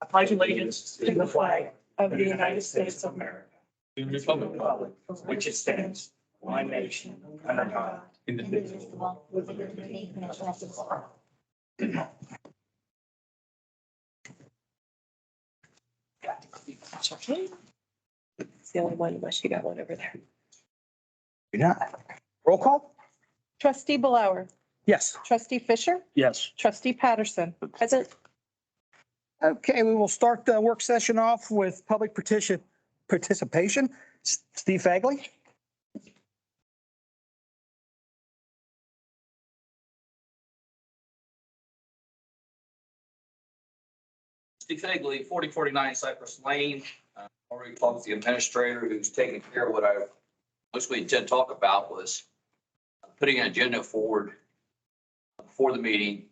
I pledge allegiance to the flag of the United States of America, and to the republic for which it stands, one nation, under God, indivisible, with liberty and justice for all. It's the only one, unless you got one over there. You're not. Roll call? Trustee Blower, Yes. trustee Fisher, Yes. trustee Patterson. Present. Okay, we will start the work session off with public participation. Steve Fagley? Steve Fagley, 4049 Cypress Lane. Already talked to the administrator who's taking care of what I mostly intend to talk about was putting an agenda forward for the meeting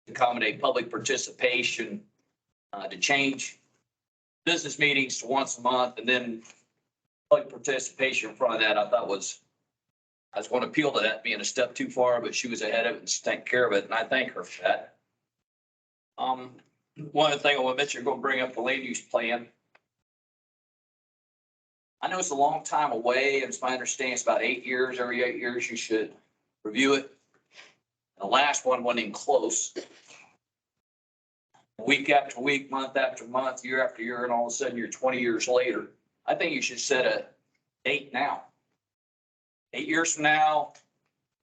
to accommodate public participation, to change business meetings to once a month, and then public participation in front of that, I thought I was going to appeal to that being a step too far, but she was ahead of it and taking care of it, and I thank her for that. One other thing I want to mention, you're going to bring up the land use plan. I know it's a long time away, and it's my understanding it's about 8 years. Every 8 years, you should review it. And the last one went in close. Week after week, month after month, year after year, and all of a sudden you're 20 years later. I think you should set a date now. 8 years from now,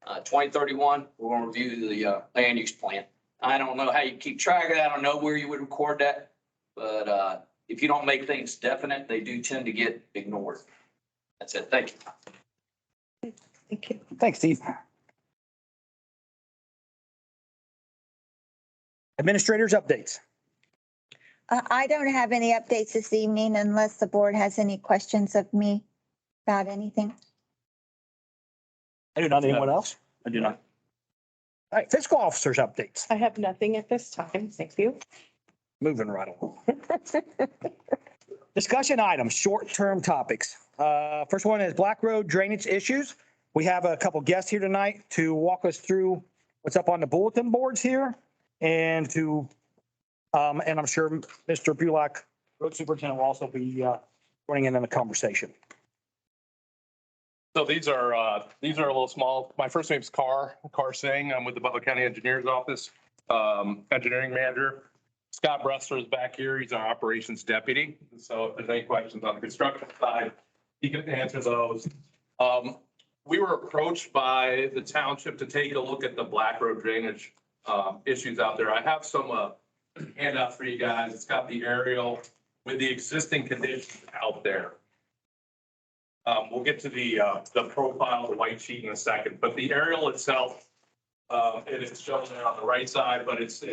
2031, we're going to review the land use plan. I don't know how you keep track of that. I don't know where you would record that, but if you don't make things definite, they do tend to get ignored. That's it. Thank you. Thank you. Thanks, Steve. Administrators updates. I don't have any updates this evening unless the board has any questions of me about anything. I do not. Anyone else? I do not. All right, fiscal officers updates. I have nothing at this time. Thank you. Moving right along. Discussion items, short-term topics. First one is Black Road drainage issues. We have a couple guests here tonight to walk us through what's up on the bulletin boards here and and I'm sure Mr. Bullock, road superintendent, will also be joining in the conversation. So these are a little small. My first name's Carr Singh. I'm with the Butler County Engineer's Office, engineering manager. Scott Bressler is back here. He's our operations deputy. So if there's any questions on the construction side, he can answer those. We were approached by the township to take a look at the Black Road drainage issues out there. I have some handout for you guys. It's got the aerial with the existing conditions out there. We'll get to the profile, the white sheet in a second, but the aerial itself, it is shown there on the right side, but it's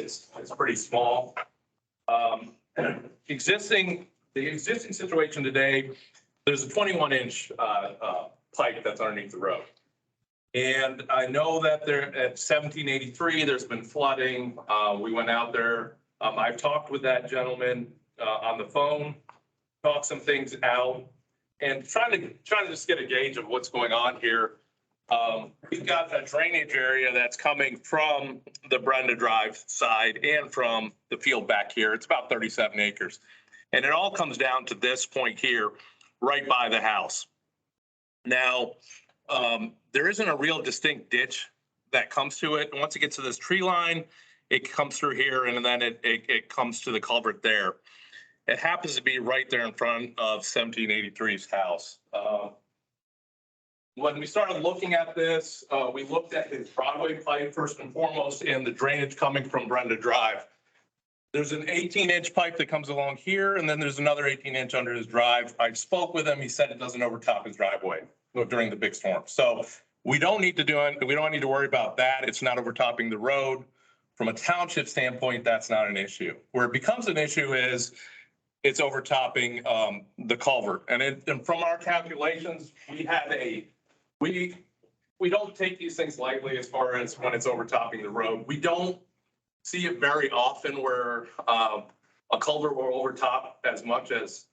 pretty small. The existing situation today, there's a 21-inch pipe that's underneath the road. And I know that there at 1783, there's been flooding. We went out there. I've talked with that gentleman on the phone, talked some things out. And trying to just get a gauge of what's going on here. We've got a drainage area that's coming from the Brenda Drive side and from the field back here. It's about 37 acres. And it all comes down to this point here, right by the house. Now, there isn't a real distinct ditch that comes to it. And once it gets to this tree line, it comes through here and then it comes to the culvert there. It happens to be right there in front of 1783's house. When we started looking at this, we looked at his driveway pipe first and foremost and the drainage coming from Brenda Drive. There's an 18-inch pipe that comes along here, and then there's another 18-inch under his drive. I spoke with him. He said it doesn't overtop his driveway during the big storm. So we don't need to worry about that. It's not overtopping the road. From a township standpoint, that's not an issue. Where it becomes an issue is it's overtopping the culvert. And from our calculations, we don't take these things lightly as far as when it's overtopping the road. We don't see it very often where a culvert will overtop as much as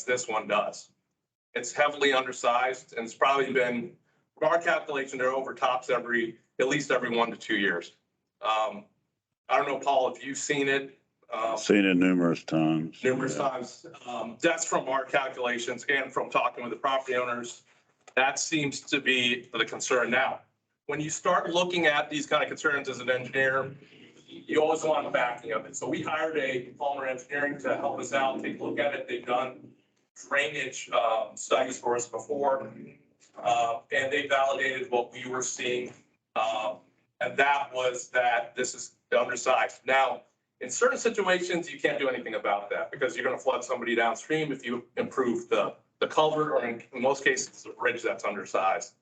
this one does. It's heavily undersized and it's probably been, from our calculation, there overtops at least every 1 to 2 years. I don't know, Paul, if you've seen it. Seen it numerous times. numerous times. That's from our calculations and from talking with the property owners. That seems to be the concern now. When you start looking at these kind of concerns as an engineer, you always want the backing of it. So we hired a Palmer Engineering to help us out, take a look at it. They've done drainage studies for us before. And they validated what we were seeing. And that was that this is undersized. Now, in certain situations, you can't do anything about that because you're going to flood somebody downstream if you improve the culvert, or in most cases, it's a bridge that's undersized.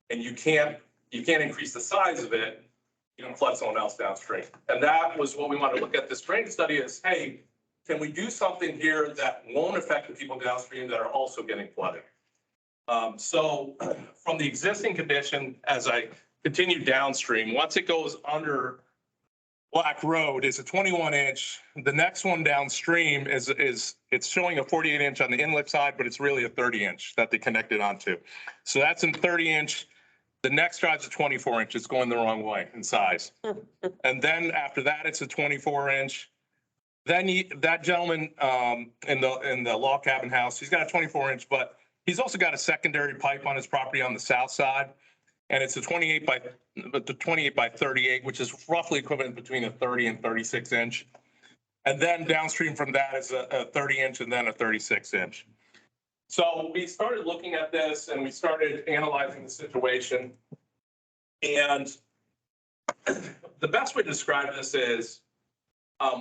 And you can't increase the size of it, you're going to flood someone else downstream. And that was what we wanted to look at this drainage study is, hey, can we do something here that won't affect the people downstream that are also getting flooded? So from the existing condition, as I continue downstream, once it goes under Black Road, is a 21-inch. The next one downstream is it's showing a 48-inch on the inlet side, but it's really a 30-inch that they connected onto. So that's in 30-inch. The next drive's a 24-inch. It's going the wrong way in size. And then after that, it's a 24-inch. Then that gentleman in the log cabin house, he's got a 24-inch, but he's also got a secondary pipe on his property on the south side. And it's a 28 by 38, which is roughly equivalent between a 30 and 36-inch. And then downstream from that is a 30-inch and then a 36-inch. So we started looking at this and we started analyzing the situation. And the best way to describe this is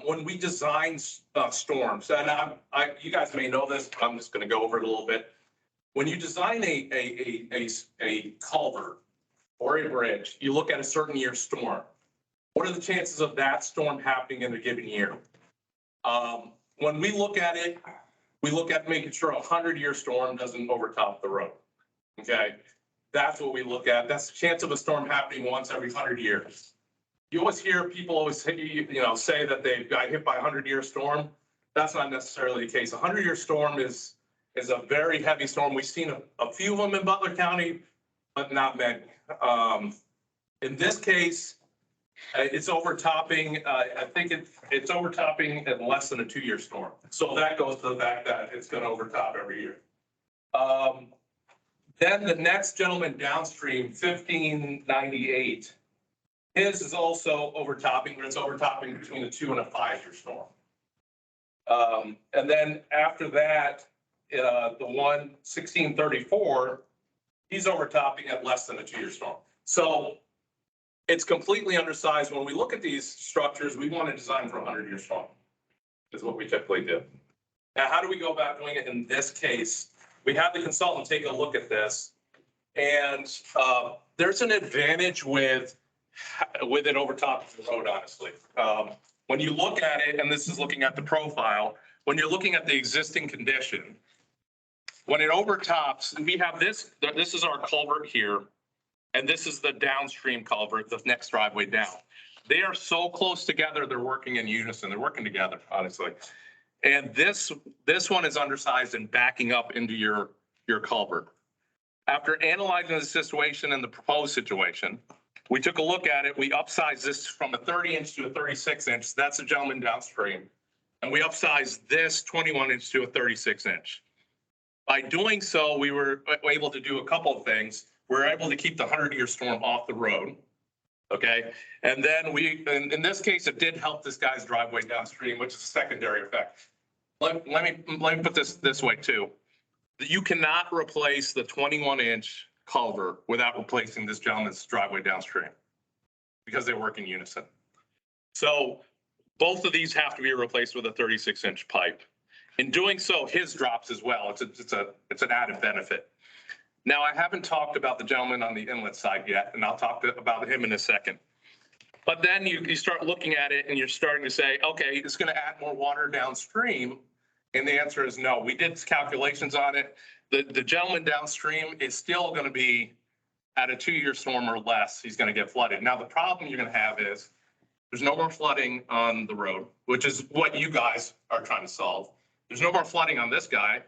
when we design storms, and you guys may know this, but I'm just going to go over it a little bit. When you design a culvert or a bridge, you look at a certain year storm. What are the chances of that storm happening in a given year? When we look at it, we look at making sure a 100-year storm doesn't overtop the road. Okay, that's what we look at. That's the chance of a storm happening once every 100 years. You always hear people always say, say that they got hit by a 100-year storm. That's not necessarily the case. A 100-year storm is a very heavy storm. We've seen a few of them in Butler County, but not many. In this case, it's overtopping. I think it's overtopping at less than a 2-year storm. So that goes to the fact that it's going to overtop every year. Then the next gentleman downstream, 1598, his is also overtopping, but it's overtopping between a 2 and a 5-year storm. And then after that, the one 1634, he's overtopping at less than a 2-year storm. So it's completely undersized. When we look at these structures, we want to design for a 100-year storm, is what we typically do. Now, how do we go about doing it in this case? We have the consultant take a look at this, and there's an advantage with it overtopping the road, honestly. When you look at it, and this is looking at the profile, when you're looking at the existing condition, when it overtops, we have this is our culvert here, and this is the downstream culvert, the next driveway down. They are so close together, they're working in unison. They're working together, honestly. And this one is undersized and backing up into your culvert. After analyzing the situation and the proposed situation, we took a look at it. We upsized this from a 30-inch to a 36-inch. That's a gentleman downstream. And we upsized this 21-inch to a 36-inch. By doing so, we were able to do a couple of things. We're able to keep the 100-year storm off the road. Okay. And then in this case, it did help this guy's driveway downstream, which is a secondary effect. Let me put this way too. You cannot replace the 21-inch culvert without replacing this gentleman's driveway downstream because they work in unison. So both of these have to be replaced with a 36-inch pipe. In doing so, his drops as well. It's an added benefit. Now, I haven't talked about the gentleman on the inlet side yet, and I'll talk about him in a second. But then you start looking at it and you're starting to say, okay, it's going to add more water downstream. And the answer is no. We did calculations on it. The gentleman downstream is still going to be at a 2-year storm or less. He's going to get flooded. Now, the problem you're going to have is there's no more flooding on the road, which is what you guys are trying to solve. There's no more flooding on this guy.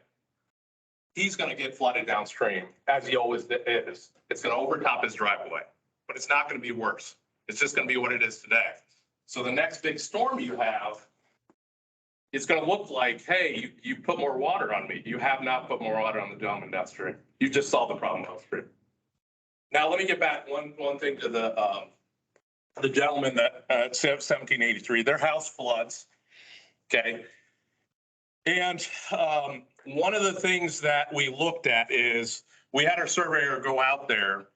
He's going to get flooded downstream, as he always is. It's going to overtop his driveway, but it's not going to be worse. It's just going to be what it is today. So the next big storm you have, it's gonna look like, hey, you put more water on me. You have not put more water on the gentleman downstream. You just solved the problem upstream. Now, let me get back one thing to the gentleman that, 1783, their house floods. Okay. And, one of the things that we looked at is we had our surveyor go out there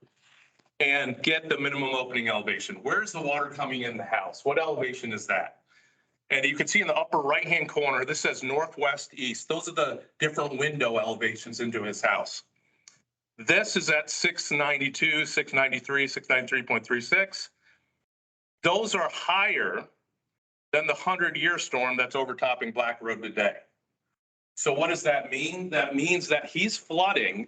and get the minimum opening elevation. Where's the water coming in the house? What elevation is that? And you can see in the upper right-hand corner, this says northwest east. Those are the different window elevations into his house. This is at 692, 693, 693.36. Those are higher than the 100-year storm that's overtopping Black Road today. So what does that mean? That means that he's flooding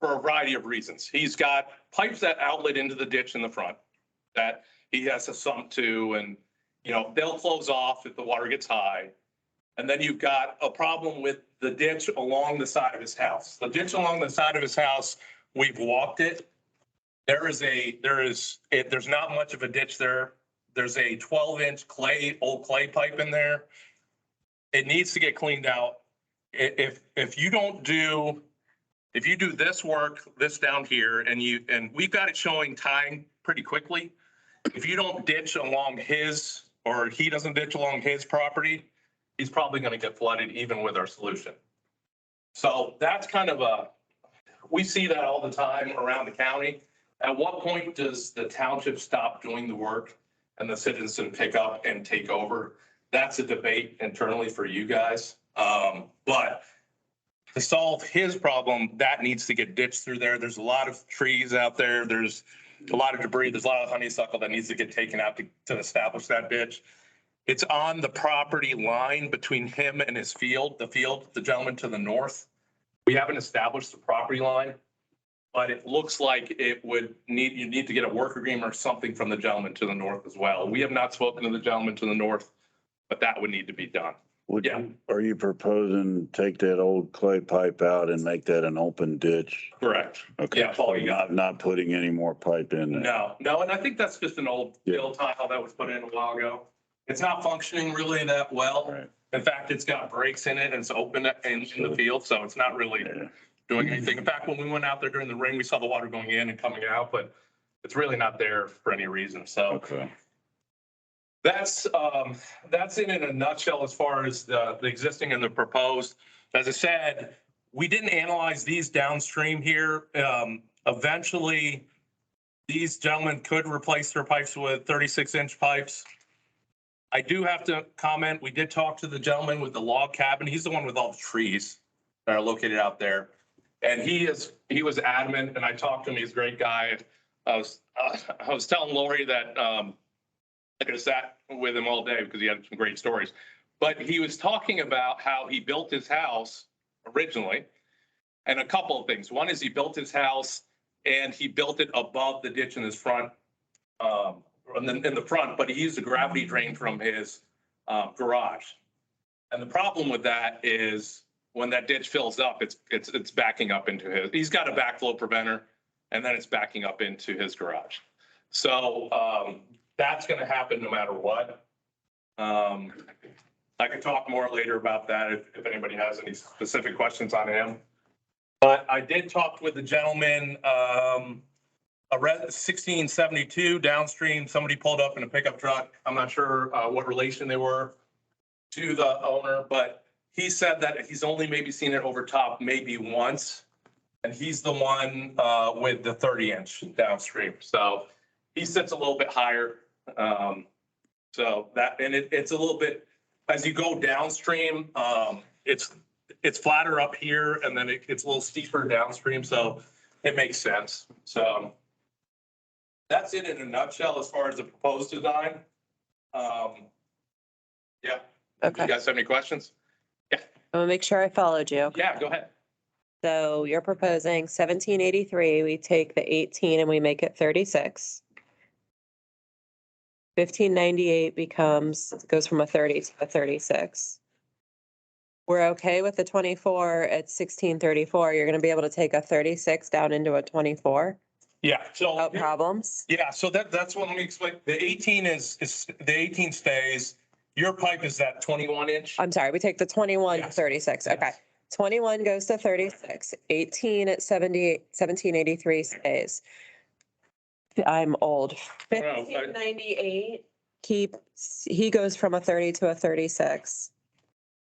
for a variety of reasons. He's got pipes that outlet into the ditch in the front that he has to sump to, and they'll close off if the water gets high. And then you've got a problem with the ditch along the side of his house. The ditch along the side of his house, we've walked it. There's not much of a ditch there. There's a 12-inch old clay pipe in there. It needs to get cleaned out. If you do this work, this down here, and we've got it showing time pretty quickly. If you don't ditch along his, or he doesn't ditch along his property, he's probably going to get flooded even with our solution. So that's kind of we see that all the time around the county. At what point does the township stop doing the work and the citizen pick up and take over? That's a debate internally for you guys. But to solve his problem, that needs to get ditched through there. There's a lot of trees out there. There's a lot of debris. There's a lot of honeysuckle that needs to get taken out to establish that ditch. It's on the property line between him and his field, the gentleman to the north. We haven't established the property line, but it looks like you need to get a work agreement or something from the gentleman to the north as well. We have not spoken to the gentleman to the north, but that would need to be done. Are you proposing take that old clay pipe out and make that an open ditch? Correct. Okay. Yeah, Paul, you got it. Not putting any more pipe in there? No, and I think that's just an old fill tile that was put in a while ago. It's not functioning really that well. Right. In fact, it's got breaks in it and it's open in the field, so it's not really doing anything. In fact, when we went out there during the rain, we saw the water going in and coming out, but it's really not there for any reason. So Okay. that's in a nutshell as far as the existing and the proposed. As I said, we didn't analyze these downstream here. Eventually, these gentlemen could replace their pipes with 36-inch pipes. I do have to comment, we did talk to the gentleman with the log cabin. He's the one with all the trees that are located out there. And he was adamant, and I talked to him, he's a great guy. I was telling Lori that I could have sat with him all day because he had some great stories. But he was talking about how he built his house originally, and a couple of things. One is he built his house and he built it above the ditch in his front, in the front, but he used a gravity drain from his garage. And the problem with that is when that ditch fills up, it's backing up into he's got a backflow preventer, and then it's backing up into his garage. So that's going to happen no matter what. I could talk more later about that if anybody has any specific questions on him. But I did talk with the gentleman, 1672 downstream, somebody pulled up in a pickup truck. I'm not sure what relation they were to the owner, but he said that he's only maybe seen it over top maybe once. And he's the one with the 30-inch downstream. So he sits a little bit higher. So that, and it's a little bit, as you go downstream, it's flatter up here and then it's a little steeper downstream. So it makes sense. So that's it in a nutshell as far as the proposed design. Yeah. Okay. You guys have any questions? I'm gonna make sure I followed you. Yeah, go ahead. So you're proposing 1783, we take the 18 and we make it 36. 1598 goes from a 30 to a 36. We're okay with the 24 at 1634. You're gonna be able to take a 36 down into a 24 Yeah. So without problems? yeah, so that's what, let me explain. The 18 the 18 stays. Your pipe is that 21 inch? I'm sorry, we take the 21 to Yes. 36. Okay. Yes. 21 goes to 36, 18 at 78, 1783 stays. I'm old. No, I- 1598 he goes from a 30 to a 36.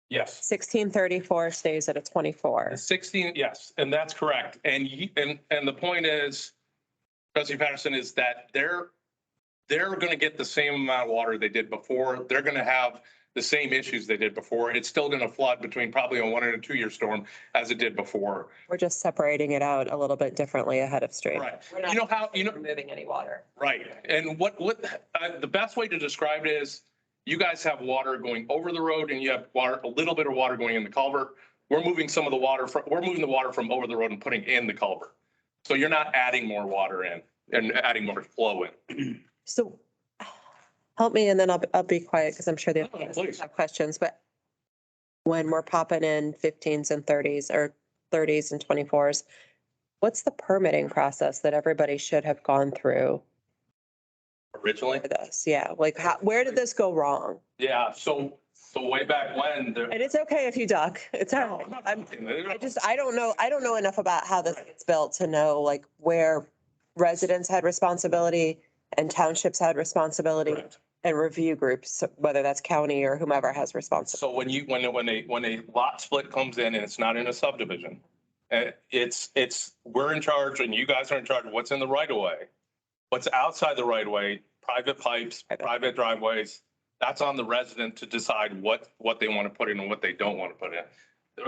Yes. 1634 stays at a 24. 16, yes, and that's correct. And the point is, Trustee Patterson, is that they're going to get the same amount of water they did before. They're going to have the same issues they did before. It's still going to flood between probably a 1 and a 2 year storm as it did before. We're just separating it out a little bit differently ahead of stream. Right. We're not You know how, removing any water. right. And what the best way to describe it is, you guys have water going over the road and you have water, a little bit of water going in the culvert. We're moving some of the water we're moving the water from over the road and putting in the culvert. So you're not adding more water in and adding more flow in. So help me and then I'll be quiet because I'm sure the Oh, others please. have questions, but when we're popping in 15s and 30s or 30s and 24s, what's the permitting process that everybody should have gone through Originally? for this? Yeah, like where did this go wrong? Yeah, so way back when, And it's okay if you duck. It's all right. I don't know enough about how this gets built to know like where residents had responsibility and townships had responsibility Correct. and review groups, whether that's county or whomever has responsibility. So when a lot split comes in and it's not in a subdivision, we're in charge and you guys are in charge of what's in the right of way. What's outside the right of way, private pipes, private driveways, that's on the resident to decide what they want to put in and what they don't want to put in.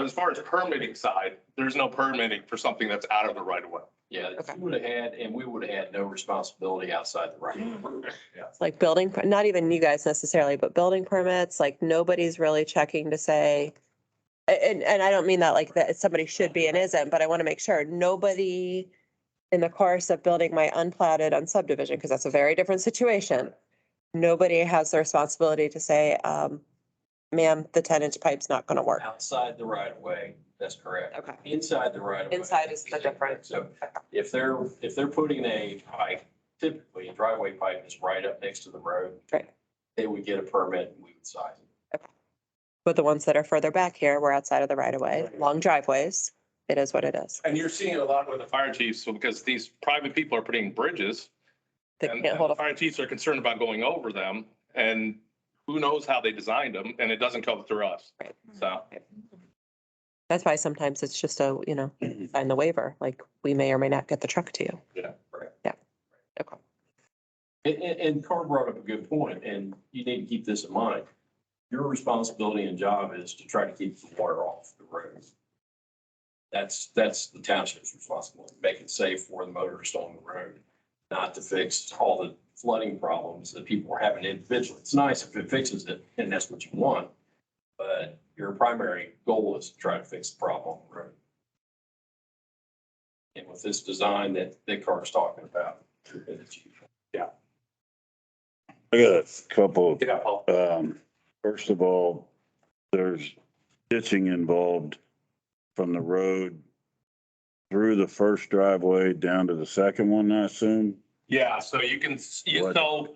As far as permitting side, there's no permitting for something that's out of the right of way. Yeah, Okay. we would have had, and we would have had no responsibility outside the right. It's like building, not even you guys necessarily, but building permits, like nobody's really checking to say, and I don't mean that like that somebody should be and isn't, but I want to make sure nobody in the course of building my unplatted unsubdivision, because that's a very different situation. Nobody has the responsibility to say, ma'am, the 10-inch pipe's not going to work. Outside the right of way, that's correct. Okay. Inside the right of way. Inside is the difference. So if they're putting a pipe, typically a driveway pipe is right up next to the road. Right. They would get a permit and we would size it. But the ones that are further back here, we're outside of the right of way, long driveways. It is what it is. And you're seeing it a lot with the fire chiefs, so because these private people are putting bridges. They And can't hold the a, fire chiefs are concerned about going over them, and who knows how they designed them, and it doesn't come through us. Right. So, that's why sometimes it's just a, sign the waiver, like we may or may not get the truck to you. yeah. Okay. And Carl brought up a good point, and you need to keep this in mind. Your responsibility and job is to try to keep the water off the road. That's the township's responsibility, make it safe for the motorists on the road, not to fix all the flooding problems that people are having individually. It's nice if it fixes it, and that's what you want, but your primary goal is to try to fix the problem on the road. And with this design that Carl's talking about, it's I got a couple, Yeah, Paul. first of all, there's ditching involved from the road through the first driveway down to the second one, I assume. Yeah, so you can, so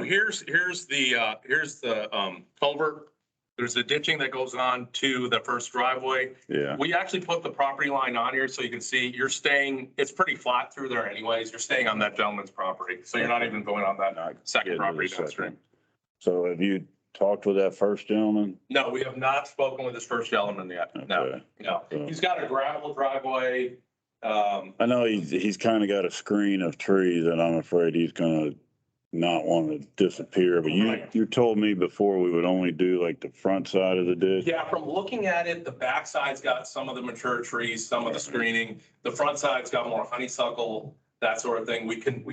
here's the culvert. There's the ditching that goes on to the first driveway. Yeah, We actually put the property line on here so you can see it's pretty flat through there anyways. You're staying on that gentleman's property. So you're not even going on that not second getting to property the downstream. second. So have you talked with that first gentleman? No, we have not spoken with this first gentleman yet. No, Okay. no. He's got a gravel driveway. I know he's kind of got a screen of trees that I'm afraid he's gonna not want to disappear, but Right. you told me before we would only do like the front side of the ditch. Yeah, from looking at it, the backside's got some of the mature trees, some of the screening. The front side's got more honeysuckle, that sort of thing. We can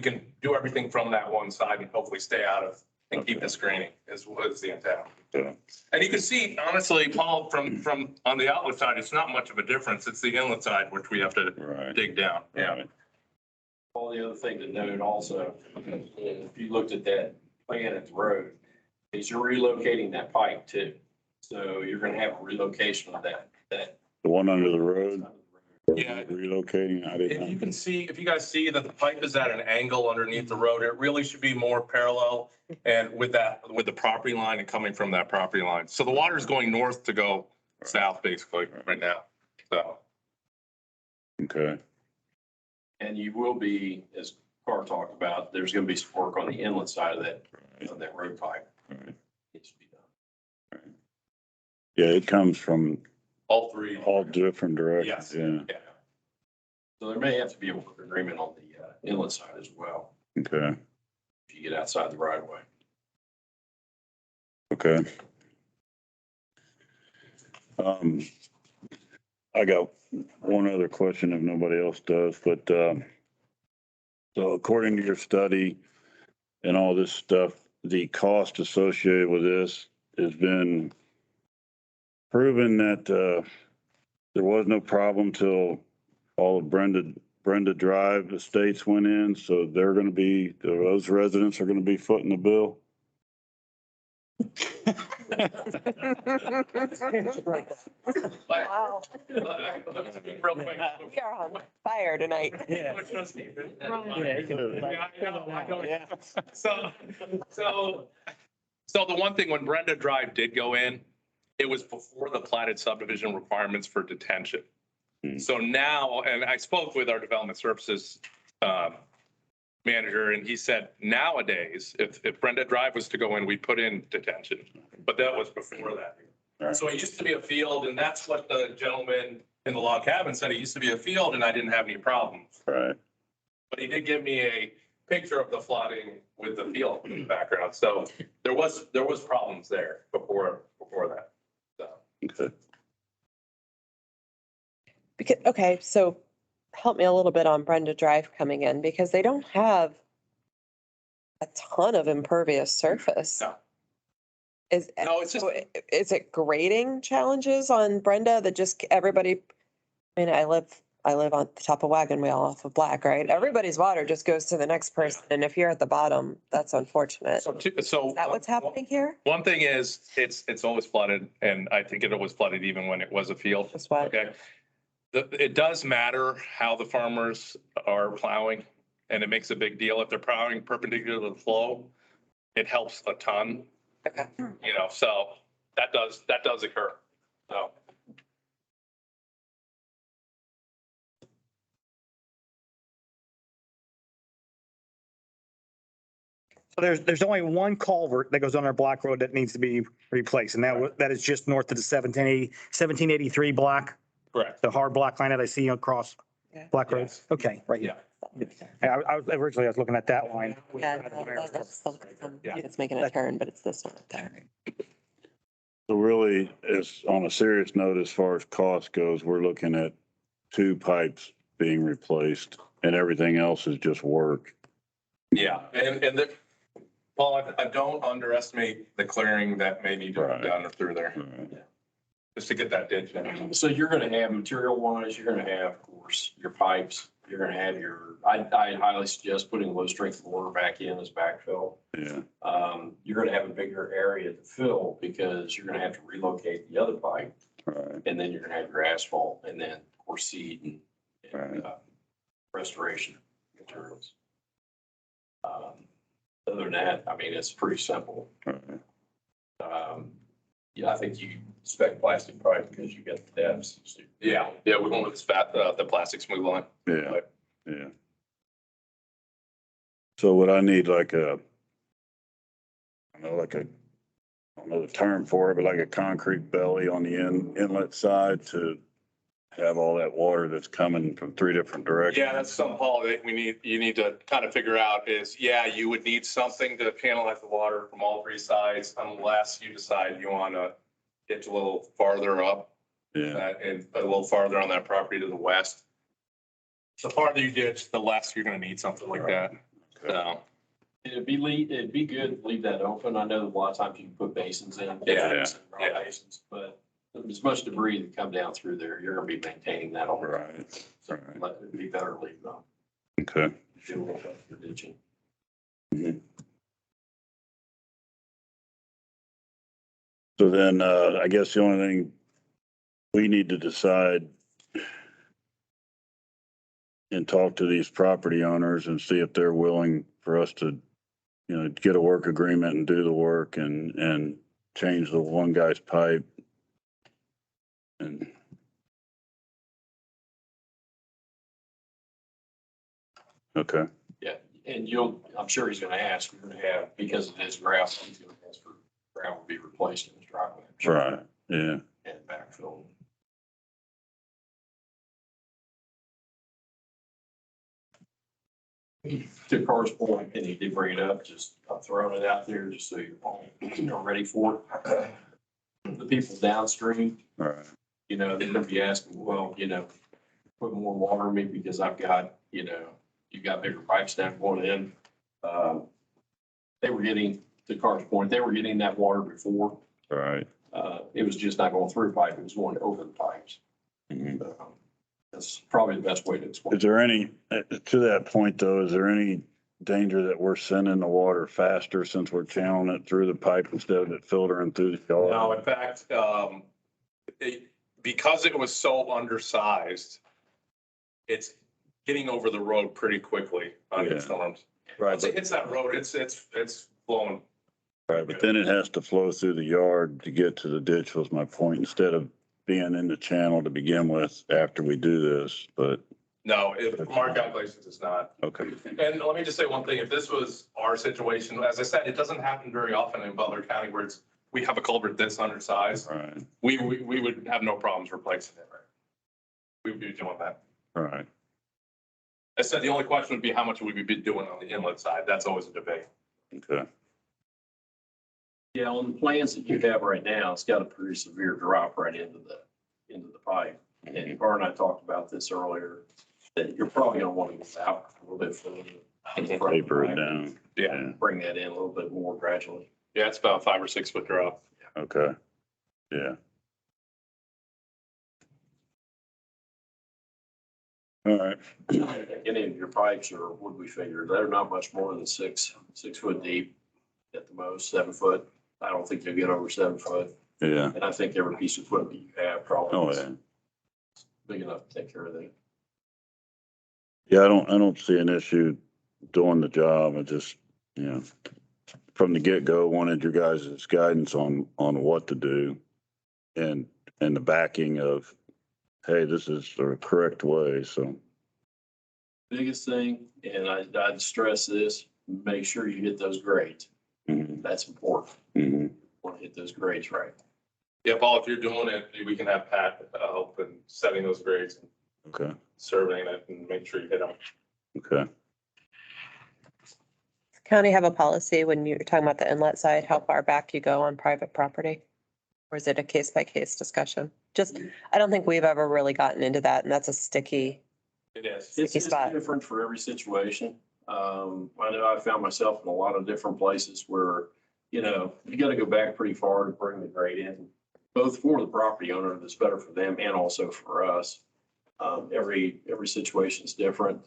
do everything from that one side and hopefully stay out of and keep the screening is the intent. Yeah. And you can see, honestly, Paul, from on the outlet side, it's not much of a difference. It's the inlet side which we have to Right. dig down. Yeah. Right. all the other thing to note also, if you looked at that plan at the road, is you're relocating that pipe too. So you're gonna have a relocation of that. The one under the road? Yeah. Relocating, I If didn't you know. can see, if you guys see that the pipe is at an angle underneath the road, it really should be more parallel and with the property line and coming from that property line. So the water is going north to go south basically right now. So, Okay, And you will be, as Carr talked about, there's going to be some work on the inlet side of that road pipe. Right. Needs to be done. yeah, it comes from all three. all different directions, Yes. yeah, Yeah. So there may have to be a work agreement on the inlet side as well, okay, if you get outside the right of way. okay. I got one other question if nobody else does, but, so according to your study and all this stuff, the cost associated with this has been proven that, there was no problem till all of Brenda Drive estates went in, so they're gonna be, those residents are gonna be footing the bill. Wow, Real quick. we are on fire tonight. Yeah. So the one thing, when Brenda Drive did go in, it was before the platted subdivision requirements for detention. So now, and I spoke with our development services manager, and he said nowadays, if Brenda Drive was to go in, we put in detention, but that was before that. So it used to be a field, and that's what the gentleman in the log cabin said. It used to be a field and I didn't have any problems. Right, But he did give me a picture of the flooding with the field in the background. So there was problems there before that. So. okay. Because, okay, so help me a little bit on Brenda Drive coming in because they don't have a ton of impervious surface. No. No, it's just- is it grading challenges on Brenda that just everybody, I mean, I live on the top of Wagon Wheel off of Black, right? Everybody's water just goes to the next person. And if you're at the bottom, that's unfortunate. So Is that what's happening here? One thing is, it's always flooded, and I think it was flooded even when it was a field. Just what? Okay. It does matter how the farmers are plowing, and it makes a big deal. If they're plowing perpendicular to the flow, it helps a ton. Okay. You know, so that does occur. So. So there's only one culvert that goes on our Black Road that needs to be replaced, and that is just north of the 1783 block, Correct. the hard block line that I see across Yeah. Black Road. Yes. Okay, right here. Yeah. I was originally, I was looking at that line. Yeah, it's making a turn, but it's this one there. So really, it's on a serious note, as far as cost goes, we're looking at 2 pipes being replaced and everything else is just work. Yeah, and Paul, I don't underestimate the clearing that may need to Right. be done through there, Right. just to get that ditch in. So you're going to have material wise, you're going to have, of course, your pipes. You're going to have I highly suggest putting low strength water back in as backfill. Yeah, You're going to have a bigger area to fill because you're going to have to relocate the other pipe. right, And then you're going to have your asphalt and then, of course, seed and restoration materials. Other than that, I mean, it's pretty simple. right. Yeah, I think you expect plastic pipe because you got the depths. Yeah, we're going with the plastic smooth line. Yeah, yeah. So would I need like I don't know the term for it, but like a concrete belly on the inlet side to have all that water that's coming from 3 different directions? Yeah, that's something, Paul, that you need to kind of figure out is, yeah, you would need something to channelize the water from all 3 sides unless you decide you want to get a little farther up. Yeah, And a little farther on that property to the west. The farther you ditch, the less you're going to need something like that. So, It'd be good to leave that open. I know that a lot of times you can put basins in. Yeah. Basins, but as much debris that come down through there, you're gonna be maintaining that all. right, So right. it'd be better to leave them. Okay. Do a little bit for ditching. So then, I guess the only thing we need to decide and talk to these property owners and see if they're willing for us to, get a work agreement and do the work and change the one guy's pipe. And okay, Yeah, and I'm sure he's gonna ask, you're gonna have, because it is gravel, he's gonna ask for gravel to be replaced in his driveway. I'm sure, right, yeah, And backfill. To Carr's point, and he did bring it up, just I'm throwing it out there just so you're all, ready for it. The people downstream, all right, they're gonna be asking, well, put more water in me because I've got, you've got bigger pipes down going in. They were getting, to Carr's point, they were getting that water before. all right. It was just not going through pipe, it was going over the pipes. Mhm. That's probably the best way to explain. Is there any, to that point though, is there any danger that we're sending the water faster since we're channeling it through the pipe instead of it filtering through the yard? No, in fact, because it was so undersized, it's getting over the road pretty quickly on Yeah. the storms. Right, Once it hits that road, it's flowing. right, but then it has to flow through the yard to get to the ditch was my point, instead of being in the channel to begin with after we do this, but, No, from our calculations, it's not. okay. And let me just say one thing, if this was our situation, as I said, it doesn't happen very often in Butler County where we have a culvert this undersized. Right, We would have no problems replacing it, right? We would be doing that. right, I said the only question would be how much would we be doing on the inlet side? That's always a debate. okay, Yeah, on the plans that you have right now, it's got a pretty severe drop right into the pipe. And Carr and I talked about this earlier, that you're probably gonna want to get out a little bit further. taper it down, Yeah, Bring that in a little bit more gradually. yeah, it's about 5 or 6 foot drop. okay, yeah. All right, Any of your pipes are, what we figure, they're not much more than 6 foot deep at the most, 7 foot. I don't think you'll get over 7 foot. yeah, And I think every piece of equipment you have probably oh, is yeah. big enough to take care of that. Yeah, I don't see an issue doing the job. I just, from the get-go, wanted your guys' guidance on what to do and the backing of, hey, this is the correct way, so. Biggest thing, and I'd stress this, make sure you hit those grades. Mhm, That's important. mhm, Want to hit those grades right. Yeah, Paul, if you're doing it, we can have Pat help in setting those grades and okay, surveying it and make sure you hit them. okay. County have a policy when you're talking about the inlet side, how far back you go on private property? Or is it a case by case discussion? Just, I don't think we've ever really gotten into that, and that's a sticky. It is. It's Sticky spot. different for every situation. I know I found myself in a lot of different places where, you got to go back pretty far to bring the grade in, both for the property owner, that's better for them and also for us. Every situation is different.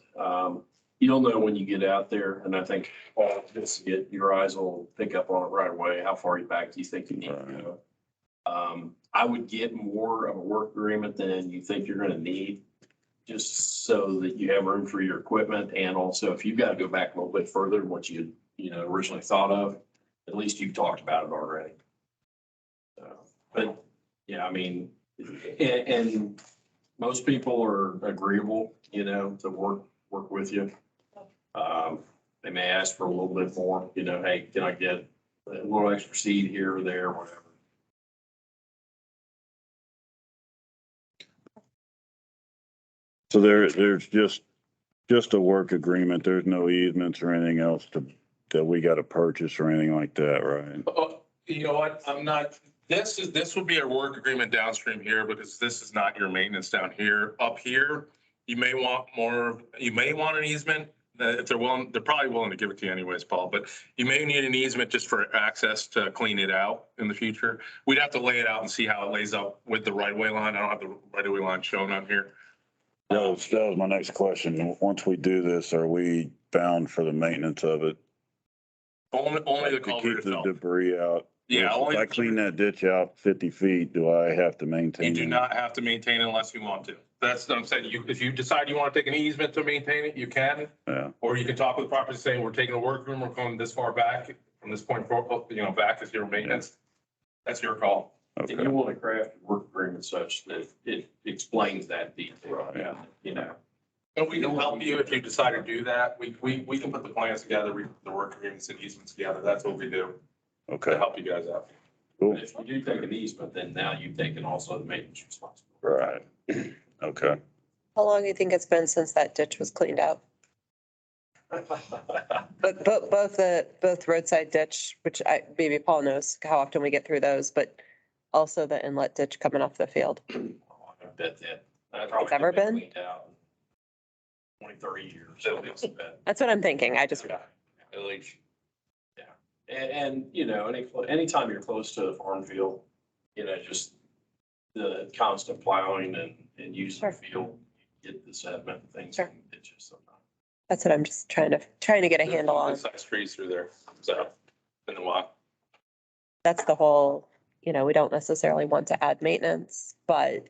You'll know when you get out there, and I think your eyes will pick up on it right away. How far back do you think you need to go? I would get more of a work agreement than you think you're gonna need, just so that you have room for your equipment. And also, if you've got to go back a little bit further than what you originally thought of, at least you've talked about it already. But, yeah, I mean, and most people are agreeable, to work with you. They may ask for a little bit more, hey, can I get a little extra seed here or there, whatever. So there's just a work agreement. There's no easements or anything else that we got to purchase or anything like that, right? You know what? I'm not, this would be a work agreement downstream here because this is not your maintenance down here. Up here, you may want an easement. If they're willing, they're probably willing to give it to you anyways, Paul, but you may need an easement just for access to clean it out in the future. We'd have to lay it out and see how it lays up with the right of way line. I don't have the right of way line shown on here. That was my next question. Once we do this, are we bound for the maintenance of it? Only the To culvert keep the itself. debris out? Yeah, If only, I clean that ditch out 50 feet, do I have to you maintain do it? not have to maintain it unless you want to. That's what I'm saying. You, if you decide you want to take an easement to maintain it, you can. Yeah, Or you can talk with the property saying, we're taking a workroom, we're going this far back, from this point forward, back is your maintenance. That's your call. And you okay, want to craft a work agreement such that it explains that detail, yeah, you know. And we can help you if you decide to do that. We can put the plans together, the work agreements and easements together. That's what we do to okay, help you guys out. cool, If you do take an easement, then now you've taken also the maintenance responsibility. right, okay. How long do you think it's been since that ditch was cleaned out? But both roadside ditch, which maybe Paul knows how often we get through those, but also the inlet ditch coming off the field. I bet that. It's ever been? Cleaned out 20, 30 years. At least. That's what I'm thinking. I just, At least. And, anytime you're close to a farm field, just the constant plowing and using the field, you get the sediment and things Sure. in the ditches sometimes. that's what I'm just trying to get a handle on. Size trees through there. So, in the wild. That's the whole, we don't necessarily want to add maintenance, but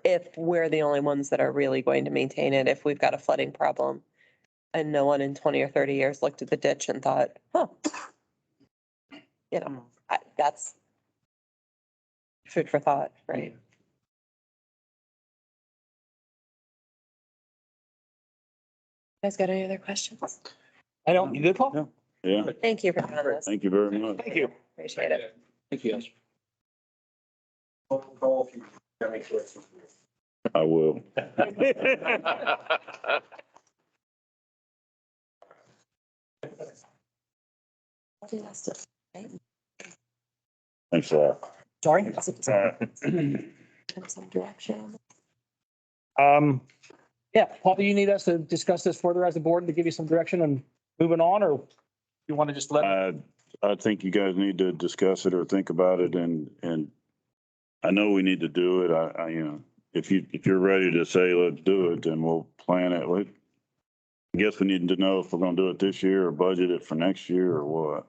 if we're the only ones that are really going to maintain it, if we've got a flooding problem and no one in 20 or 30 years looked at the ditch and thought, that's food for thought, right? You guys got any other questions? I don't, you good, Paul? Yeah, Thank you for doing this. thank you very much. Thank you. Appreciate it. Thank you, guys. Call if you have any questions. I will. Thanks a lot. Sorry? Some direction. Yeah, Paul, do you need us to discuss this further as a board to give you some direction and moving on, or you want to just let? I think you guys need to discuss it or think about it and I know we need to do it. If you're ready to say, let's do it, then we'll plan it. I guess we need to know if we're gonna do it this year or budget it for next year or what.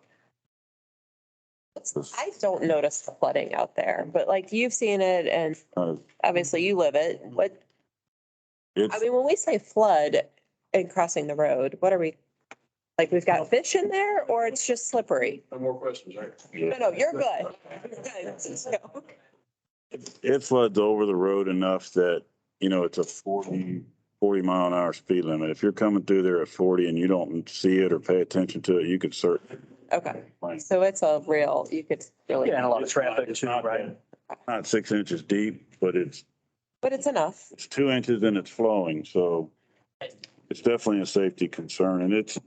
I don't notice the flooding out there, but like you've seen it and Uh, obviously you live it. It's, When we say flood and crossing the road, what are we? Like we've got fish in there or it's just slippery? No more questions, right? No, you're good. You're good. it floods over the road enough that, it's a 40 mile an hour speed limit. If you're coming through there at 40 and you don't see it or pay attention to it, you could certainly. Okay, so it's a real, you could really, Yeah, and a lot of traffic It's too, not- right? Not 6 inches deep, but it's but it's enough. 2 inches and it's flowing, so it's definitely a safety concern, and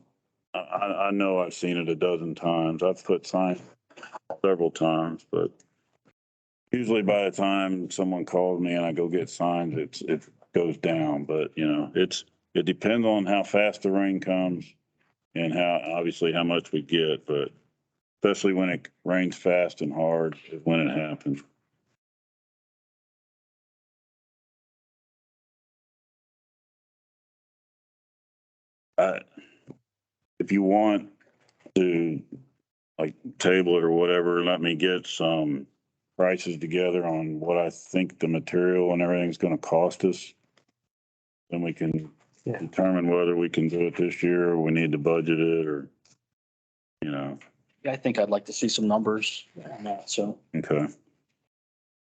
I know I've seen it a dozen times. I've put signs several times, but usually by the time someone calls me and I go get signs, it goes down, but it depends on how fast the rain comes and obviously how much we get, but especially when it rains fast and hard is when it happens. If you want to table it or whatever, let me get some prices together on what I think the material and everything's gonna cost us. Then we can Yeah. determine whether we can do it this year or we need to budget it or, Yeah, I think I'd like to see some numbers on that, so. okay.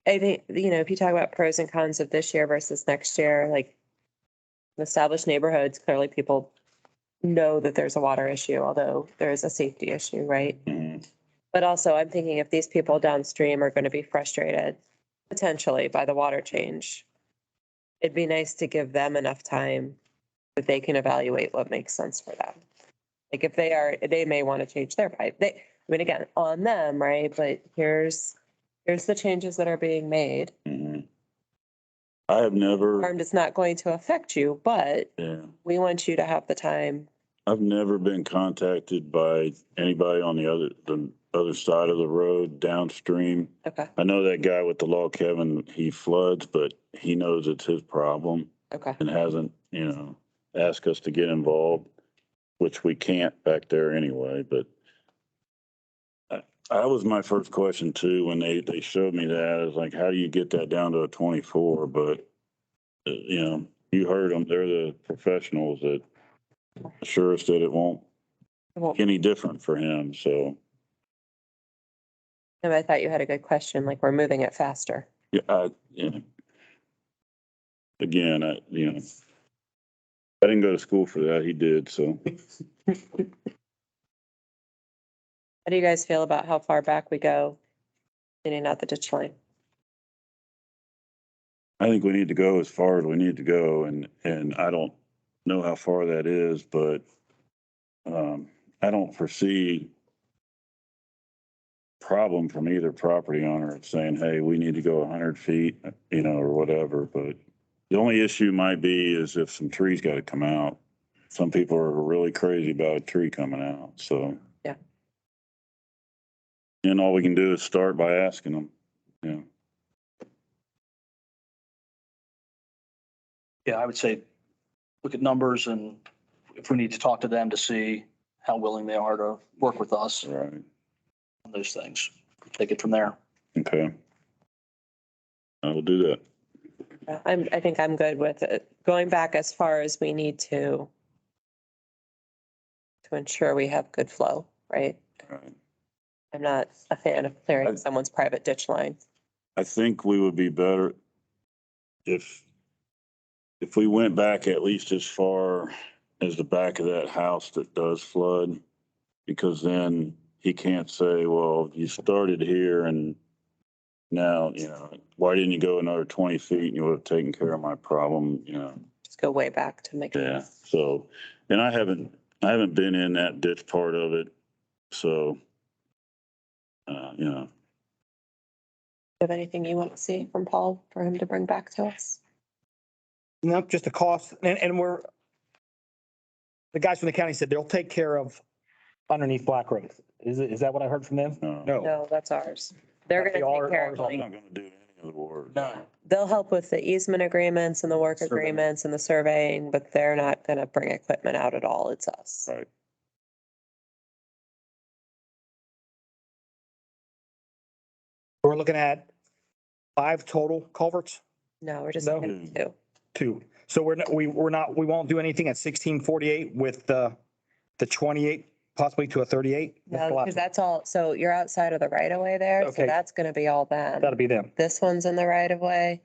I think, if you talk about pros and cons of this year versus next year, like in established neighborhoods, clearly people know that there's a water issue, although there is a safety issue, right? Mhm. But also I'm thinking if these people downstream are going to be frustrated potentially by the water change, it'd be nice to give them enough time that they can evaluate what makes sense for them. Like if they may want to change their pipe. Again, on them, right? But here's the changes that are being made. Mhm. I have never, Harmed, it's not going to affect you, but yeah, we want you to have the time. I've never been contacted by anybody on the other side of the road downstream. Okay, I know that guy with the log cabin, he floods, but he knows it's his problem okay. and hasn't, asked us to get involved, which we can't back there anyway, but That was my first question too, when they showed me that. I was like, how do you get that down to a 24? But, you know, you heard them. They're the professionals that assure us that it won't Well, be any different for him. So, I thought you had a good question, like we're moving it faster. yeah. Again, you know, I didn't go to school for that. He did, so. How do you guys feel about how far back we go? Getting out the ditch line? I think we need to go as far as we need to go, and I don't know how far that is, but I don't foresee problem from either property owner saying, hey, we need to go 100 feet, you know, or whatever. But the only issue might be is if some trees got to come out. Some people are really crazy about a tree coming out, so. Yeah. And all we can do is start by asking them, you know. Yeah, I would say, look at numbers and if we need to talk to them to see how willing they are to work with us Right, on those things, take it from there. okay. I will do that. I think I'm good with it. Going back as far as we need to ensure we have good flow, right? Right. I'm not a fan of clearing someone's private ditch line. I think we would be better if we went back at least as far as the back of that house that does flood, because then he can't say, well, you started here and now, you know, why didn't you go another 20 feet and you would have taken care of my problem, you know? Just go way back to make. Yeah, so, and I haven't been in that ditch part of it, so, you know. Have anything you want to see from Paul for him to bring back to us? No, just a cost, and the guys from the county said they'll take care of underneath Black Road. Is that what I heard from them? No. No, that's ours. They're That'd be gonna ours- take care ours of, all I'm like, not gonna do any of the work. they'll help with the easement agreements and the work Surveying. agreements and the surveying, but they're not gonna bring equipment out at all. It's us. Right. We're looking at 5 total culverts, No, we're just No. looking at 2. 2. So we won't do anything at 1648 with the 28, possibly to a 38? No, because that's all, so you're outside of the right of way there, so Okay. that's gonna be all them. That'll be them. This one's in the right of way.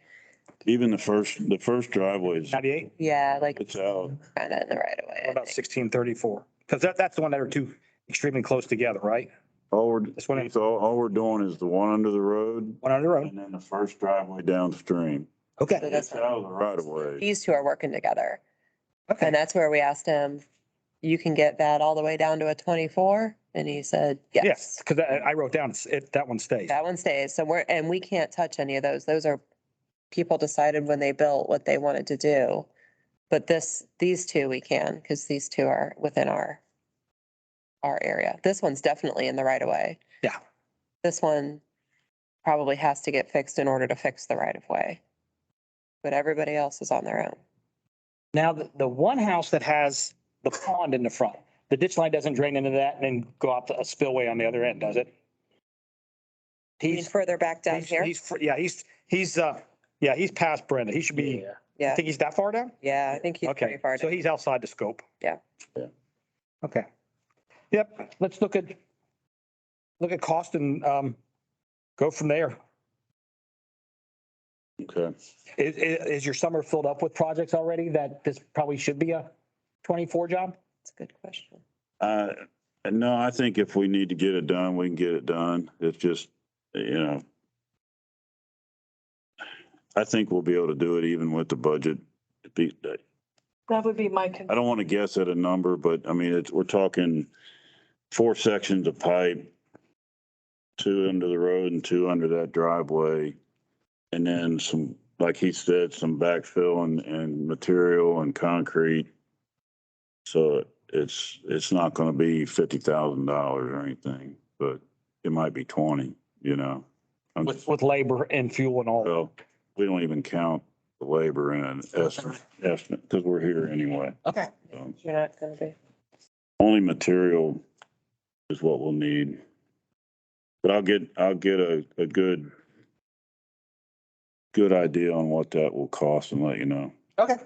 Even the first driveway's, 98? Yeah, like it's out. kinda in the right of way. What I about think. 1634? Because that's the one that are two extremely close together, right? It's all we're doing is the one under the road One on the road. and then the first driveway downstream. So Okay, that's It's out of the right of way. These two are working together. And okay. that's where we asked him, you can get that all the way down to a 24? And he said, Yes, yes. because I wrote down, that one stays. That one stays. So and we can't touch any of those. Those are, people decided when they built what they wanted to do. But these two we can, because these two are within our area. This one's definitely in the right of way. Yeah. This one probably has to get fixed in order to fix the right of way. But everybody else is on their own. Now, the one house that has the pond in the front, the ditch line doesn't drain into that and then go out a spillway on the other end, does it? I mean, further back down here? He's past Brenda. He should be, I Yeah, think he's that far down? yeah, I think he's pretty Okay, far so down. he's outside the scope. Yeah. Yeah. Okay. Yep, let's look at cost and go from there. Okay. Is your summer filled up with projects already that this probably should be a 24 job? That's a good question. No, I think if we need to get it done, we can get it done. It's just, you know, I think we'll be able to do it even with the budget. That would be my. I don't want to guess at a number, but I mean, we're talking 4 sections of pipe, 2 under the road and 2 under that driveway. And then some, like he said, some backfill and material and concrete. So it's not going to be $50,000 or anything, but it might be 20, you know. With labor and fuel and all. Well, we don't even count the labor in an estimate because we're here anyway. Okay. So You're not gonna be. only material is what we'll need. But I'll get a good idea on what that will cost and let you know. Okay.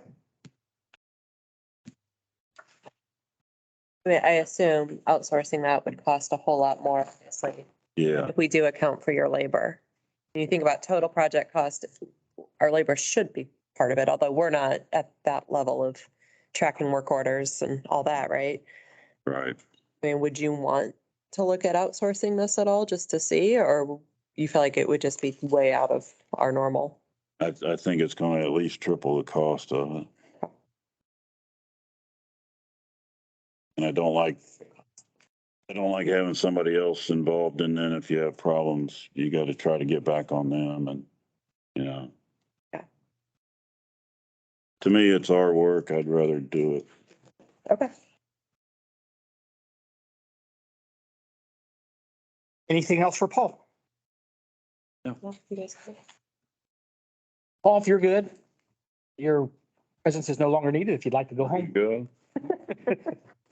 I mean, I assume outsourcing that would cost a whole lot more, obviously, Yeah, if we do account for your labor. When you think about total project cost, our labor should be part of it, although we're not at that level of tracking work orders and all that, right? right. I mean, would you want to look at outsourcing this at all just to see, or you feel like it would just be way out of our normal? I think it's gonna at least triple the cost of it. And I don't like having somebody else involved, and then if you have problems, you gotta try to get back on them and, you know. Yeah. To me, it's our work. I'd rather do it. Okay. Anything else for Paul? Well, you guys- Paul, if you're good, your presence is no longer needed if you'd like to go home. Go.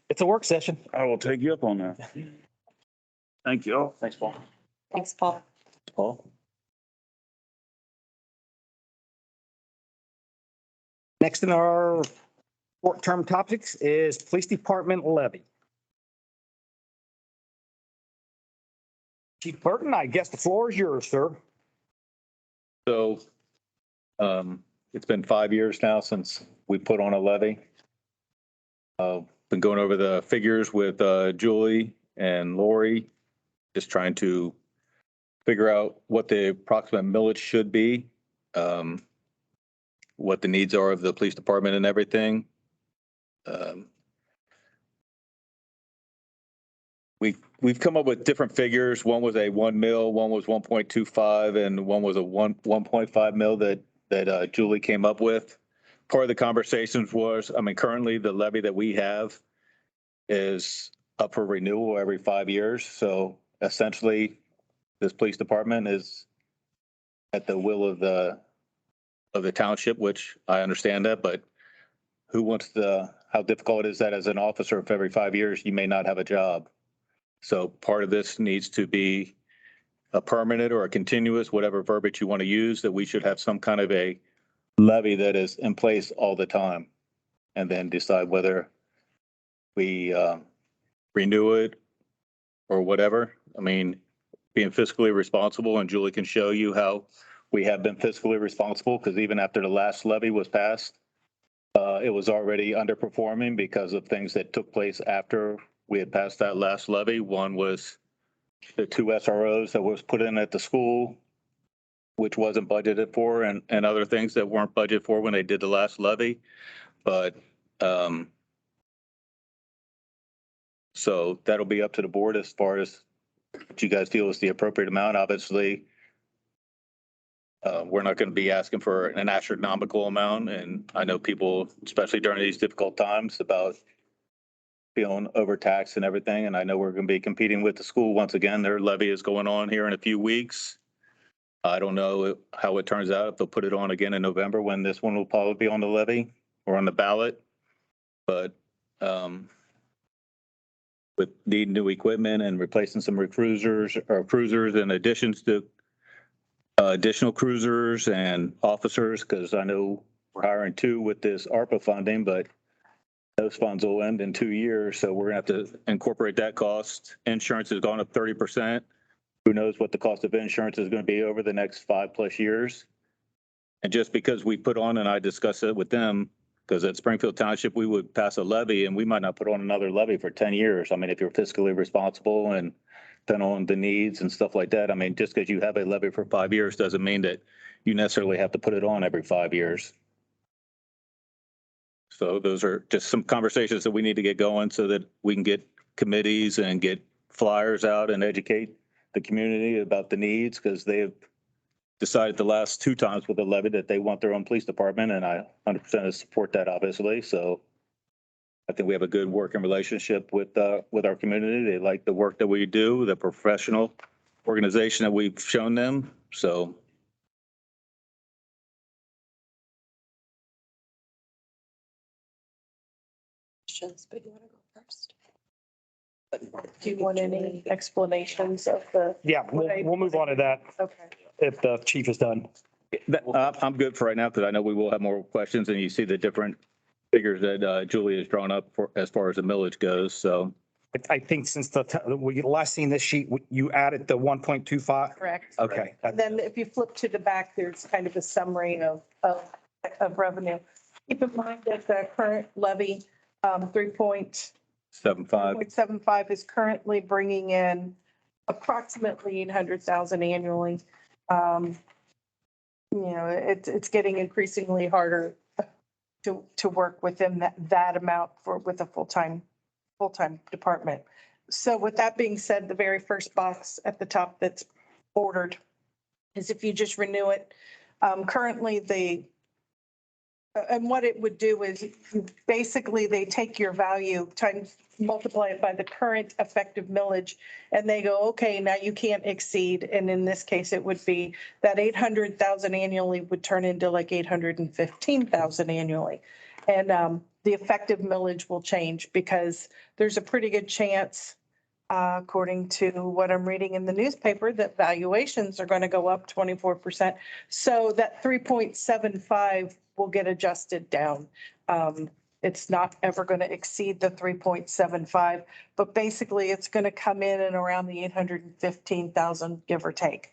It's a work session. I will take you up on that. Thank you all. Thanks, Paul. Thanks, Paul. Paul? Next in our short-term topics is police department levy. Chief Burton, I guess the floor is yours, sir. So, it's been 5 years now since we put on a levy. Been going over the figures with, Julie and Lori, just trying to figure out what the approximate millage should be, what the needs are of the police department and everything. We've come up with different figures. One was a 1 mil, one was 1.25, and one was a 1.5 mil that Julie came up with. Part of the conversations was, I mean, currently the levy that we have is up for renewal every 5 years. So essentially, this police department is at the will of the township, which I understand that, but how difficult is that as an officer if every 5 years you may not have a job? So part of this needs to be a permanent or a continuous, whatever verbiage you want to use, that we should have some kind of a levy that is in place all the time. And then decide whether we renew it or whatever. I mean, being fiscally responsible, and Julie can show you how we have been fiscally responsible, because even after the last levy was passed, it was already underperforming because of things that took place after we had passed that last levy. One was the 2 SROs that was put in at the school, which wasn't budgeted for, and other things that weren't budgeted for when they did the last levy. But, so that'll be up to the board as far as what you guys feel is the appropriate amount. Obviously, we're not going to be asking for an astronomical amount. And I know people, especially during these difficult times, about feeling overtaxed and everything. And I know we're going to be competing with the school once again. Their levy is going on here in a few weeks. I don't know how it turns out, if they'll put it on again in November, when this one will probably be on the levy or on the ballot. But with needing new equipment and replacing some cruisers in additions to additional cruisers and officers, because I know we're hiring 2 with this ARPA funding, but those funds will end in 2 years. So we're gonna have to incorporate that cost. Insurance has gone up 30%. Who knows what the cost of insurance is going to be over the next 5+ years. And just because we put on, and I discussed it with them, because at Springfield Township, we would pass a levy and we might not put on another levy for 10 years. I mean, if you're fiscally responsible and depending on the needs and stuff like that. I mean, just because you have a levy for 5 years doesn't mean that you necessarily have to put it on every 5 years. So those are just some conversations that we need to get going so that we can get committees and get flyers out and educate the community about the needs, because they have decided the last 2 times with the levy that they want their own police department, and I 100% support that, obviously. So I think we have a good working relationship with our community. They like the work that we do, the professional organization that we've shown them. So Questions, but you want to go first? Do you want any explanations of the? Yeah, we'll move on to that Okay. if the chief is done. I'm good for right now because I know we will have more questions and you see the different figures that Julie has drawn up for, as far as the millage goes. So I think since we last seen this sheet, you added the 1.25. Correct. Okay. And then if you flip to the back, there's kind of a summary of revenue. Keep in mind that the current levy, 7.5. 3.75 is currently bringing in approximately 800,000 annually. It's getting increasingly harder to work within that amount with a full-time department. So with that being said, the very first box at the top that's ordered is if you just renew it. Currently and what it would do is basically they take your value times, multiply it by the current effective millage, and they go, okay, now you can't exceed. And in this case, it would be that 800,000 annually would turn into like 815,000 annually. And the effective millage will change because there's a pretty good chance, according to what I'm reading in the newspaper, that valuations are going to go up 24%. So that 3.75 will get adjusted down. It's not ever going to exceed the 3.75, but basically it's going to come in and around the 815,000, give or take.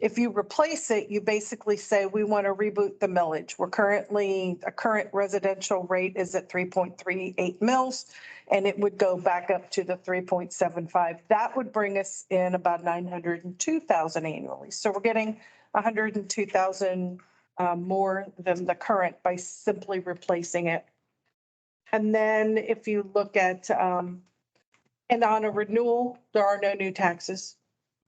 If you replace it, you basically say, we want to reboot the millage. A current residential rate is at 3.38 mils, and it would go back up to the 3.75. That would bring us in about 902,000 annually. So we're getting 102,000 more than the current by simply replacing it. And then if you look at, and on a renewal, there are no new taxes.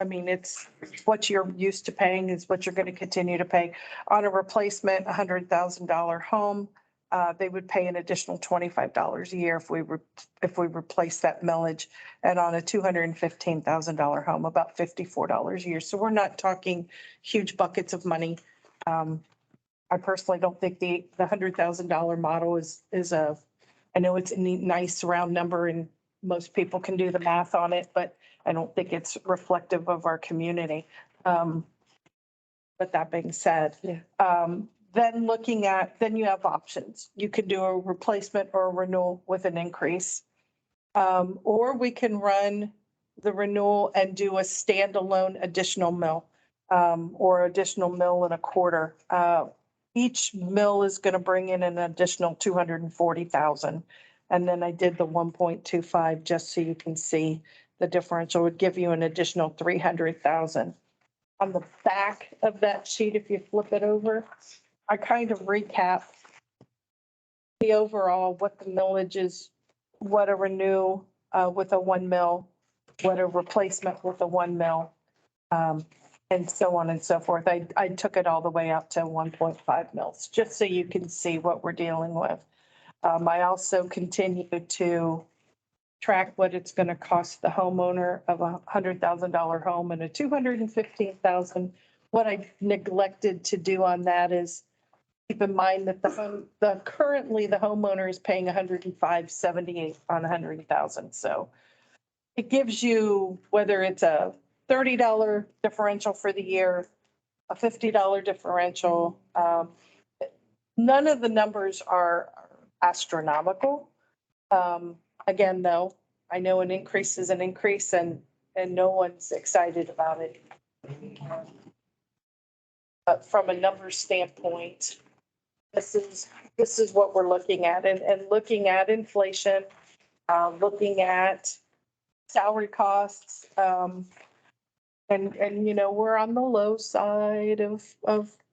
I mean, it's what you're used to paying is what you're going to continue to pay. On a replacement, $100,000 home, they would pay an additional $25 a year if we replace that millage. And on a $215,000 home, about $54 a year. So we're not talking huge buckets of money. I personally don't think the $100,000 model is I know it's a neat, nice round number and most people can do the math on it, but I don't think it's reflective of our community. But that being said, then you have options. You can do a replacement or a renewal with an increase. Or we can run the renewal and do a standalone additional mill, or additional mill and a quarter. Each mill is going to bring in an additional 240,000. And then I did the 1.25 just so you can see the differential would give you an additional 300,000. On the back of that sheet, if you flip it over, I kind of recap the overall, what the millage is, what a renew with a 1 mil, what a replacement with a 1 mil, and so on and so forth. I took it all the way up to 1.5 mils, just so you can see what we're dealing with. I also continue to track what it's going to cost the homeowner of a $100,000 home and a 215,000. What I neglected to do on that is keep in mind that currently the homeowner is paying 105.78 on 100,000. So it gives you, whether it's a $30 differential for the year, a $50 differential. None of the numbers are astronomical. Again, though, I know an increase is an increase and no one's excited about it. But from a numbers standpoint, this is what we're looking at, and looking at inflation, looking at salary costs, and we're on the low side of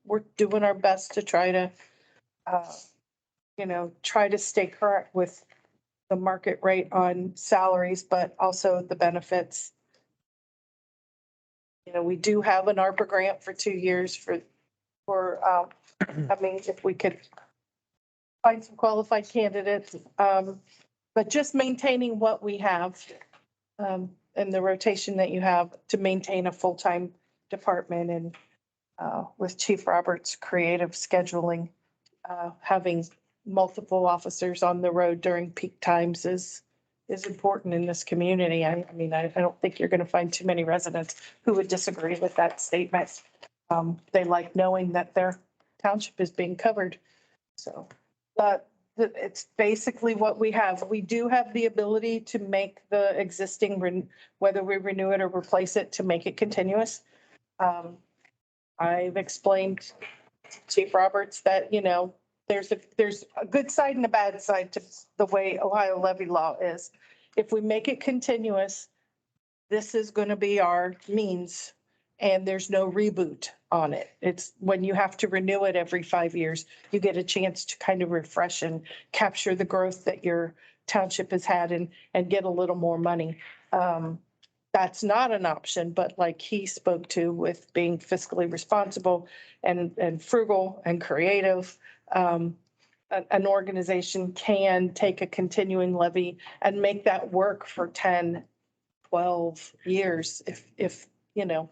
we're doing our best to try to stay current with the market rate on salaries, but also the benefits. We do have an ARPA grant for 2 years if we could find some qualified candidates, but just maintaining what we have, and the rotation that you have to maintain a full-time department, and with Chief Roberts' creative scheduling, having multiple officers on the road during peak times is is important in this community. I mean, I don't think you're going to find too many residents who would disagree with that statement. They like knowing that their township is being covered. So, but it's basically what we have. We do have the ability to make the existing, whether we renew it or replace it, to make it continuous. I've explained to Chief Roberts that, you know, there's a good side and a bad side to the way Ohio levy law is. If we make it continuous, this is going to be our means and there's no reboot on it. It's when you have to renew it every 5 years, you get a chance to kind of refresh and capture the growth that your township has had and get a little more money. That's not an option, but like he spoke to with being fiscally responsible and frugal and creative, an organization can take a continuing levy and make that work for 10, 12 years if, you know,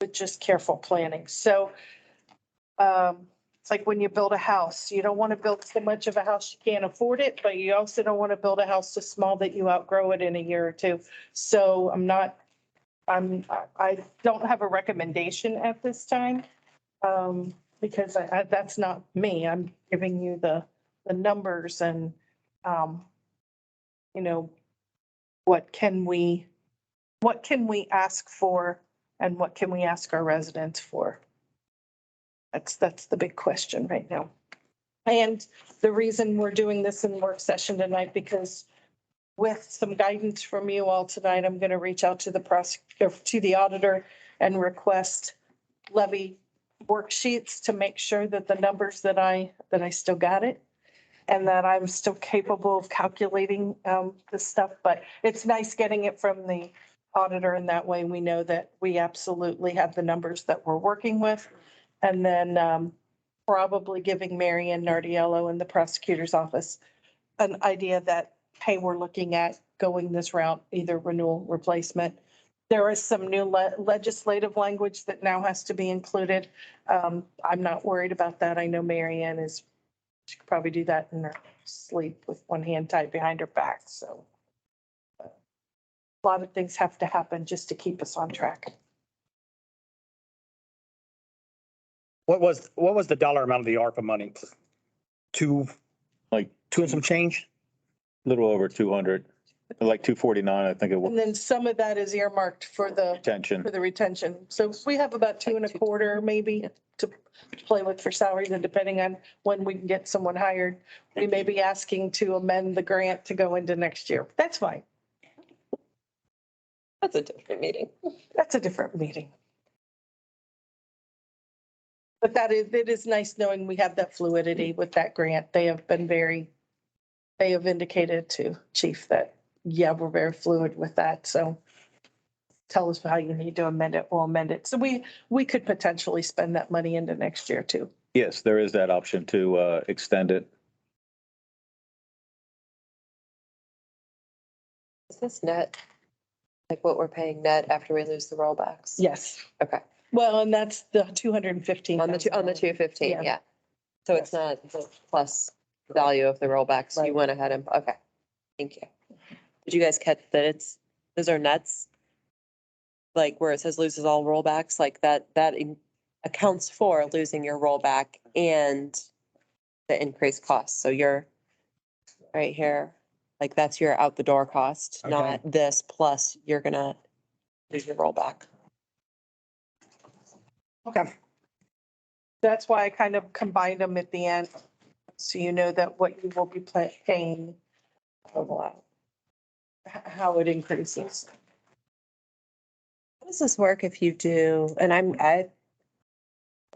with just careful planning. So it's like when you build a house, you don't want to build so much of a house you can't afford it, but you also don't want to build a house so small that you outgrow it in a year or two. So I don't have a recommendation at this time, because that's not me. I'm giving you the numbers and, you know, what can we ask for and what can we ask our residents for? That's the big question right now. And the reason we're doing this in work session tonight, because with some guidance from you all tonight, I'm going to reach out to the auditor and request levy worksheets to make sure that the numbers that I still got it and that I'm still capable of calculating this stuff. But it's nice getting it from the auditor, and that way we know that we absolutely have the numbers that we're working with. And then probably giving Marion Nardiello in the prosecutor's office an idea that, hey, we're looking at going this route, either renewal, replacement. There is some new legislative language that now has to be included. I'm not worried about that. I know Marianne she could probably do that in her sleep with one hand tied behind her back. So a lot of things have to happen just to keep us on track. What was the dollar amount of the ARPA money? Like Two and some change? little over 200, like 249, I think it And was, then some of that is earmarked for the retention. retention. So we have about 2.25 maybe to play with for salaries, and depending on when we can get someone hired, we may be asking to amend the grant to go into next year. That's fine. That's a different meeting. That's a different meeting. But it is nice knowing we have that fluidity with that grant. They have indicated to Chief that, yeah, we're very fluid with that. So tell us how you need to amend it, we'll amend it. So we could potentially spend that money into next year too. Yes, there is that option to extend it. Is this net? Like what we're paying net after we lose the rollbacks? Yes. Okay. Well, and that's the 215. On the 215, Yeah. yeah. So it's not the plus value of the rollbacks. You Right. went ahead and, okay. Thank you. Did you guys catch that those are nets? Like where it says loses all rollbacks, like that accounts for losing your rollback and the increased cost. So you're right here, like that's your out the door cost, Okay. not this plus you're gonna lose your rollback. Okay. That's why I kind of combined them at the end. So you know that what you will be paying, how it increases. How does this work if you do, and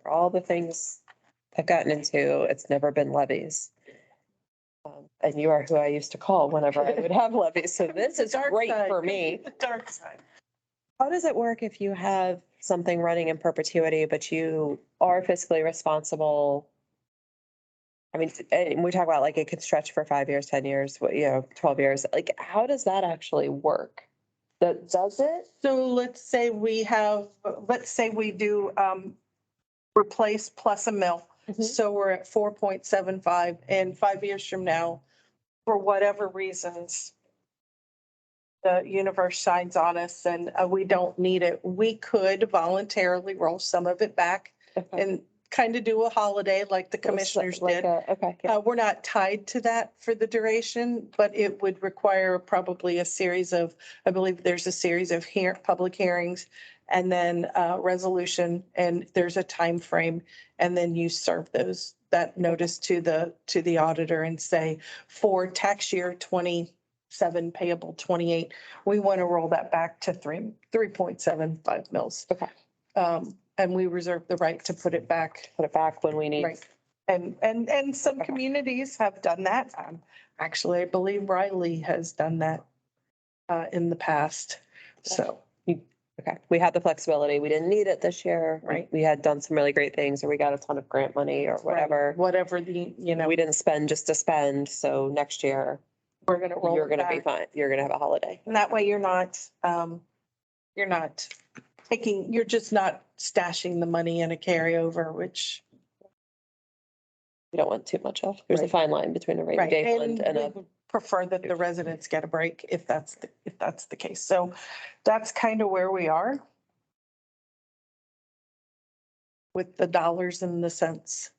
for all the things I've gotten into, it's never been levies. And you are who I used to call whenever I would have levies, so this is Dark great side. for me. The dark side. How does it work if you have something running in perpetuity, but you are fiscally responsible? I mean, and we talk about like it could stretch for 5 years, 10 years, 12 years. Like, how does that actually work? Does it? So let's say we do replace plus a mill. Mhm. So we're at 4.75, and 5 years from now, for whatever reasons, the universe shines on us and we don't need it. We could voluntarily roll some of it back Okay. and kind of do a holiday like the commissioners Like did. okay. Yeah. We're not tied to that for the duration, but it would require probably a series of, I believe there's a series of public hearings and then resolution, and there's a time frame, and then you serve that notice to the auditor and say, for tax year 27 payable 28, we want to roll that back to 3.75 mils. Okay. And we reserve the right to put it back. Put it back when we need. Right. And some communities have done that. Actually, I believe Riley has done that in the past. So, Okay, we had the flexibility. We didn't need it this year. Right. We had done some really great things, or we got a ton of grant money or whatever. whatever the, We didn't spend just to spend, so next year we're going to roll you're it gonna be back. fine. You're gonna have a holiday. And that way you're not you're just not stashing the money in a carryover, which. We don't want too much of. There's a Right. fine line between a rainy Right, day fund and we a. would prefer that the residents get a break if that's the case. So that's kind of where we are with the dollars and the cents.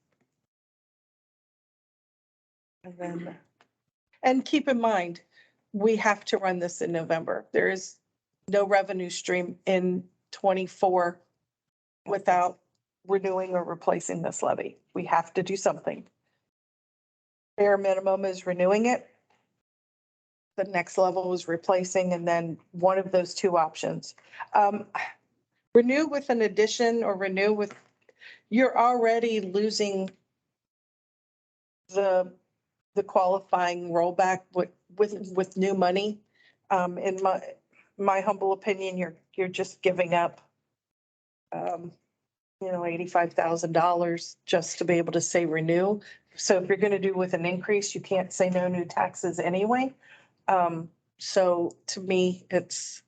And keep in mind, we have to run this in November. There is no revenue stream in 24 without renewing or replacing this levy. We have to do something. Bare minimum is renewing it. The next level is replacing, and then one of those two options. Renew with an addition or renew with, you're already losing the qualifying rollback with new money. In my humble opinion, you're just giving up, $85,000 just to be able to say renew. So if you're going to do with an increase, you can't say no new taxes anyway. So to me, it's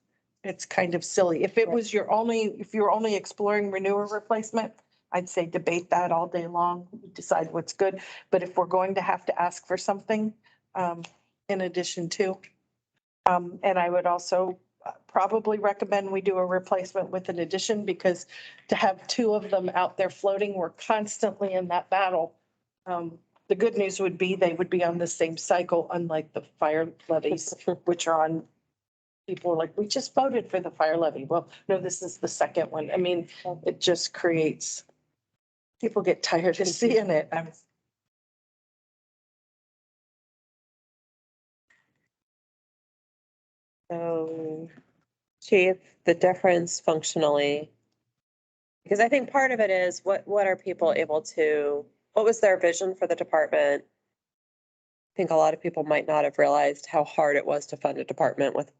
kind of silly. If it was if you're only exploring renew or replacement, I'd say debate that all day long, decide what's good. But if we're going to have to ask for something, in addition to, and I would also probably recommend we do a replacement with an addition, because to have two of them out there floating, we're constantly in that battle. The good news would be they would be on the same cycle, unlike the fire levies, which are on, people are like, we just voted for the fire levy. Well, no, this is the second one. I mean, it just creates, people get tired of seeing it. So, Chief, the difference functionally, because I think part of it is what are people able to, what was their vision for the department? I think a lot of people might not have realized how hard it was to fund a department with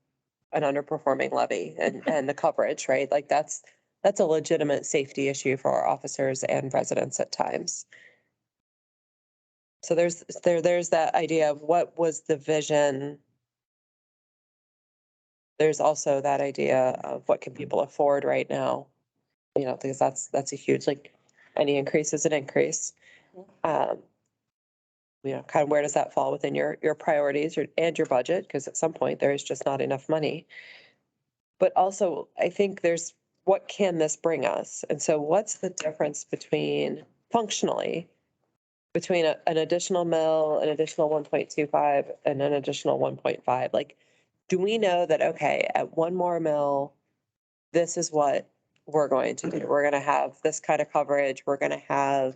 an underperforming levy and the coverage, right? Like that's a legitimate safety issue for our officers and residents at times. So there's that idea of what was the vision. There's also that idea of what can people afford right now, because that's a huge, like, any increase is an increase. Kind of where does that fall within your priorities and your budget? Because at some point there is just not enough money. But also, I think there's, what can this bring us? And so what's the difference functionally, between an additional mill, an additional 1.25 and an additional 1.5? Like, do we know that, okay, at one more mill, this is what we're going to do? We're going to have this kind of coverage. We're going to have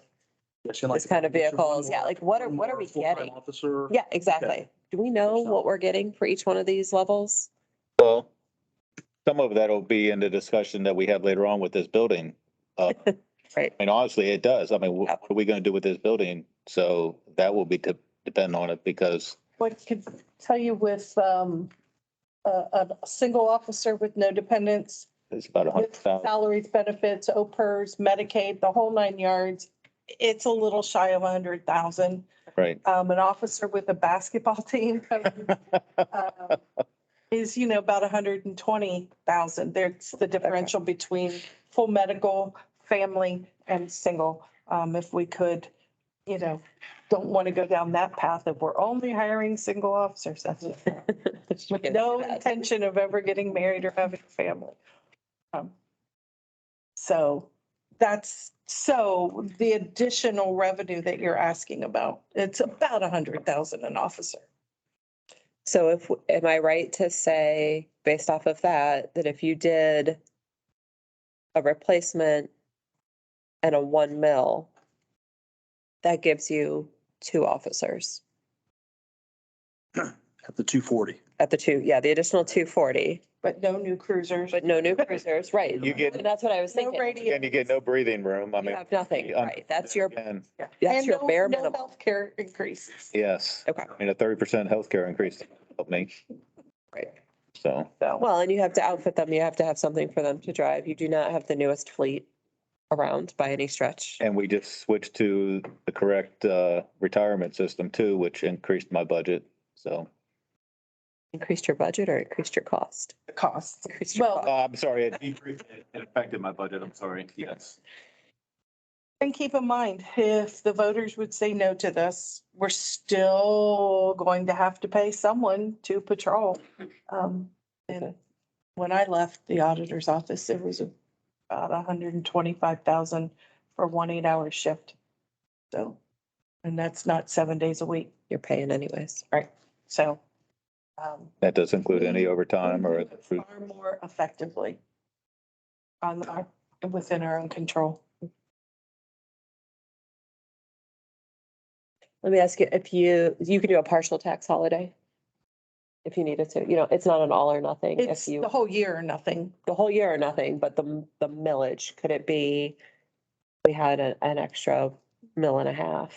this kind of vehicles. Yeah, like what are we getting? Officer. Yeah, exactly. Do we know what we're getting for each one of these levels? Well, some of that will be in the discussion that we have later on with this building. Right. I mean, honestly, it does. I mean, what are we going to do with this building? So that will be depend on it, because What I could tell you with a single officer with no dependents, it's about with 100,000. salaries, benefits, OPERS, Medicaid, the whole 9 yards, it's a little shy of 100,000. Right. An officer with a basketball team is, about 120,000. There's the differential between full medical, family, and single. If we could you know, don't want to go down that path if we're only hiring single officers. That's with no intention of ever getting married or having a family. So so the additional revenue that you're asking about, it's about 100,000 an officer. So am I right to say, based off of that, that if you did a replacement and a 1 mil, that gives you 2 officers At the 240. at the additional 240, But no new cruisers. but no new cruisers, right? You get- And that's what I was No thinking. radio. And you get no breathing room. I You mean. have nothing, right? That's your And And your no- bare no minimum. healthcare increases. yes, Okay, I mean, a 30% healthcare increase helped me. right. So So, Well, and you have to outfit them. You have to have something for them to drive. You do not have the newest fleet around by any stretch. and we just switched to the correct retirement system too, which increased my budget. So, Increased your budget or increased your cost? the costs. Increased your Well, cost. I'm sorry, it affected my budget. I'm sorry. Yes. and keep in mind, if the voters would say no to this, we're still going to have to pay someone to patrol. And when I left the auditor's office, it was about 125,000 for 1 8-hour shift. So, and that's not 7 days a week, You're paying anyways. right? So. That does include any overtime or. Far more effectively on our, within our own control. Let me ask you, if you can do a partial tax holiday? If you needed to, it's not an all or nothing. It's If you, the whole year or nothing. the whole year or nothing, but the millage, could it be, we had an extra 1.5 mil,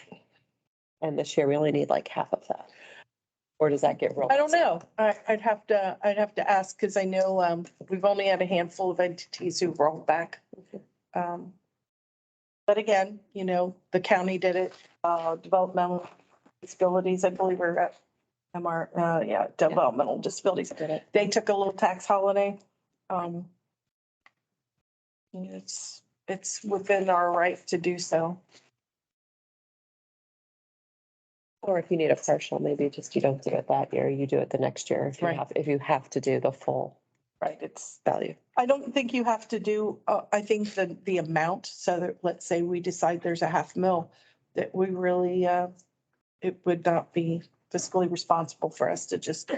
and this year we only need like half of that? Or does that get real? I don't know. I'd have to ask, because I know, we've only had a handful of entities who've rolled back. But again, the county did it, developmental disabilities, I believe, are at developmental disabilities. Did it? They took a little tax holiday. It's within our right to do so. Or if you need a partial, maybe just you don't do it that year, you do it the next year, Right. if you have to do the full Right, it's, value. I don't think you have to do, I think the amount, so that, let's say we decide there's a 0.5 mil, that we really, it would not be fiscally responsible for us to just.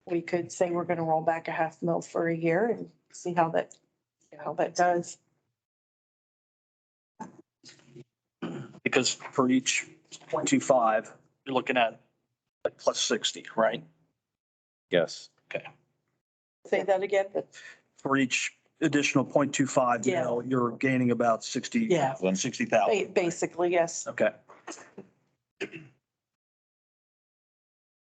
We could say we're gonna roll back a 0.5 mil for a year and see how that does. Because for each 0.25, you're looking at like plus 60, right? Yes. Say that again? For each additional 0.25 Yeah. mil, you're gaining about 60. Yeah. 60,000. Basically, yes. Okay.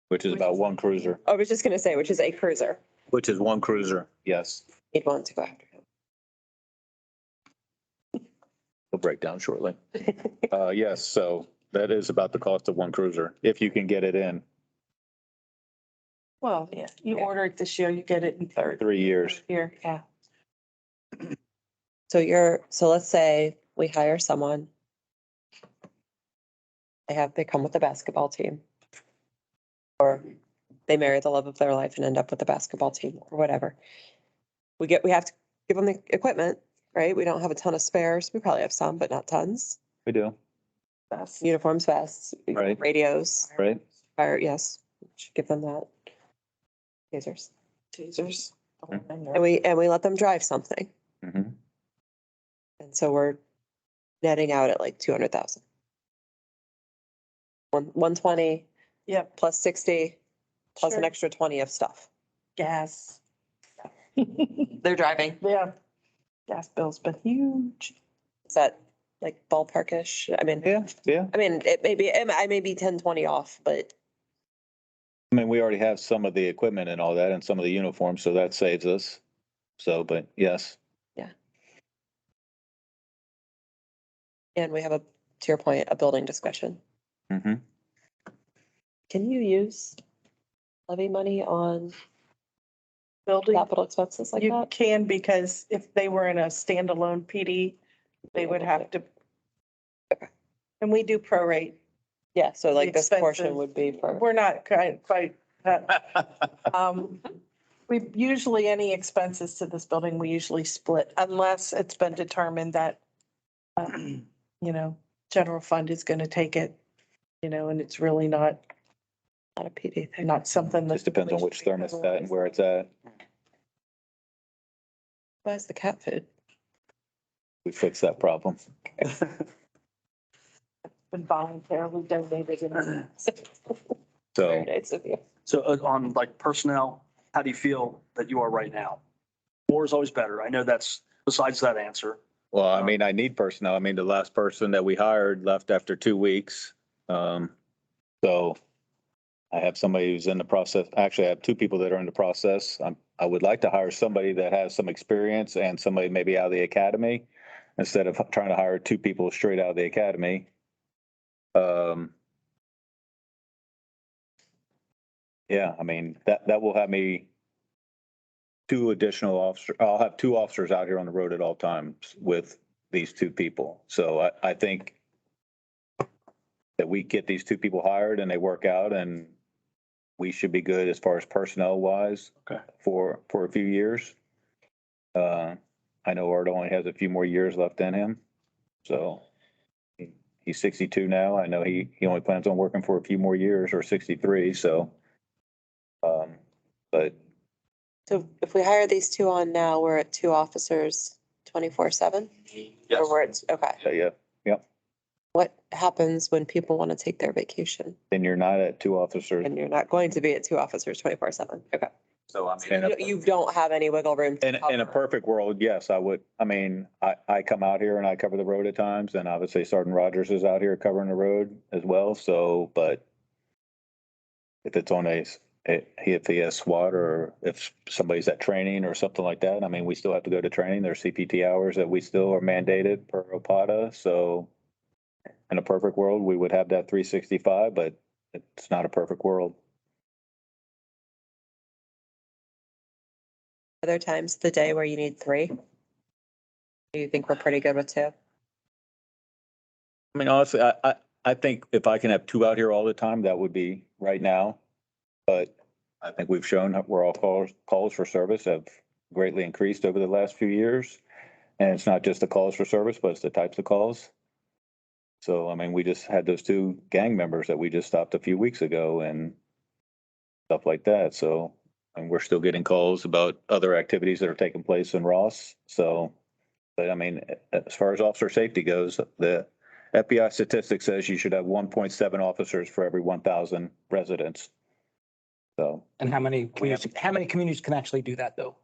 Which is about 1 cruiser, I was just gonna say, which is a cruiser. which is 1 cruiser. Yes. Need one to go after him. We'll break down shortly. Yes, so that is about the cost of 1 cruiser, if you can get it in Well, yeah, you Yeah. order it this year, you get it in third 3 years. year, yeah. So let's say we hire someone. They come with a basketball team. Or they marry the love of their life and end up with a basketball team or whatever. We have to give them the equipment, right? We don't have a ton of spares. We probably have some, but not tons. We do, That's Uniforms, vests, Right. radios, right? fire, yes, should give them that. Tasers. tasers. And we let them drive something. Mhm. And so we're netting out at like 200,000. 120 Yep. plus 60 plus an Sure. extra 20 of stuff. Gas. They're driving. Yeah. Gas bill's been huge. Is that like ballparkish? I mean, Yeah. I mean, I may be 10, 20 off, but I mean, we already have some of the equipment and all that and some of the uniforms, so that saves us. So, but yes, and we have to your point, a building discussion. hmm Can you use levy money on Building, capital expenses like you that? can, because if they were in a standalone PD, they would have to. And we do prorate. Yeah, so like The this portion expenses. would be for, We're not quite, we usually, any expenses to this building, we usually split unless it's been determined that, general fund is going to take it, and it's really not not a PD thing. not something that. Just depends on which thermostat and where it's at. Where's the cat food? We fix that problem. Been voluntarily donated. So Very nice of you. So on like personnel, how do you feel that you are right now? More is always better. I know that's besides that answer. well, I mean, I need personnel. I mean, the last person that we hired left after 2 weeks. So I have somebody who's in the process. Actually, I have two people that are in the process. I would like to hire somebody that has some experience and somebody maybe out of the academy instead of trying to hire two people straight out of the academy. Yeah, I mean, that will have me two additional officers. I'll have two officers out here on the road at all times with these two people. So I think that we get these two people hired and they work out and we should be good as far as personnel wise. Okay. For a few years. I know Art only has a few more years left in him. So he's 62 now. I know he only plans on working for a few more years or 63. So, but So if we hire these two on now, we're at two officers 24/7? Yes. Or we're at, okay. yeah, What happens when people want to take their vacation then you're not at two officers. and you're not going to be at two officers 24/7? Okay. So I mean, You don't have any wiggle room. to In a cover. perfect world, yes, I would. I mean, I come out here and I cover the road at times and obviously Sergeant Rogers is out here covering the road as well. So, but if it's on if he has SWAT or if somebody's at training or something like that, I mean, we still have to go to training. There's CPT hours that we still are mandated per OPATA. So in a perfect world, we would have that 365, but it's not a perfect world. Other times of the day where you need three? Do you think we're pretty good with two? I mean, honestly, I think if I can have two out here all the time, that would be right now. But I think we've shown that we're all calls for service have greatly increased over the last few years. And it's not just the calls for service, but it's the types of calls. So, I mean, we just had those two gang members that we just stopped a few weeks ago and stuff like that. So, and we're still getting calls about other activities that are taking place in Ross. So, but I mean, as far as officer safety goes, the FBI statistic says you should have 1.7 officers for every 1,000 residents. So, And how many communities can actually do that though?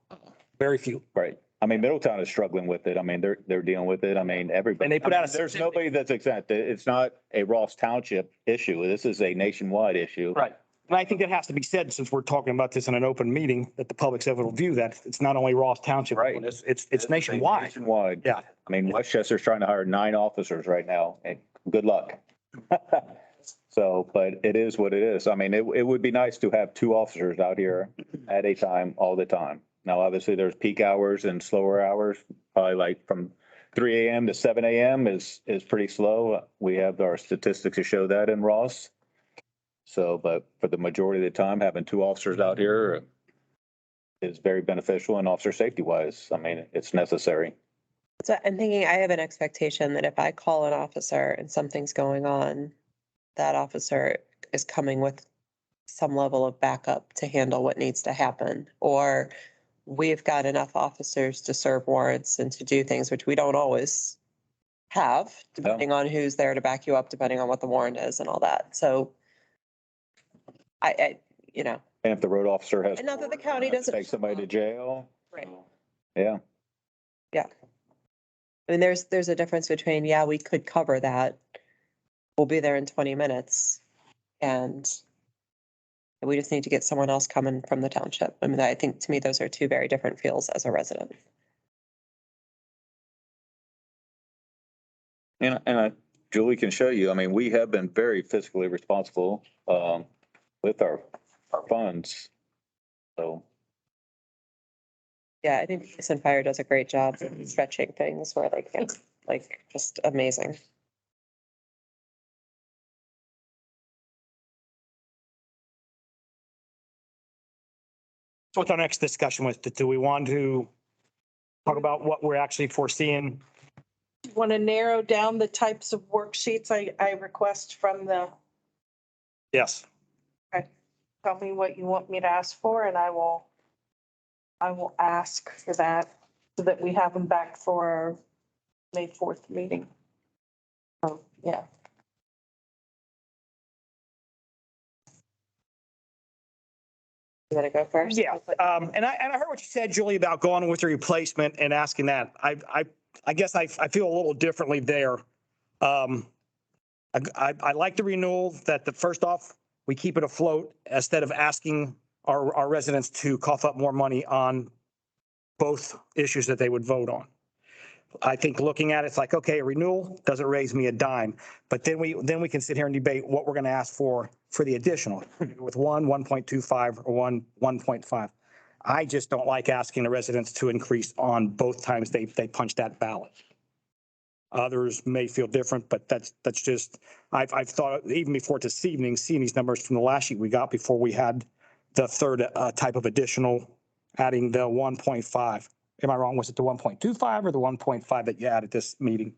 Very few. right. I mean, Middletown is struggling with it. I mean, they're dealing with it. I mean, everybody. And they put out a There's nobody that's exempt. It's not a Ross Township issue. This is a nationwide issue. Right. And I think that has to be said since we're talking about this in an open meeting, that the public's able to view that. It's not only Ross Township. Right. It's nationwide. Nationwide. Yeah. I mean, Westchester's trying to hire 9 officers right now. And good luck. So, but it is what it is. I mean, it would be nice to have 2 officers out here at a time, all the time. Now, obviously, there's peak hours and slower hours, probably like from 3 a.m. to 7 a.m. is pretty slow. We have our statistics to show that in Ross. So, but for the majority of the time, having 2 officers out here is very beneficial and officer safety wise. I mean, it's necessary. So I'm thinking I have an expectation that if I call an officer and something's going on, that officer is coming with some level of backup to handle what needs to happen. Or we've got enough officers to serve warrants and to do things, which we don't always have, depending on who's there to back you up, depending on what the warrant is and all that. So I And if the road officer has. And not that the county doesn't Take somebody to jail. Right. Yeah. Yeah. I mean, there's a difference between, yeah, we could cover that. We'll be there in 20 minutes and we just need to get someone else coming from the township. I mean, I think to me, those are two very different feels as a resident. And Julie can show you, I mean, we have been very fiscally responsible, with our funds. So. Yeah, I think Police and Fire does a great job of stretching things where they can, like, just amazing. what's our next discussion with? Do we want to talk about what we're actually foreseeing? Want to narrow down the types of worksheets I request from the, Yes. tell me what you want me to ask for and I will ask for that so that we have them back for our May 4th meeting. Oh, yeah. You want to go first? Yeah, and I heard what you said, Julie, about going with the replacement and asking that. I guess I feel a little differently there. I like the renewal that the first off, we keep it afloat instead of asking our residents to cough up more money on both issues that they would vote on. I think looking at it, it's like, okay, a renewal doesn't raise me a dime, but then we can sit here and debate what we're going to ask for the additional with 1.25 or 1.5. I just don't like asking the residents to increase on both times they punch that ballot. Others may feel different, but that's just, I've thought even before this evening, seeing these numbers from the last sheet we got before we had the third type of additional, adding the 1.5. Am I wrong? Was it the 1.25 or the 1.5 that you added this meeting?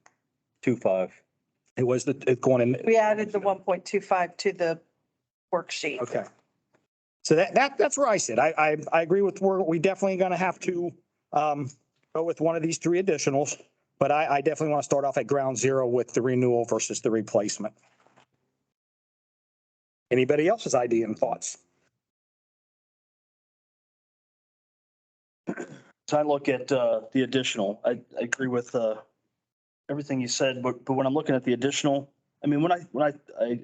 2.5. It was it going in. We added the 1.25 to the worksheet. Okay. So that's where I sit. I agree with we definitely going to have to go with one of these three additionals, but I definitely want to start off at ground zero with the renewal versus the replacement. Anybody else's idea and thoughts? So I look at the additional, I agree with everything you said, but when I'm looking at the additional, I mean, when I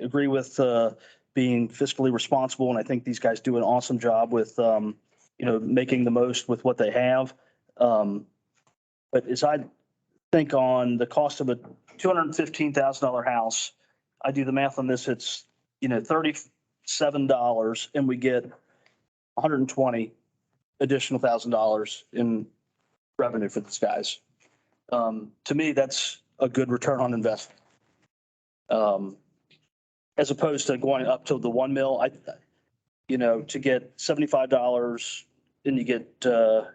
agree with being fiscally responsible, and I think these guys do an awesome job with, making the most with what they have. But as I think on the cost of a $215,000 house, I do the math on this, it's, $37 and we get 120 additional $1,000 in revenue for these guys. To me, that's a good return on investment. As opposed to going up to the 1 mil, to get $75 and you get, what's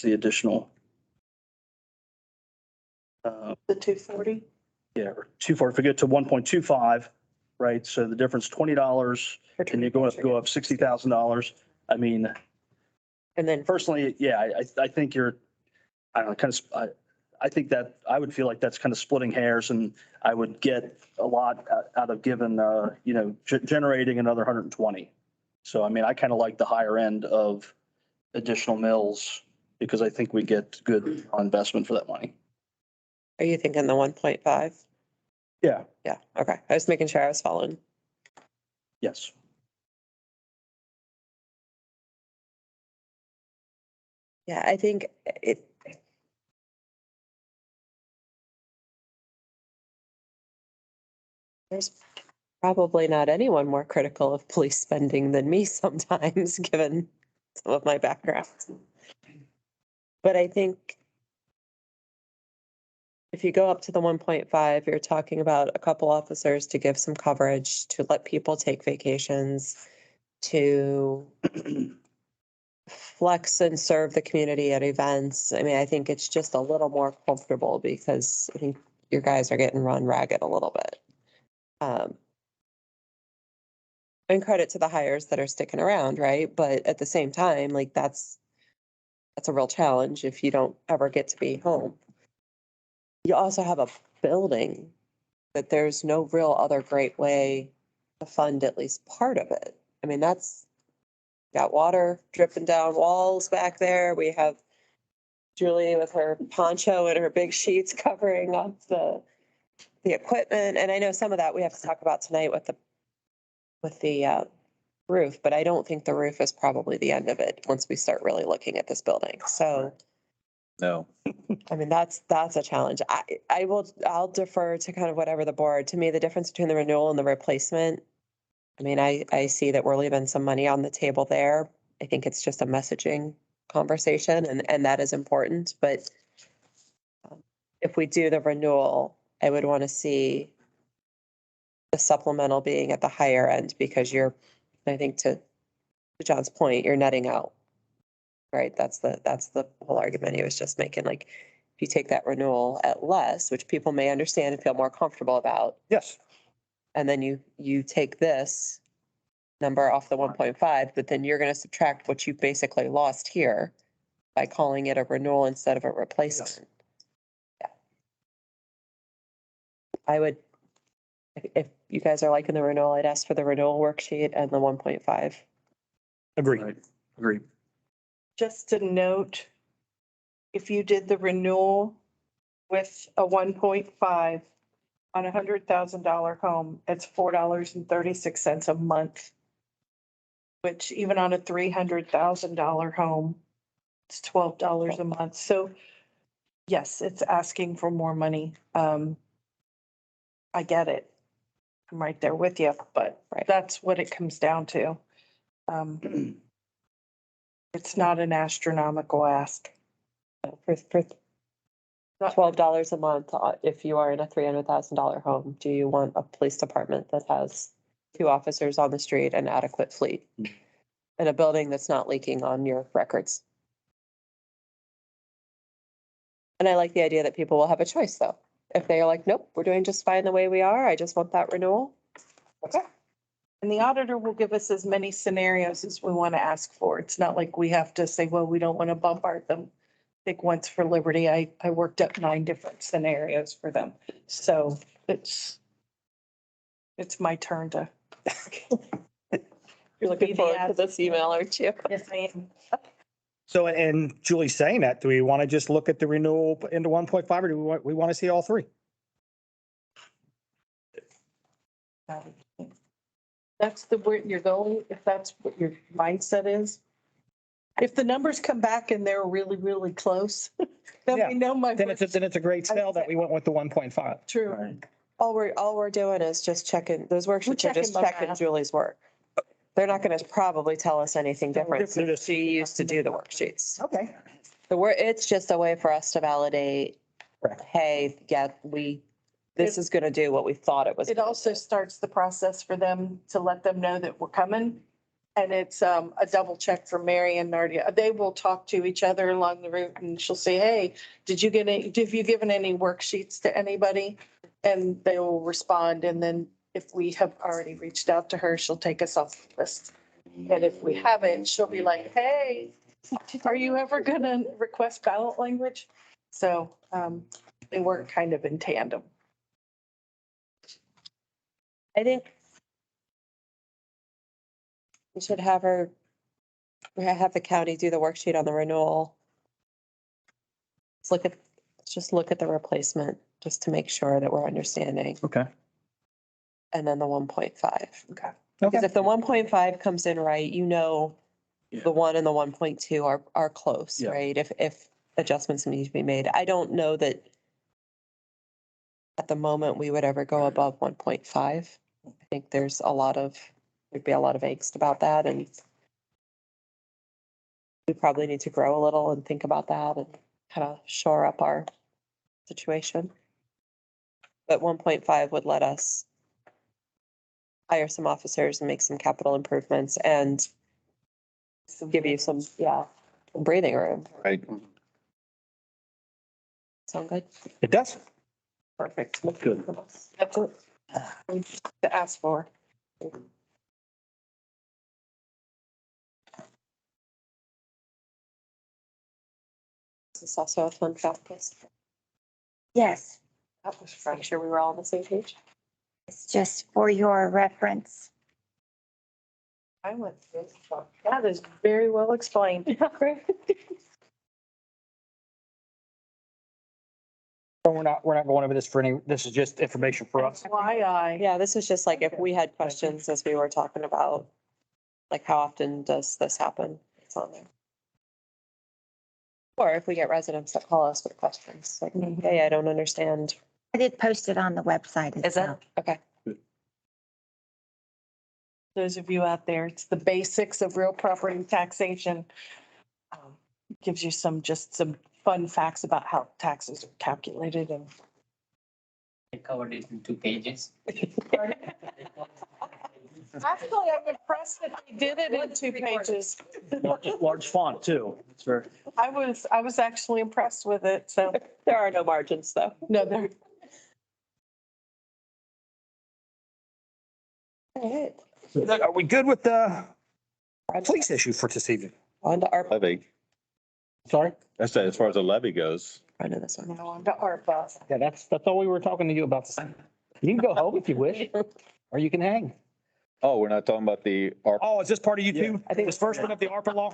the additional? The 240. Yeah, or 240, if we get to 1.25, right? So the difference $20 and you're going to go up $60,000. I mean, And then personally, yeah, I think you're, I don't know, kind of, I think that I would feel like that's kind of splitting hairs and I would get a lot out of giving, generating another 120. So, I mean, I kind of like the higher end of additional mills because I think we get good investment for that money. are you thinking the 1.5? Yeah. Yeah. Okay. I was making sure I was following. Yes. Yeah, I think there's probably not anyone more critical of police spending than me sometimes, given some of my background. But I think if you go up to the 1.5, you're talking about a couple officers to give some coverage, to let people take vacations, to flex and serve the community at events. I mean, I think it's just a little more comfortable because I think your guys are getting run ragged a little bit. And credit to the hires that are sticking around, right? But at the same time, like that's a real challenge if you don't ever get to be home. You also have a building that there's no real other great way to fund at least part of it. I mean, that's got water dripping down walls back there. We have Julie with her poncho and her big sheets covering up the equipment. And I know some of that we have to talk about tonight with the roof, but I don't think the roof is probably the end of it once we start really looking at this building. So, No. I mean, that's a challenge. I'll defer to kind of whatever the board, to me, the difference between the renewal and the replacement. I mean, I see that we're leaving some money on the table there. I think it's just a messaging conversation and that is important. But if we do the renewal, I would want to see the supplemental being at the higher end because I think to to John's point, you're netting out. Right? That's the whole argument he was just making. Like, if you take that renewal at less, which people may understand and feel more comfortable about, Yes. and then you take this number off the 1.5, but then you're going to subtract what you basically lost here by calling it a renewal instead of a replacement. Yeah. I would, if you guys are liking the renewal, I'd ask for the renewal worksheet and the 1.5. Agree. Agree. Just a note, if you did the renewal with a 1.5 on $100,000 home, it's $4.36 a month. Which even on a $300,000 home, it's $12 a month. So yes, it's asking for more money. I get it. I'm right there with you, but Right. that's what it comes down to. It's not an astronomical ask. For $12 a month, if you are in a $300,000 home, do you want a police department that has 2 officers on the street and adequate fleet? In a building that's not leaking on your records? And I like the idea that people will have a choice, though. If they are like, nope, we're doing just fine the way we are, I just want that renewal. Okay. And the auditor will give us as many scenarios as we want to ask for. It's not like we have to say, well, we don't want to bombard them. I think once for Liberty, I worked up 9 different scenarios for them. So it's my turn to. You're looking forward to this email, aren't you? Yes, I am. So, and Julie's saying that, do we want to just look at the renewal into 1.5 or do we want to see all 3? That's where you're going, if that's what your mindset is. If the numbers come back and they're really, really close, then Yeah. we know my. Then it's a great sell that we went with the 1.5. True. All we're doing is just checking, those worksheets are checking just my checking math. Julie's work. They're not gonna probably tell us anything different They're since she used to do the worksheets. Okay. So it's just a way for us to validate, Correct. hey, yeah, this is gonna do what we thought it was. It also starts the process for them to let them know that we're coming. And it's a double check for Mary and Nardia. They will talk to each other along the route and she'll say, hey, have you given any worksheets to anybody? And they will respond. And then if we have already reached out to her, she'll take us off the list. And if we haven't, she'll be like, hey, are you ever gonna request ballot language? So they work kind of in tandem. I think we should have the county do the worksheet on the renewal. Let's just look at the replacement, just to make sure that we're understanding. Okay. And then the 1.5. Okay. Because if the 1.5 comes in right, the 1 and the 1.2 are close, Yeah. right? If adjustments need to be made. I don't know that at the moment we would ever go above 1.5. I think there'd be a lot of angst about that, and we probably need to grow a little and think about that and kind of shore up our situation. But 1.5 would let us hire some officers and make some capital improvements and give you some breathing room. Right. Sound good? It does. Perfect. Good. That's it. To ask for. This is also a fun fact, Chris. Yes, That was fun. Make sure we were all on the same page. it's just for your reference. I went through this one. That is very well explained. We're not going over this this is just information for us. FYI. Yeah, this is just like if we had questions as we were talking about, like how often does this happen? It's on there. Or if we get residents that call us with questions, like, hey, I don't understand. I did post it on the website as Is well. that, okay. Those of you out there, it's the basics of real property taxation. Gives you some fun facts about how taxes are calculated and. I covered it in 2 pages. Actually, I'm impressed that they did it in 2 pages. Large font too. It's very. I was actually impressed with it, so, There are no margins though. no, there. All right, Are we good with the police issue for this evening? on to ARPA. Levy, Sorry? that's as far as the levy goes. I know this one. No, on to ARPA. Yeah, that's all we were talking to you about. You can go home if you wish, or you can hang. Oh, we're not talking about the ARP. Oh, is this part of you too? I think- Disbursement of the ARPA law?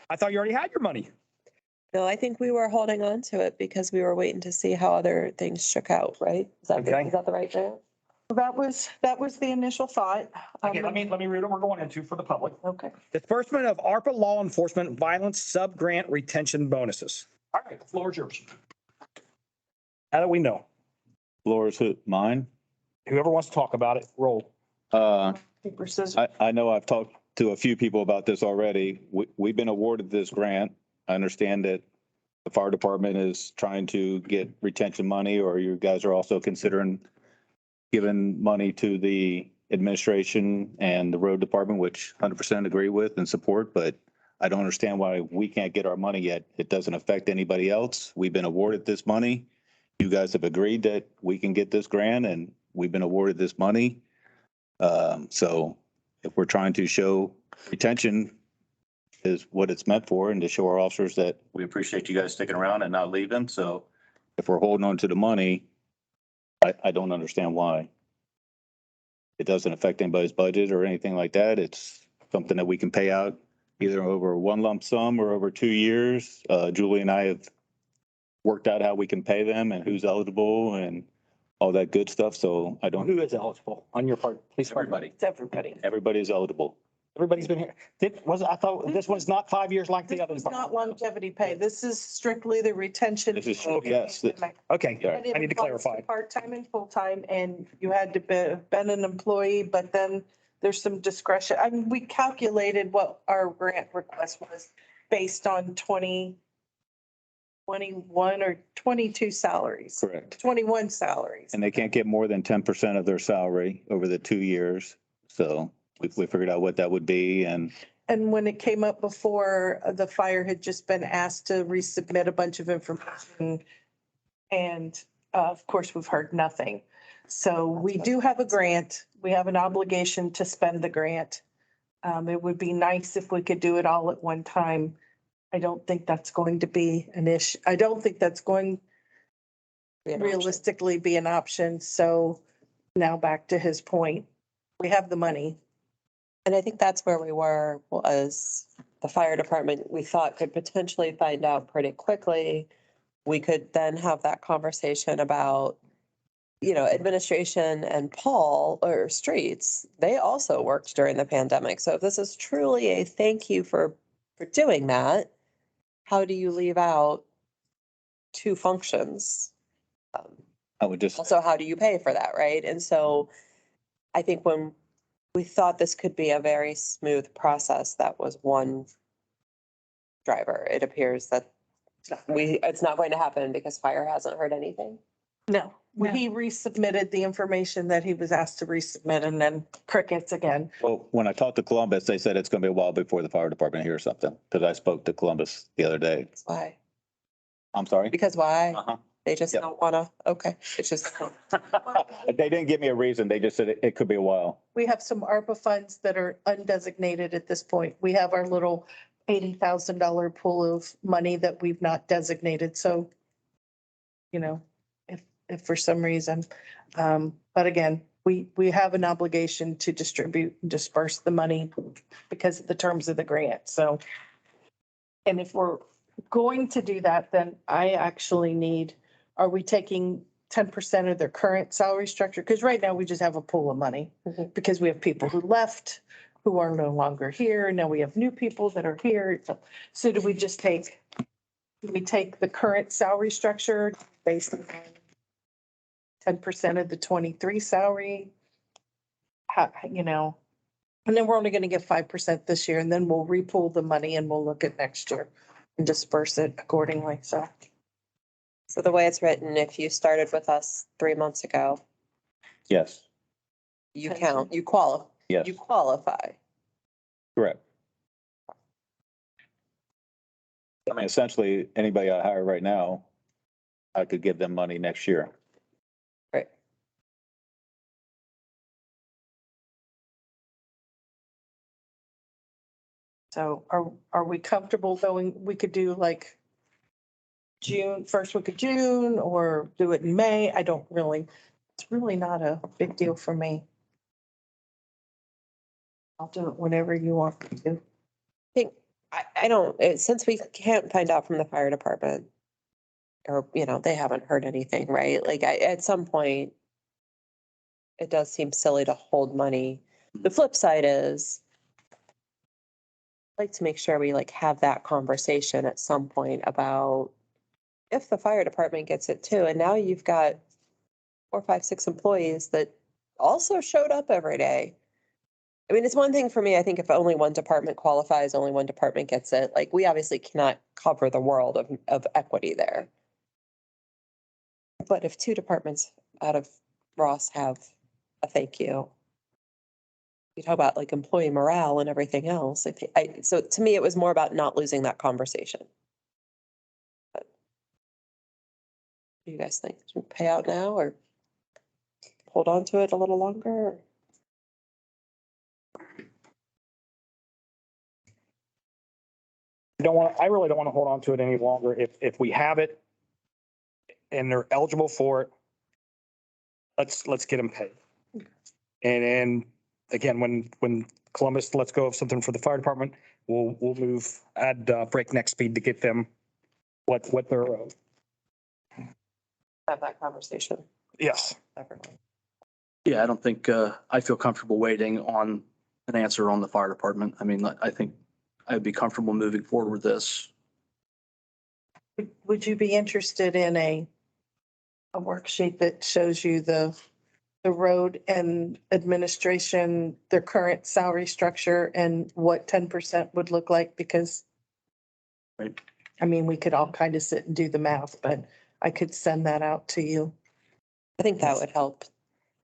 I thought you already had your money. No, I think we were holding on to it because we were waiting to see how other things shook out, right? Okay. Is that the right thing? That was the initial thought. Okay, let me read what we're going into for the public. Okay. Disbursement of ARPA law enforcement violence sub-grant retention bonuses. All right, the floor is yours. Now that we know, Floor is mine. whoever wants to talk about it, roll. Paper, scissors. I know I've talked to a few people about this already. We've been awarded this grant. I understand that the fire department is trying to get retention money, or you guys are also considering giving money to the administration and the road department, which 100% agree with and support, but I don't understand why we can't get our money yet. It doesn't affect anybody else. We've been awarded this money. You guys have agreed that we can get this grant and we've been awarded this money. So if we're trying to show retention is what it's meant for, and to show our officers that we appreciate you guys sticking around and not leaving. So if we're holding on to the money, I don't understand why. It doesn't affect anybody's budget or anything like that. It's something that we can pay out either over one lump sum or over 2 years. Julie and I have worked out how we can pay them and who's eligible and all that good stuff. So I don't, Who is eligible on your part? Please. everybody, It's everybody. everybody is eligible. Everybody's been here. I thought this was not 5 years like the This others. is not longevity pay. This is strictly the retention. This is, Okay. yes, Okay, Yeah. And it I need to applies clarify. Part-time and full-time, and you had to have been an employee, but then there's some discretion. I mean, we calculated what our grant request was based on 21 or 22 salaries, correct. 21 salaries. And they can't get more than 10% of their salary over the 2 years. So we figured out what that would be, and And when it came up before, the fire had just been asked to resubmit a bunch of information. And of course, we've heard nothing. So we do have a grant. We have an obligation to spend the grant. It would be nice if we could do it all at one time. I don't think that's going to be an issue. I don't think that's going realistically be an option. So now back to his point, we have the money. And I think that's where we were, was the fire department, we thought could potentially find out pretty quickly. We could then have that conversation about, administration and Paul or streets, they also worked during the pandemic. So if this is truly a thank you for doing that, how do you leave out two functions? I would just, Also, how do you pay for that, right? And so I think when we thought this could be a very smooth process, that was one driver. It appears that it's not going to happen because fire hasn't heard anything. No, he resubmitted the information that he was asked to resubmit, and then crickets again. well, when I talked to Columbus, they said it's going to be a while before the fire department hears something, because I spoke to Columbus the other day. That's why. I'm sorry? Because why? Uh-huh. They just Yep. don't wanna, okay, it's just, They didn't give me a reason. They just said it could be a while. We have some ARPA funds that are undesignated at this point. We have our little $80,000 pool of money that we've not designated. So, if for some reason, but again, we have an obligation to distribute and disperse the money because of the terms of the grant. So, and if we're going to do that, then I actually need, are we taking 10% of their current salary structure? Because right now we just have a pool of money because we have people who left, who are no longer here. Now we have new people that are here. So do we just take the current salary structure based on 10% of the 23 salary? And then we're only going to get 5% this year, and then we'll repool the money and we'll look at next year and disperse it accordingly. So the way it's written, if you started with us 3 months ago, Yes. you count, you qualify. Yes, You qualify. correct. I mean, essentially, anybody I hire right now, I could give them money next year. Right. So are we comfortable going, we could do like June, first week of June, or do it in May? I don't really, it's really not a big deal for me. I'll do it whenever you want me to. Think, I don't, since we can't find out from the fire department, or, you know, they haven't heard anything, right? Like, at some point, it does seem silly to hold money. The flip side is, I'd like to make sure we like have that conversation at some point about if the fire department gets it too, and now you've got 4, 5, 6 employees that also showed up every day. I mean, it's one thing for me, I think if only one department qualifies, only one department gets it, like, we obviously cannot cover the world of equity there. But if 2 departments out of Ross have a thank you, you talk about like employee morale and everything else. So to me, it was more about not losing that conversation. But what do you guys think? Should we pay out now or hold on to it a little longer? I really don't want to hold on to it any longer. If we have it and they're eligible for it, let's get them paid. And again, when Columbus lets go of something for the fire department, we'll move at breakneck speed to get them what they're owed. Have that conversation. Yes. Separately. Yeah, I don't think, I feel comfortable waiting on an answer on the fire department. I mean, I think I'd be comfortable moving forward with this. Would you be interested in a worksheet that shows you the road and administration, their current salary structure and what 10% would look like? Because Right. I mean, we could all kind of sit and do the math, but I could send that out to you. I think that would help.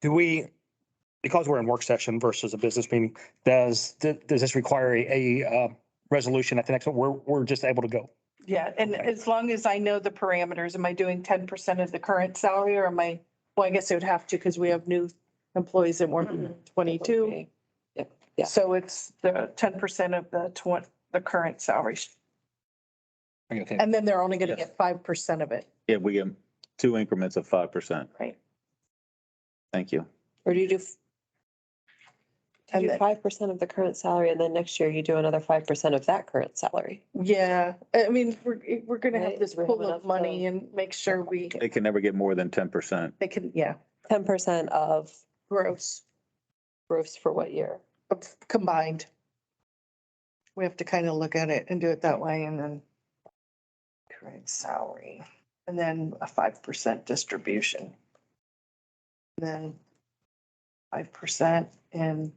Do we, because we're in work session versus a business meeting, does this require a resolution at the next one? We're just able to go. Yeah, and as long as I know the parameters, am I doing 10% of the current salary or am I, well, I guess it would have to because we have new employees that work 22. Yep. Yeah. So it's the 10% of the current salary. Okay. And then they're only going to get 5% of it, Yeah, we get 2 increments of 5%. right? Thank you. Or do you do And then- 5% of the current salary and then next year you do another 5% of that current salary? Yeah, I mean, we're going to have Right, this we have pool enough of money to- and make sure They can never get more than 10%. they can, yeah, 10% of gross gross for what year? combined. We have to kind of look at it and do it that way and then current salary and then a 5% distribution. And then 5% and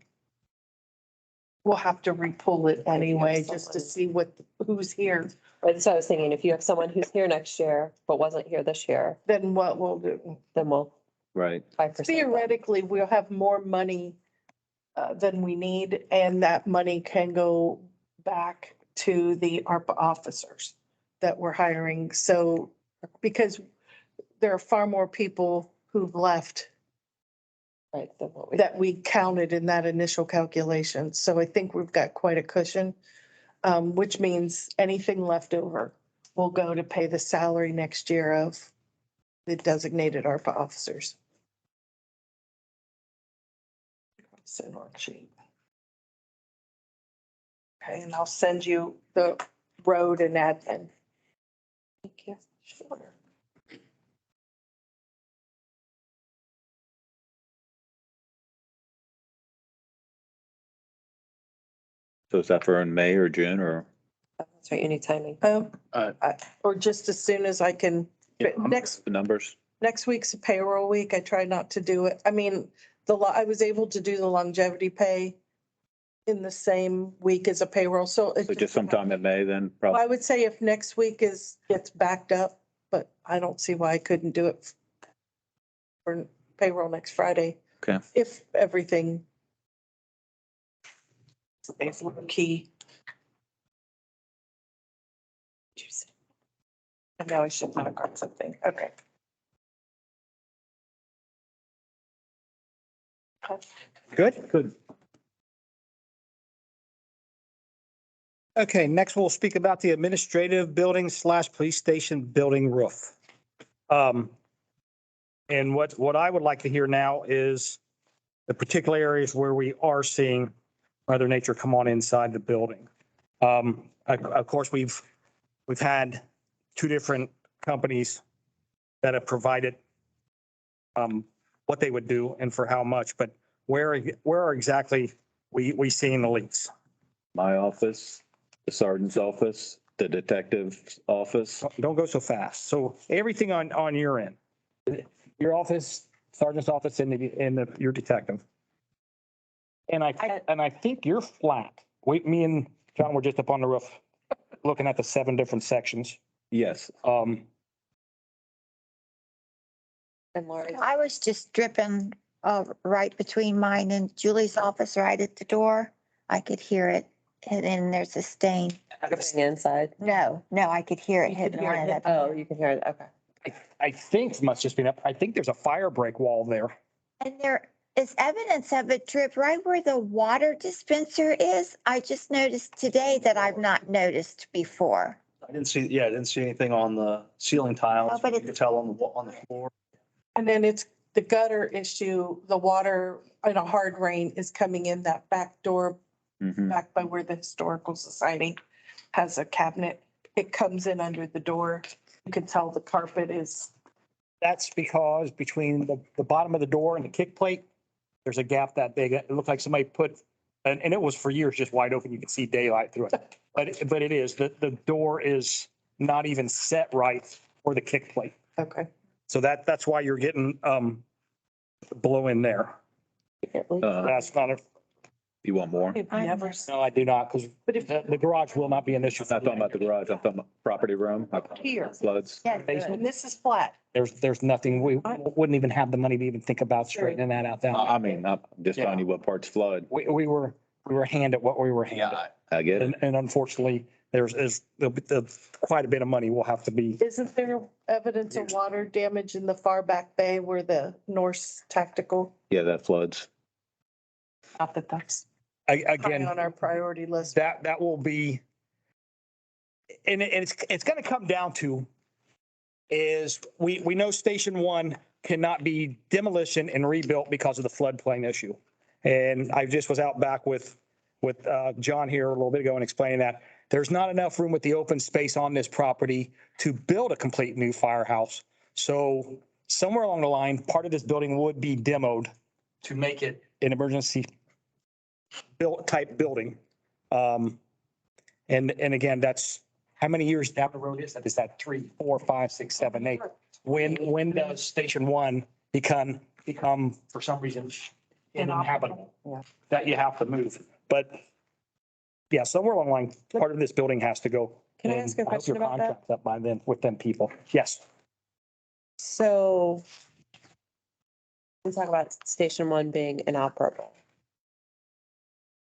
we'll have to re-pull it anyway, just to see who's here. Right, so I was thinking, if you have someone who's here next year, but wasn't here this year, Then what we'll do. then we'll Right. 5%. Theoretically, we'll have more money than we need, and that money can go back to the ARPA officers that we're hiring. So, because there are far more people who've left Right, then what we. that we counted in that initial calculation. So I think we've got quite a cushion, which means anything left over will go to pay the salary next year of the designated ARPA officers. Send worksheet. Okay, and I'll send you the road and admin. Thank you. Sure. So is that for in May or June or? That's right, you need timing. Or just as soon as I can. Next, The numbers? next week's a payroll week. I try not to do it. I mean, I was able to do the longevity pay in the same week as a payroll, so. it So just sometime in May then, Well, probably? I would say if next week gets backed up, but I don't see why I couldn't do it for payroll next Friday. Okay. If everything Stays low key. I know I should not have got something. Okay. Good? Good. Okay, next we'll speak about the administrative building / police station building roof. And what I would like to hear now is the particular areas where we are seeing Mother Nature come on inside the building. Of course, we've had two different companies that have provided what they would do and for how much, but where are exactly we seeing the leaks? My office, the sergeant's office, the detective's office. Don't go so fast. So everything on your end, your office, sergeant's office, and your detective. And I think you're flat. Me and John were just up on the roof looking at the 7 different sections. Yes. And Lori, I was just dripping right between mine and Julie's office, right at the door. I could hear it. And then there's a stain. everything inside. No, I could hear it You could hitting hear it on hit- it. Oh, you can hear it. Okay. I think must just been up. I think there's a fire break wall there. And there is evidence of a drip right where the water dispenser is. I just noticed today that I've not noticed before. I didn't see anything on the ceiling tiles. Oh, but You it's- could tell on the floor. And then it's the gutter issue, the water in a hard rain is coming in that back door, Mhm. back by where the Historical Society has a cabinet. It comes in under the door. You can tell the carpet is, That's because between the bottom of the door and the kick plate, there's a gap that big. It looked like somebody put, and it was for years just wide open. You could see daylight through it. But it is, the door is not even set right for the kick plate. okay. So that's why you're getting blow in there. That's not a, You want more? I've I'm never, not- no, I do not, because but if the garage will not be an issue. I'm not talking about the garage, I'm talking about property room. Here. Floods. Yeah, Basement. and this is flat, There's nothing, we wouldn't even have the money to even think about straightening that out down. I mean, I'm just telling you what parts flood. We were handed what we were handed. I get it. And unfortunately, there's quite a bit of money will have to be. isn't there evidence of water damage in the far back bay where the Norse tactical, Yeah, that floods. not that that's I- high Again, on our priority list. that will be, and it's going to come down to is we know Station 1 cannot be demolition and rebuilt because of the floodplain issue. And I just was out back with John here a little bit ago and explaining that there's not enough room with the open space on this property to build a complete new firehouse. So somewhere along the line, part of this building would be demoed to make it an emergency built type building. And again, that's how many years down the road is that? Is that 3, 4, 5, 6, 7, 8? When does Station 1 become for some reason uninhabitable? Yeah. That you have to move. But yeah, somewhere along the line, part of this building has to go. Can I And ask a hope question your about that? contract's Up by then with them people. Yes. So we talk about Station 1 being inoperable.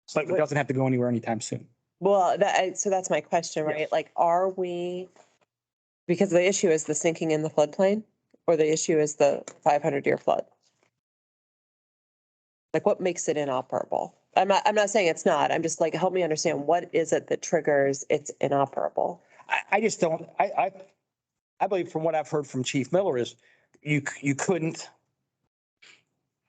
So it doesn't have to go anywhere anytime soon. Well, so that's my question, right? Yes. Like, are we, because the issue is the sinking in the floodplain or the issue is the 500-year flood? Like, what makes it inoperable? I'm not saying it's not. I'm just like, help me understand what is it that triggers it's inoperable? I just don't, I believe from what I've heard from Chief Miller is you couldn't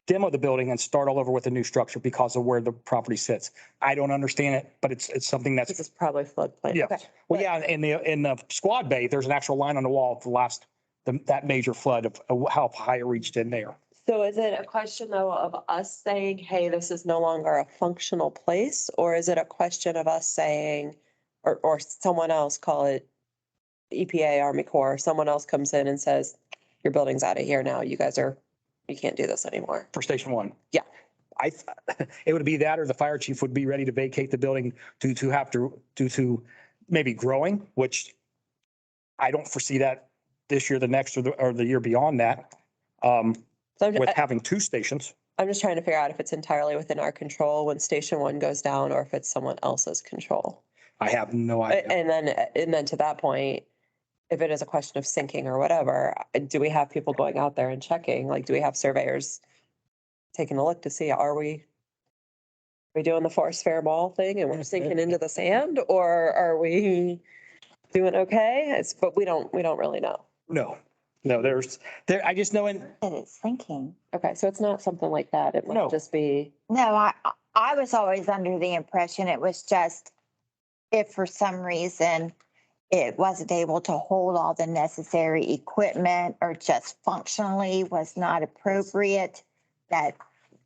demo the building and start all over with a new structure because of where the property sits. I don't understand it, but it's something This that's, is probably floodplain. yeah. Okay. Well, yeah, in the squad bay, there's an actual line on the wall of that major flood of how high it reached in there. So is it a question though of us saying, hey, this is no longer a functional place? Or is it a question of us saying, or someone else, call it EPA, Army Corps, someone else comes in and says, your building's out of here now. You can't do this anymore. For Station 1. Yeah. It would be that or the fire chief would be ready to vacate the building due to maybe growing, which I don't foresee that this year, the next or the year beyond that. So With having 2 stations. I'm just trying to figure out if it's entirely within our control when station one goes down or if it's someone else's control. I have no idea. And then to that point, if it is a question of sinking or whatever, do we have people going out there and checking? Like, do we have surveyors taking a look to see, are we doing the forest fair ball thing and we're sinking into the sand, or are we doing okay? But we don't really know. No, I just know in, That it's thinking. Okay, so it's not something like that. It No. must just be, No, I was always under the impression it was just if for some reason it wasn't able to hold all the necessary equipment or just functionally was not appropriate, that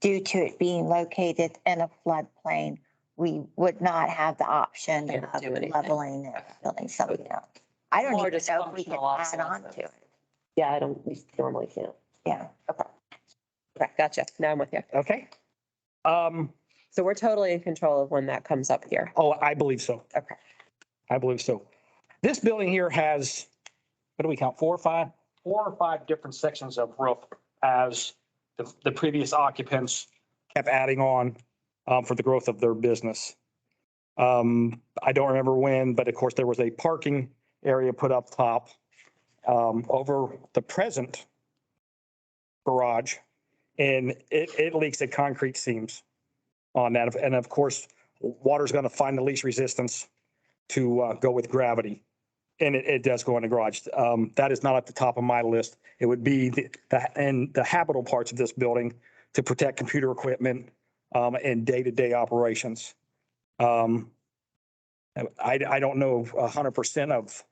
due to it being located in a floodplain, we would not have the option Can't of do anything. leveling and building something else. I don't More even just know if we could functional add on obsolescence. to it. yeah, we normally can't. Yeah. Okay, gotcha. Now I'm with you. okay. So we're totally in control of when that comes up here. Oh, I believe so. Okay. I believe so. This building here has, what do we count, 4 or 5 different sections of roof as the previous occupants kept adding on for the growth of their business. I don't remember when, but of course there was a parking area put up top over the present garage, and it leaks at concrete seams on that. And of course, water's going to find the least resistance to go with gravity. And it does go in the garage. That is not at the top of my list. It would be the habitable parts of this building to protect computer equipment and day-to-day operations. I don't know 100% of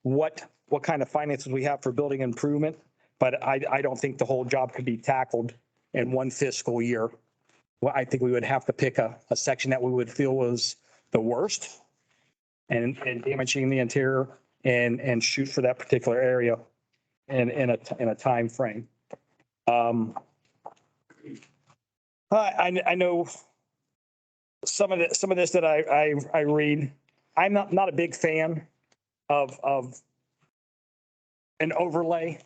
what kind of finances we have for building improvement, but I don't think the whole job could be tackled in one fiscal year. Well, I think we would have to pick a section that we would feel was the worst and damaging the interior and shoot for that particular area in a time frame. I know some of this that I read. I'm not a big fan of an overlay.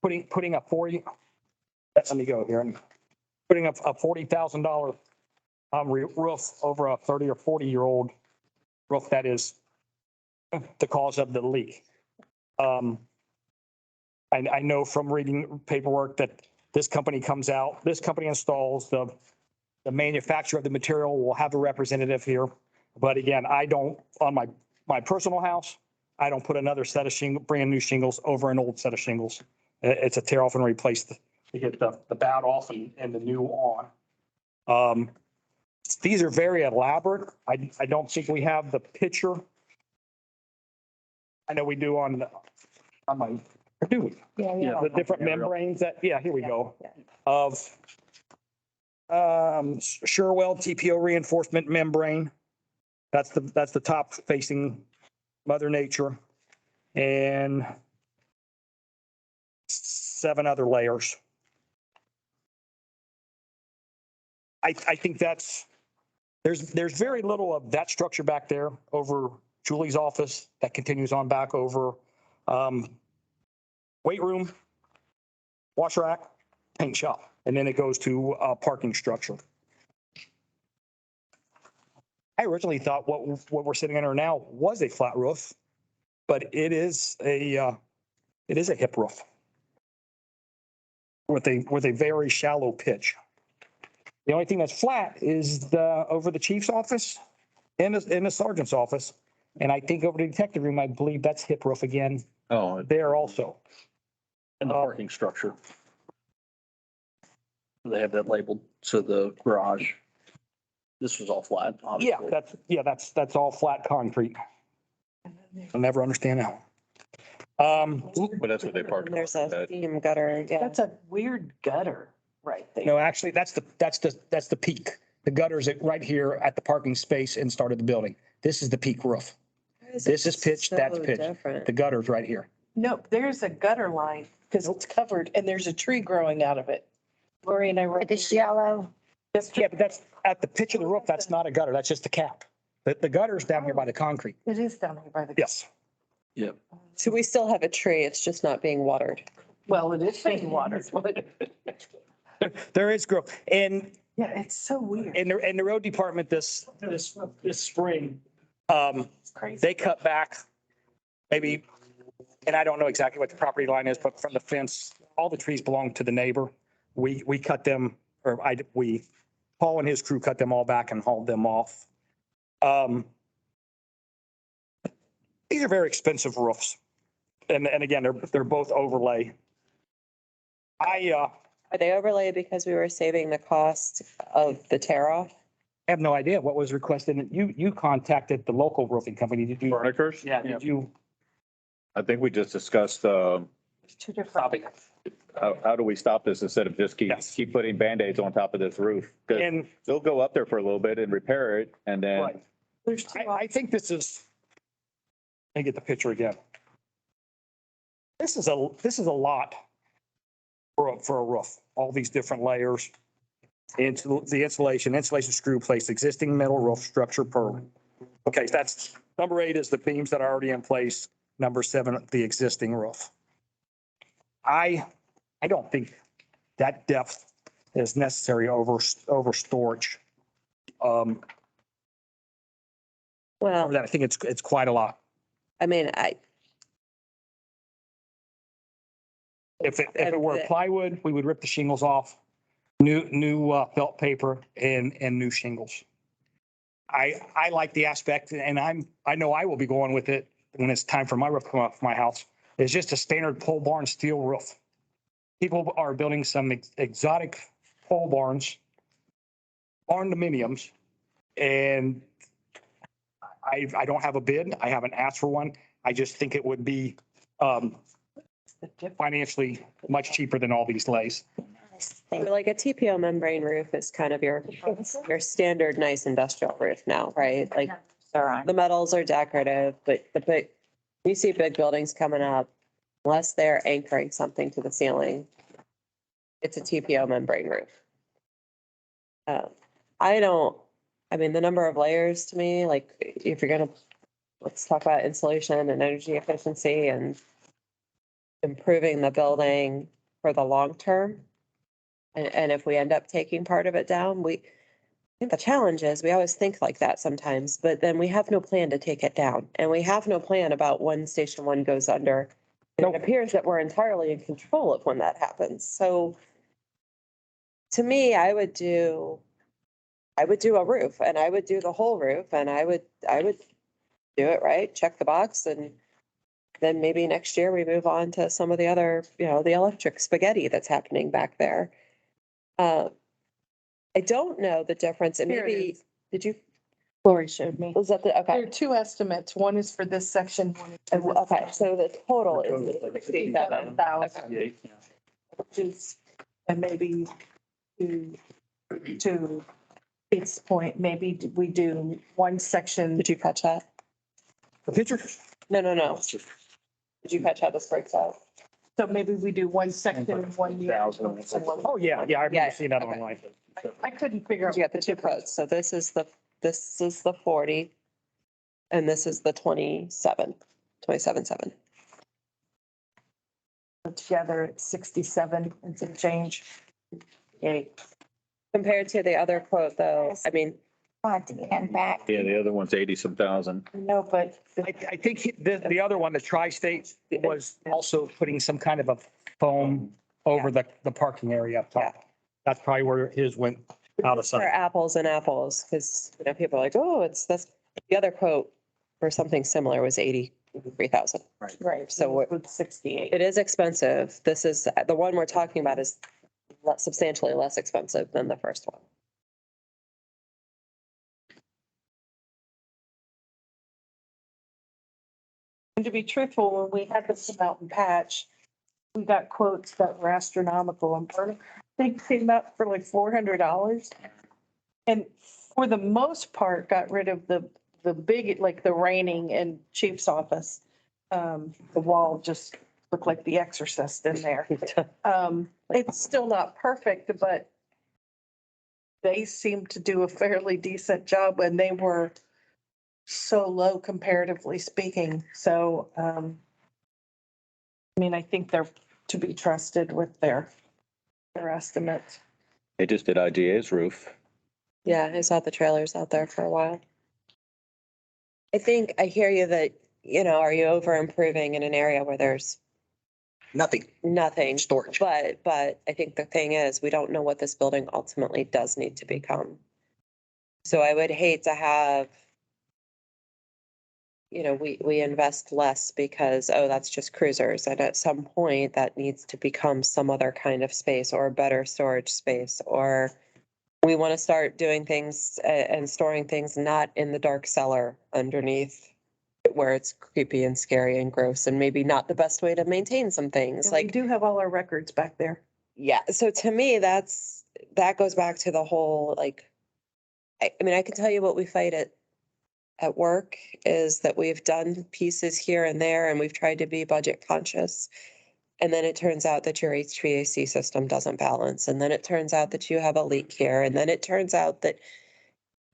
Putting a 40. Let me go here and putting up a $40,000 roof over a 30 or 40-year-old roof that is the cause of the leak. I know from reading paperwork that this company installs the manufacturer of the material will have a representative here. But again, I don't, on my personal house, I don't put another set of brand new shingles over an old set of shingles. It's a tear off and replace to get the bad off and the new on. These are very elaborate. I don't think we have the picture. I know we do on my, or do we? Yeah. The different membranes that, yeah, here we go. Of Sherwell TPO reinforcement membrane. That's the top facing Mother Nature. And 7 other layers. I think there's very little of that structure back there over Julie's office that continues on back over weight room, wash rack, paint shop, and then it goes to a parking structure. I originally thought what we're sitting under now was a flat roof, but it is a hip roof with a very shallow pitch. The only thing that's flat is over the chief's office and the sergeant's office. And I think over the detective room, I believe that's hip roof again Oh, there also. And the parking structure. They have that labeled. So the garage, this was all flat, obviously. That's all flat concrete. I'll never understand how. but that's what they parked. There's a steam gutter. Yeah. That's a weird gutter right there. No, actually, that's the peak. The gutter's right here at the parking space and start of the building. This is the peak roof. This is pitched, that's So pitched. different. The gutter's right here. No, there's a gutter line because it's covered and there's a tree growing out of it. Lori and I were. It's yellow. Yeah, but that's at the pitch of the roof. That's not a gutter. That's just the cap. The gutter's down here by the concrete. It is down here by the. Yes. Yep. So we still have a tree. It's just not being watered. Well, it is being watered. There is growth. And Yeah, it's so weird. in the road department this spring, It's crazy. they cut back maybe, and I don't know exactly what the property line is, but from the fence, all the trees belong to the neighbor. We cut them, Paul and his crew cut them all back and hauled them off. These are very expensive roofs. And again, they're both overlay. Are they overlaid because we were saving the cost of the tear off? have no idea what was requested. You contacted the local roofing company. Did you? Barnekers? Yeah, did you? I think we just discussed, Two different. how do we stop this instead of just Yes. keep putting Band-Aids on top of this roof? 'Cause And they'll go up there for a little bit and repair it and then. right. There's two. I think this is, let me get the picture again. This is a lot for a roof, all these different layers. Into the insulation screw place, existing metal roof structure per. Okay, that's, number 8 is the beams that are already in place. Number 7, the existing roof. I don't think that depth is necessary over storage. Well, I think it's quite a lot. I mean, If it were plywood, we would rip the shingles off, new felt paper and new shingles. I like the aspect, and I know I will be going with it when it's time for my roof to come off my house. It's just a standard pole barn steel roof. People are building some exotic pole barns, barndominiums, and I don't have a bid. I haven't asked for one. I just think it would be financially much cheaper than all these lays. like a TPO membrane roof is kind of your standard nice industrial roof now, right? Like the metals are decorative, but you see big buildings coming up, unless they're anchoring something to the ceiling, it's a TPO membrane roof. I mean, the number of layers to me, like if you're let's talk about insulation and energy efficiency and improving the building for the long term. And if we end up taking part of it down, I think the challenge is we always think like that sometimes, but then we have no plan to take it down. And we have no plan about when Station 1 goes under. It appears that we're entirely in control of when that happens. So to me, I would do a roof, and I would do the whole roof, and I would do it right, check the box, and then maybe next year we move on to some of the other, the electric spaghetti that's happening back there. I don't know the difference, and Here it maybe, is. did you, Lori showed me. was that There are okay. 2 estimates. One is for this section. One is for this Okay, section. so the total is 67,000. Which is, and maybe to its point, maybe we do one section. Did you catch that? The picture? No. Did you catch how this breaks out? So maybe we do one section and one year. Oh, yeah, I Yeah, remember seeing that okay. online. I couldn't figure out. You got the 2 quotes. So this is the 40 and this is the 27.7. Together it's 67 and some change. Yay. Compared to the other quote though, I mean, Front and back. Yeah, the other one's 80-some thousand. No, but I think the other one, the Tri-State, was also putting some kind of a foam over the parking area up top. That's probably where his went out of for sight. apples and apples, because people are like, oh, the other quote for something similar was 83,000. right, So so with 68. It is expensive. This is, the one we're talking about is substantially less expensive than the first one. And to be truthful, when we had this mountain patch, we got quotes that were astronomical and they came up for like $400. And for the most part, got rid of the big, like the raining in chief's office. The wall just looked like The Exorcist in there. It's still not perfect, but they seemed to do a fairly decent job and they were so low comparatively speaking. So, I mean, I think they're to be trusted with their estimates. They just did IGA's roof. Yeah, I saw the trailers out there for a while. I think I hear you that, are you over improving in an area where there's Nothing, nothing? storage. But I think the thing is, we don't know what this building ultimately does need to become. So I would hate to have, we invest less because, oh, that's just cruisers. And at some point that needs to become some other kind of space or a better storage space, or we want to start doing things and storing things not in the dark cellar underneath where it's creepy and scary and gross and maybe not the best way to maintain some things. And we Like, do have all our records back there. yeah. So to me, that goes back to the whole, like, I mean, I can tell you what we fight at work is that we've done pieces here and there and we've tried to be budget conscious. And then it turns out that your HVAC system doesn't balance. And then it turns out that you have a leak here. And then it turns out that,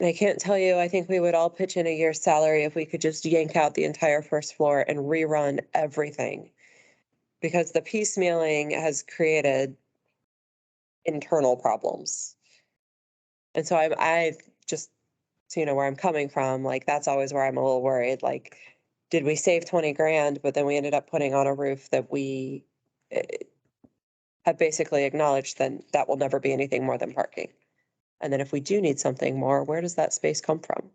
I can't tell you, I think we would all pitch in a year's salary if we could just yank out the entire first floor and rerun everything. Because the piecemealing has created internal problems. And so I just, so you know where I'm coming from, like, that's always where I'm a little worried. Like, did we save 20 grand, but then we ended up putting on a roof that we have basically acknowledged then that will never be anything more than parking. And then if we do need something more, where does that space come from?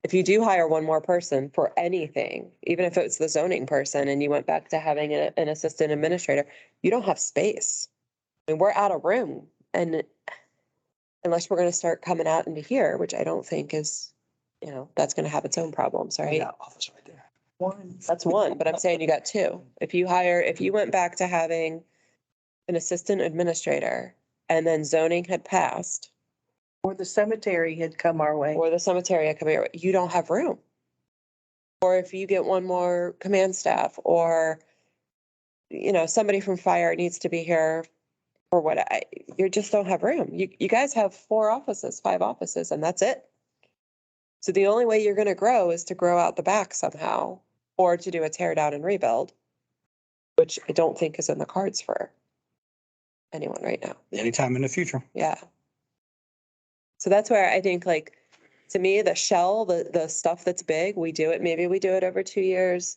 If you do hire one more person for anything, even if it's the zoning person and you went back to having an assistant administrator, you don't have space. I mean, we're out of room. And unless we're going to start coming out into here, which I don't think is, that's going to have its own problems, right? Yeah, office right there. One. That's one, but I'm saying you got two. If you went back to having an assistant administrator and then zoning had passed, Or the cemetery had come our way. or the cemetery had come here, you don't have room. Or if you get one more command staff, or, somebody from fire needs to be here or what, you just don't have room. You guys have 5 offices, and that's it. So the only way you're going to grow is to grow out the back somehow, or to do a tear down and rebuild, which I don't think is in the cards for anyone right now. Anytime in the future. Yeah. So that's where I think, like, to me, the shell, the stuff that's big, maybe we do it over 2 years.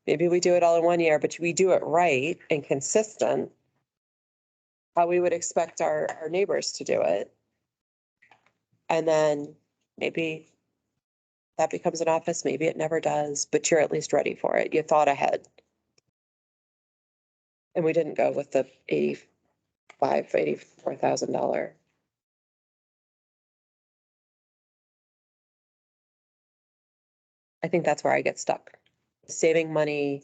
Maybe we do it all in 1 year, but we do it right and consistent, how we would expect our neighbors to do it. And then maybe that becomes an office, maybe it never does, but you're at least ready for it. You thought ahead. And we didn't go with the $84,000. I think that's where I get stuck. Saving money,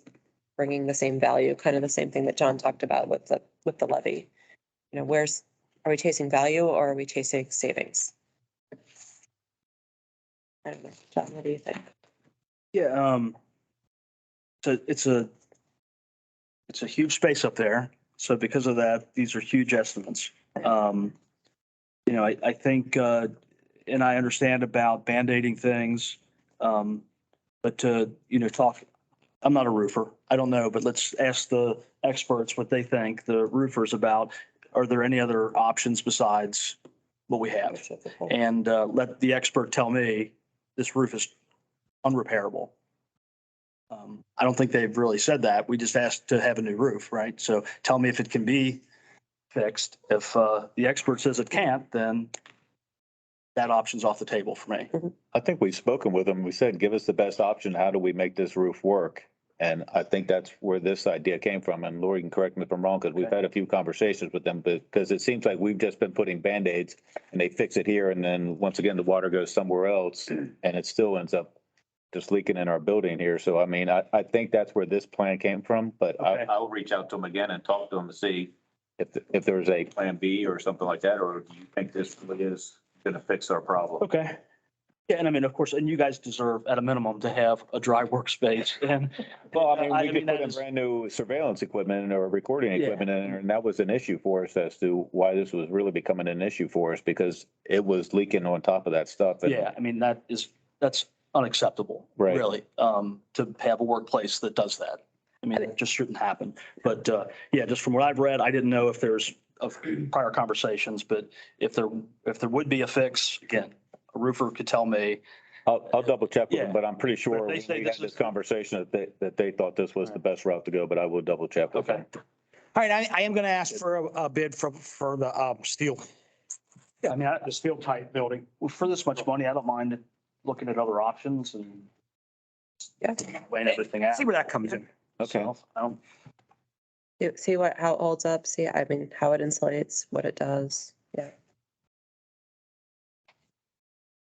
bringing the same value, kind of the same thing that John talked about with the levy. Are we chasing value or are we chasing savings? I don't know. John, what do you think? Yeah, so it's a huge space up there. So because of that, these are huge estimates. I think, and I understand about Band-Aiding things. But to, talk, I'm not a roofer. I don't know, but let's ask the experts what they think, the roofers, about, are there any other options besides what we have? And let the expert tell me this roof is unrepairable. I don't think they've really said that. We just asked to have a new roof, right? So tell me if it can be fixed. If the expert says it can't, then that option's off the table for me. I think we've spoken with them. We said, give us the best option. How do we make this roof work? And I think that's where this idea came from. And Lori can correct me if I'm wrong, because we've had a few conversations with them, because it seems like we've just been putting Band-Aids and they fix it here. And then once again, the water goes somewhere else and it still ends up just leaking in our building here. So, I mean, I think that's where this plan came from, but Okay. I'll reach out to them again and talk to them to see if there's a plan B or something like that, or do you think this really is going to fix our problem? Okay. Yeah, and I mean, of course, and you guys deserve at a minimum to have a dry workspace. And Well, I mean, we could that put in is- brand new surveillance equipment or recording Yeah. equipment in there, and that was an issue for us as to why this was really becoming an issue for us, because it was leaking on top of that stuff. And Yeah, I mean, that's unacceptable, Right. really, to have a workplace that does that. I mean, it just shouldn't happen. But yeah, just from what I've read, I didn't know if there's of prior conversations, but if there would be a fix, again, a roofer could tell me, I'll double check with Yeah. them, but I'm pretty sure But we they say had this this is- conversation that they thought this was the best route to go, but I will double check with okay. them. All right, I am going to ask for a bid for the steel. Yeah, I mean, the steel type building, well, for this much money, I don't mind looking at other options and Yeah. weighing everything out. See where that comes in. Okay. So, I don't, See how it holds up, see, I mean, how it insulates, what it does, yeah.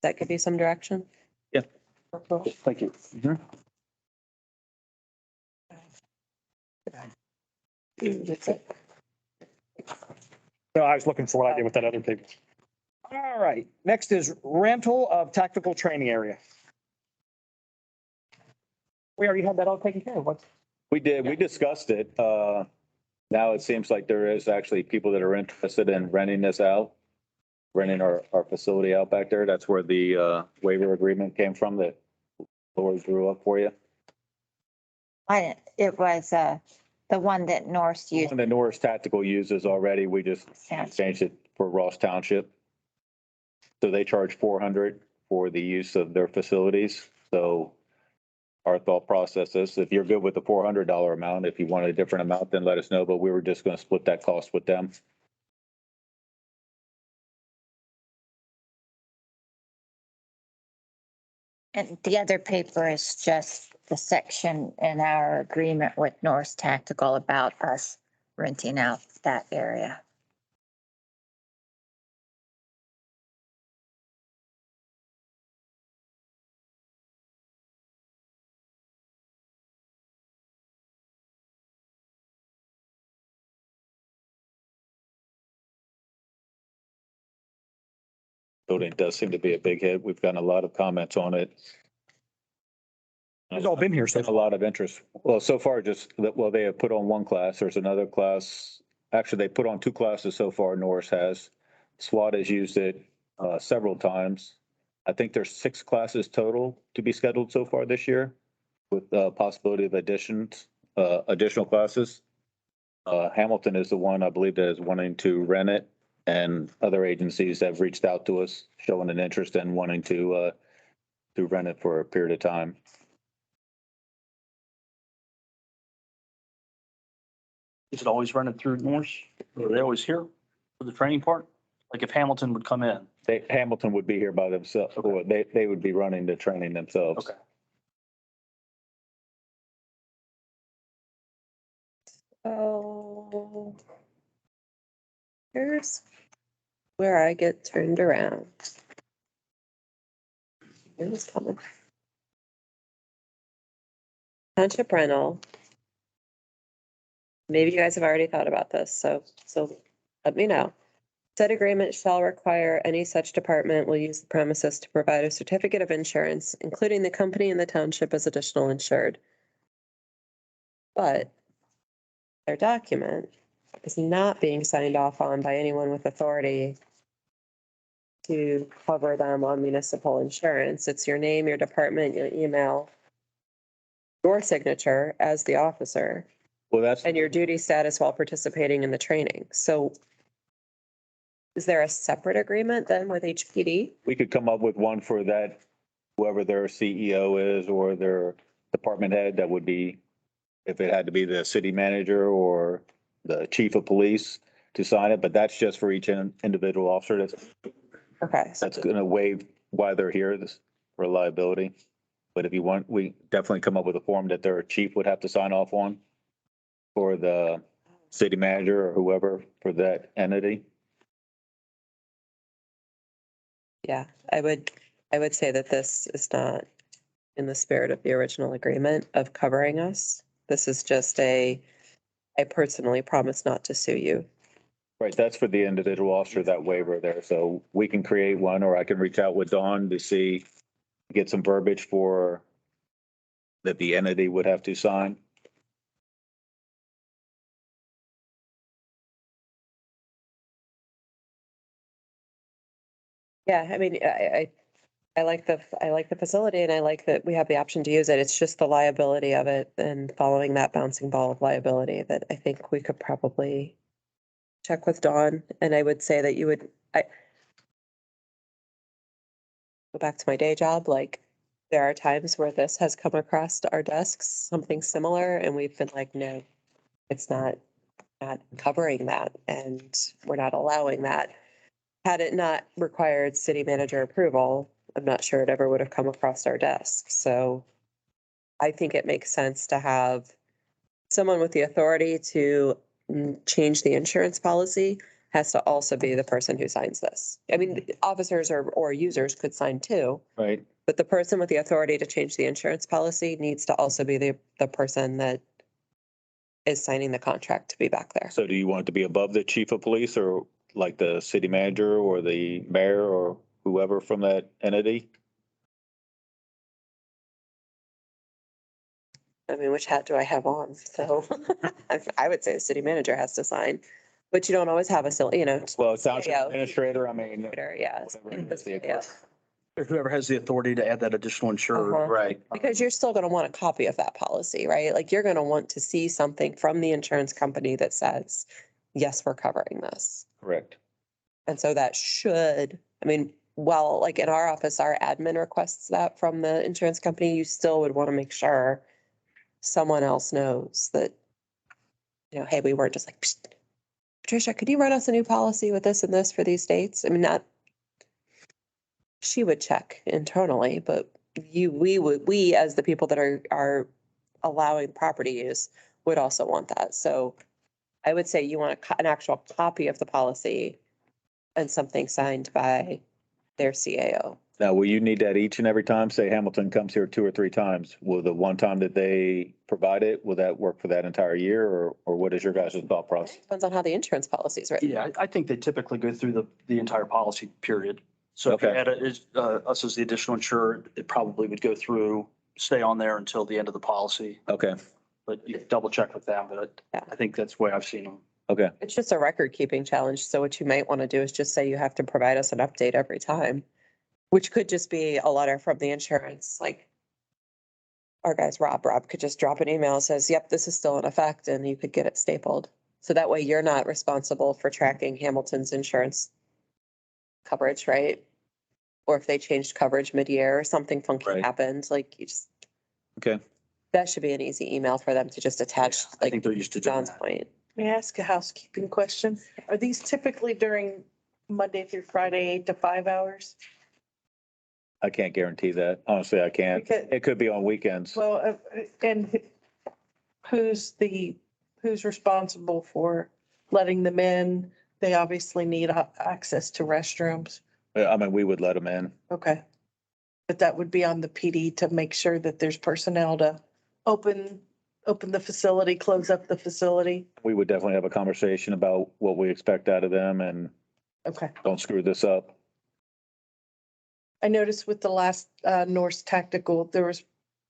That could be some direction? Yeah. thank you. That's it. No, I was looking for what I did with that other paper. All right, next is rental of tactical training area. We already had that all taken care of. What's? We did, we discussed it. Now it seems like there is actually people that are interested in renting this out, renting our facility out back there. That's where the waiver agreement came from that Lori drew up for you. It was, the one that Norse used. And the Norris Tactical uses already, we just Yeah. changed it for Ross Township. So they charge 400 for the use of their facilities. So our thought process is if you're good with the $400 amount, if you want a different amount, then let us know, but we were just going to split that cost with them. And the other paper is just the section in our agreement with Norse Tactical about us renting out that area. Building does seem to be a big hit. We've gotten a lot of comments on it. It's all been here so There's a lot of interest. Well, so far they have put on one class. There's another class. Actually, they put on two classes so far. Norris has. SWAT has used it several times. I think there's 6 classes total to be scheduled so far this year with the possibility of additional classes. Hamilton is the one I believe that is wanting to rent it, and other agencies have reached out to us showing an interest in wanting to rent it for a period of time. Is it always rented through Norse? Are they always here for the training part? Like if Hamilton would come in? Hamilton would be here by themselves, or they would be running the training themselves. Okay. Oh. Here's where I get turned around. It was coming. Township rental. Maybe you guys have already thought about this, so let me know. Said agreement shall require any such department will use the premises to provide a certificate of insurance, including the company and the township as additional insured. But their document is not being signed off on by anyone with authority to cover them on municipal insurance. It's your name, your department, your email, your signature as the officer, Well, and your duty status while participating in the training. So is there a separate agreement then with HPD? we could come up with one for that, whoever their CEO is or their department head, that would be, if it had to be the city manager or the chief of police to sign it, but that's just for each individual officer. Okay, so That's going to waive why they're here, this for liability. But if you want, we definitely come up with a form that their chief would have to sign off on for the city manager or whoever for that entity. yeah, I would say that this is not in the spirit of the original agreement of covering us. This is just I personally promise not to sue you. Right, that's for the individual officer, that waiver there. So we can create one, or I can reach out with Dawn to see, get some verbiage for that the entity would have to sign. Yeah, I mean, I like the facility and I like that we have the option to use it. It's just the liability of it and following that bouncing ball of liability that I think we could probably check with Dawn, and I would say that you would, I go back to my day job, like, there are times where this has come across our desks, something similar, and we've been like, no, it's not covering that, and we're not allowing that. Had it not required city manager approval, I'm not sure it ever would have come across our desk. So I think it makes sense to have someone with the authority to change the insurance policy has to also be the person who signs this. I mean, officers or users could sign too, Right. but the person with the authority to change the insurance policy needs to also be the person that is signing the contract to be back there. So do you want it to be above the chief of police or like the city manager or the mayor or whoever from that entity? I mean, which hat do I have on? So I would say the city manager has to sign, but you don't always have a, Well, township Yeah. administrator, I mean. yes. whatever it is, Yeah. Or whoever has the authority to add that additional insured. Uh-huh. Right. Because you're still gonna want a copy of that policy, right? Like, you're gonna want to see something from the insurance company that says, yes, we're covering this. Correct. And so that should, I mean, well, like in our office, our admin requests that from the insurance company, you still would want to make sure someone else knows that, hey, we weren't just like, "Psst, Patricia, could you run us a new policy with this and this for these states? I mean, not, she would check internally, but we as the people that are allowing property use would also want that. So I would say you want an actual copy of the policy and something signed by their CAO. Now, will you need that each and every time? Say Hamilton comes here 2 or 3 times. Will the one time that they provide it, will that work for that entire year or what is your guys' thought process? Depends on how the insurance policy is written. Yeah, I think they typically go through the entire policy period. So if you Okay. add us as the additional insured, it probably would go through, stay on there until the end of the policy. Okay. But you double check with them, but Yeah. I think that's the way I've seen them. Okay. It's just a record keeping challenge. So what you might want to do is just say you have to provide us an update every time, which could just be a letter from the insurance, like our guys, Rob could just drop an email that says, yep, this is still in effect, and you could get it stapled. So that way you're not responsible for tracking Hamilton's insurance coverage, right? Or if they changed coverage mid-year or something funky Right. happened, like you just, Okay. that should be an easy email for them to just attach, I like think they're used to doing John's that. point. May I ask a housekeeping question? Are these typically during Monday through Friday, 8 to 5 hours? I can't guarantee that. Honestly, I can't. Because- It could be on weekends. Well, and who's responsible for letting them in? They obviously need access to restrooms. I mean, we would let them in. Okay. But that would be on the PD to make sure that there's personnel to open the facility, close up the facility. We would definitely have a conversation about what we expect out of them and Okay. don't screw this up. I noticed with the last Norse Tactical, there was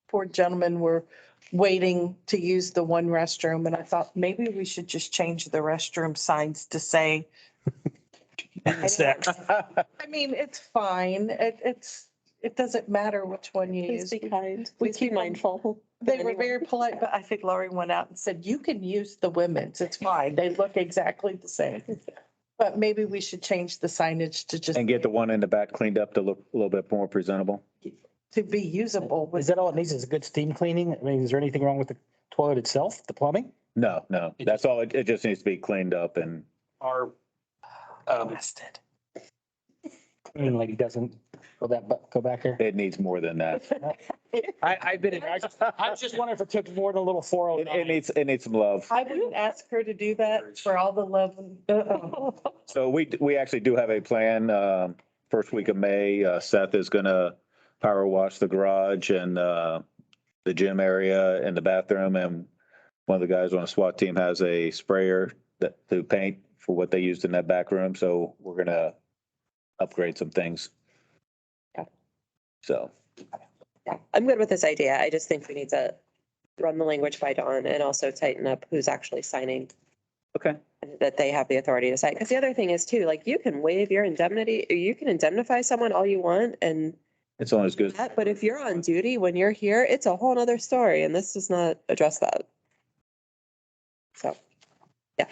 poor gentlemen were waiting to use the one restroom, and I thought maybe we should just change the restroom signs to say, I mean, it's fine. It doesn't matter which one you use. kind. we Please keep be 'em- mindful. They were very polite, but I think Laurie went out and said, you can use the women's. It's fine. They look exactly the same. But maybe we should change the signage to just And get the one in the back cleaned up to look a little bit more presentable. to be usable. Is that all it needs is a good steam cleaning? I mean, is there anything wrong with the toilet itself, the plumbing? No, that's all. It just needs to be cleaned up and Our, Busted. Cleaning lady doesn't go back there. it needs more than that. I've been in, I was just wondering if it took more than a little It 409. needs some love. I wouldn't ask her to do that for all the love. So we actually do have a plan. First week of May, Seth is gonna power wash the garage and the gym area and the bathroom. And one of the guys on the SWAT team has a sprayer to paint for what they used in that back room. So we're gonna upgrade some things. Yeah. So, Yeah, I'm good with this idea. I just think we need to run the language by Dawn and also tighten up who's actually signing. okay. And that they have the authority to sign. Because the other thing is too, like, you can waive your indemnity, you can indemnify someone all you want and It's only as good. that, but if you're on duty when you're here, it's a whole nother story and this does not address that. So, yeah.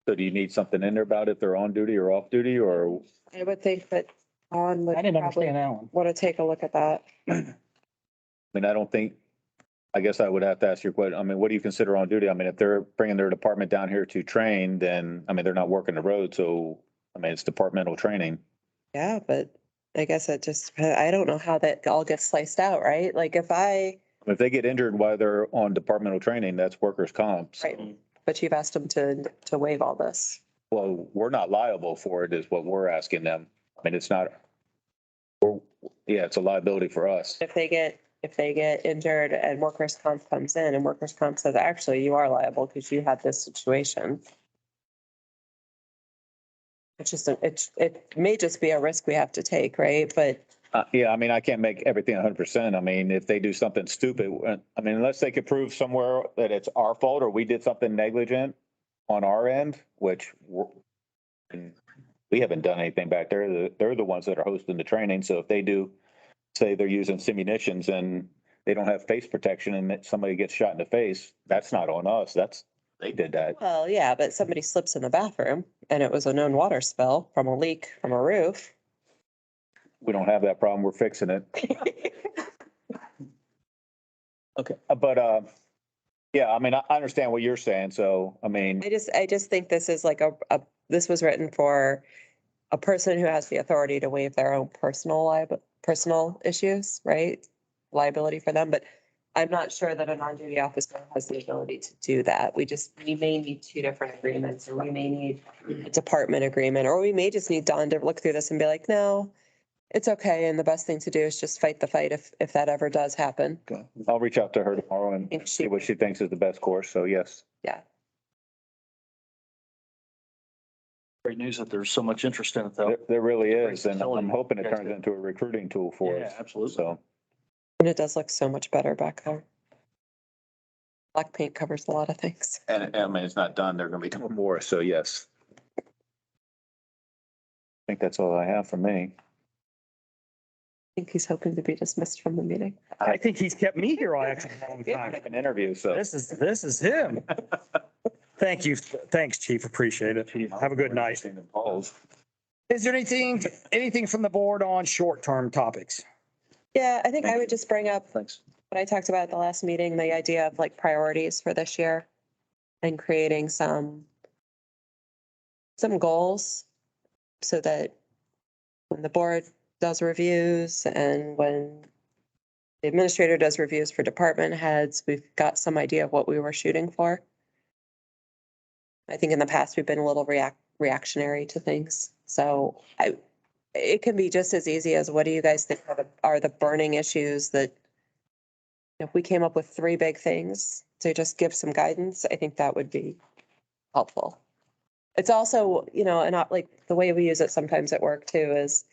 So do you need something in there about if they're on duty or off duty or? I would think that on would I didn't probably understand that one. want to take a look at that. I mean, I don't think, I guess I would have to ask your question. I mean, what do you consider on duty? I mean, if they're bringing their department down here to train, then, I mean, they're not working the road. So, I mean, it's departmental training. Yeah, but I guess it just, I don't know how that all gets sliced out, right? Like If they get injured while they're on departmental training, that's workers' comp. So, right, but you've asked them to waive all this. well, we're not liable for it is what we're asking them. I mean, it's not, yeah, it's a liability for us. If they get injured and workers' comp comes in and workers' comp says, actually, you are liable because you had this situation. It's just, it may just be a risk we have to take, right? But Yeah, I mean, I can't make everything 100%. I mean, if they do something stupid, I mean, unless they could prove somewhere that it's our fault or we did something negligent on our end, which and we haven't done anything back there. They're the ones that are hosting the training. So if they do, say they're using simunitions and they don't have face protection and somebody gets shot in the face, that's not on us. They did that. well, yeah, but somebody slips in the bathroom and it was a known water spill from a leak from a roof. We don't have that problem. We're fixing it. Okay. But, yeah, I mean, I understand what you're saying. So, I mean, I just think this is like this was written for a person who has the authority to waive their own personal issues, right? Liability for them, but I'm not sure that a non-duty officer has the ability to do that. We may need two different agreements, or we may need a department agreement, or we may just need Dawn to look through this and be like, no, it's okay. And the best thing to do is just fight the fight if that ever does happen. I'll reach out to her tomorrow and see what she thinks is the best course. So yes. Yeah. Great news that there's so much interest in it though. There really is. Great And I'm facility. hoping it You guys turns did. into a recruiting tool for Yeah, us. absolutely. So, And it does look so much better back there. Black paint covers a lot of things. and I mean, it's not done. They're going to be doing more. So yes. I think that's all I have for me. I think he's hoping to be dismissed from the meeting. I think he's kept me here all actually a long time. An interview. So This is him. Thank you. Thanks, Chief. Appreciate it. Have a good night. Is there anything from the board on short-term topics? Yeah, I think I would just bring up Thanks. what I talked about at the last meeting, the idea of like priorities for this year and creating some goals so that when the board does reviews and when the administrator does reviews for department heads, we've got some idea of what we were shooting for. I think in the past, we've been a little reactionary to things. So it can be just as easy as, what do you guys think are the burning issues that if we came up with 3 big things to just give some guidance, I think that would be helpful. It's also, and not like the way we use it sometimes at work too is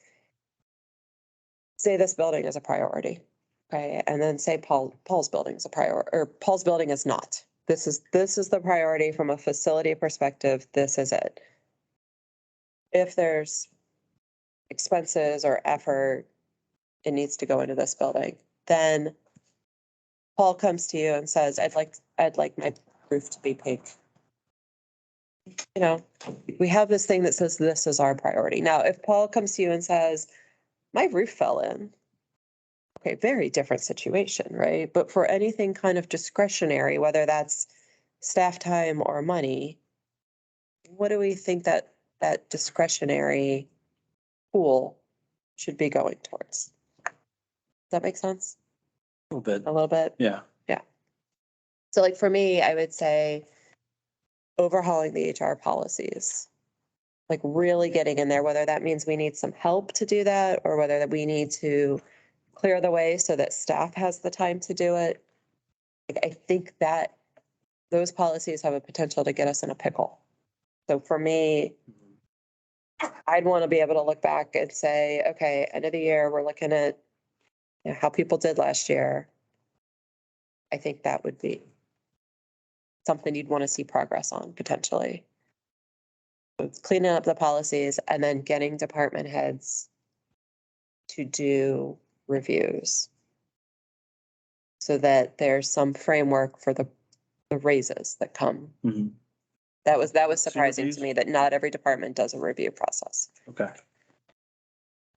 say this building is a priority, okay? And then say Paul's building is a priority, or Paul's building is not. This is the priority from a facility perspective. This is it. If there's expenses or effort, it needs to go into this building. Then Paul comes to you and says, I'd like my roof to be pink. We have this thing that says this is our priority. Now, if Paul comes to you and says, my roof fell in, okay, very different situation, right? But for anything kind of discretionary, whether that's staff time or money, what do we think that discretionary pool should be going towards? Does that make sense? A little bit. A little bit? Yeah. Yeah. So like for me, I would say overhauling the HR policies, like really getting in there, whether that means we need some help to do that or whether that we need to clear the way so that staff has the time to do it. Like, I think that those policies have a potential to get us in a pickle. So for me, I'd want to be able to look back and say, okay, end of the year, we're looking at how people did last year. I think that would be something you'd want to see progress on potentially. So it's cleaning up the policies and then getting department heads to do reviews so that there's some framework for the raises that come. Mhm. That was See surprising reviews? to me that not every department does a review process. Okay.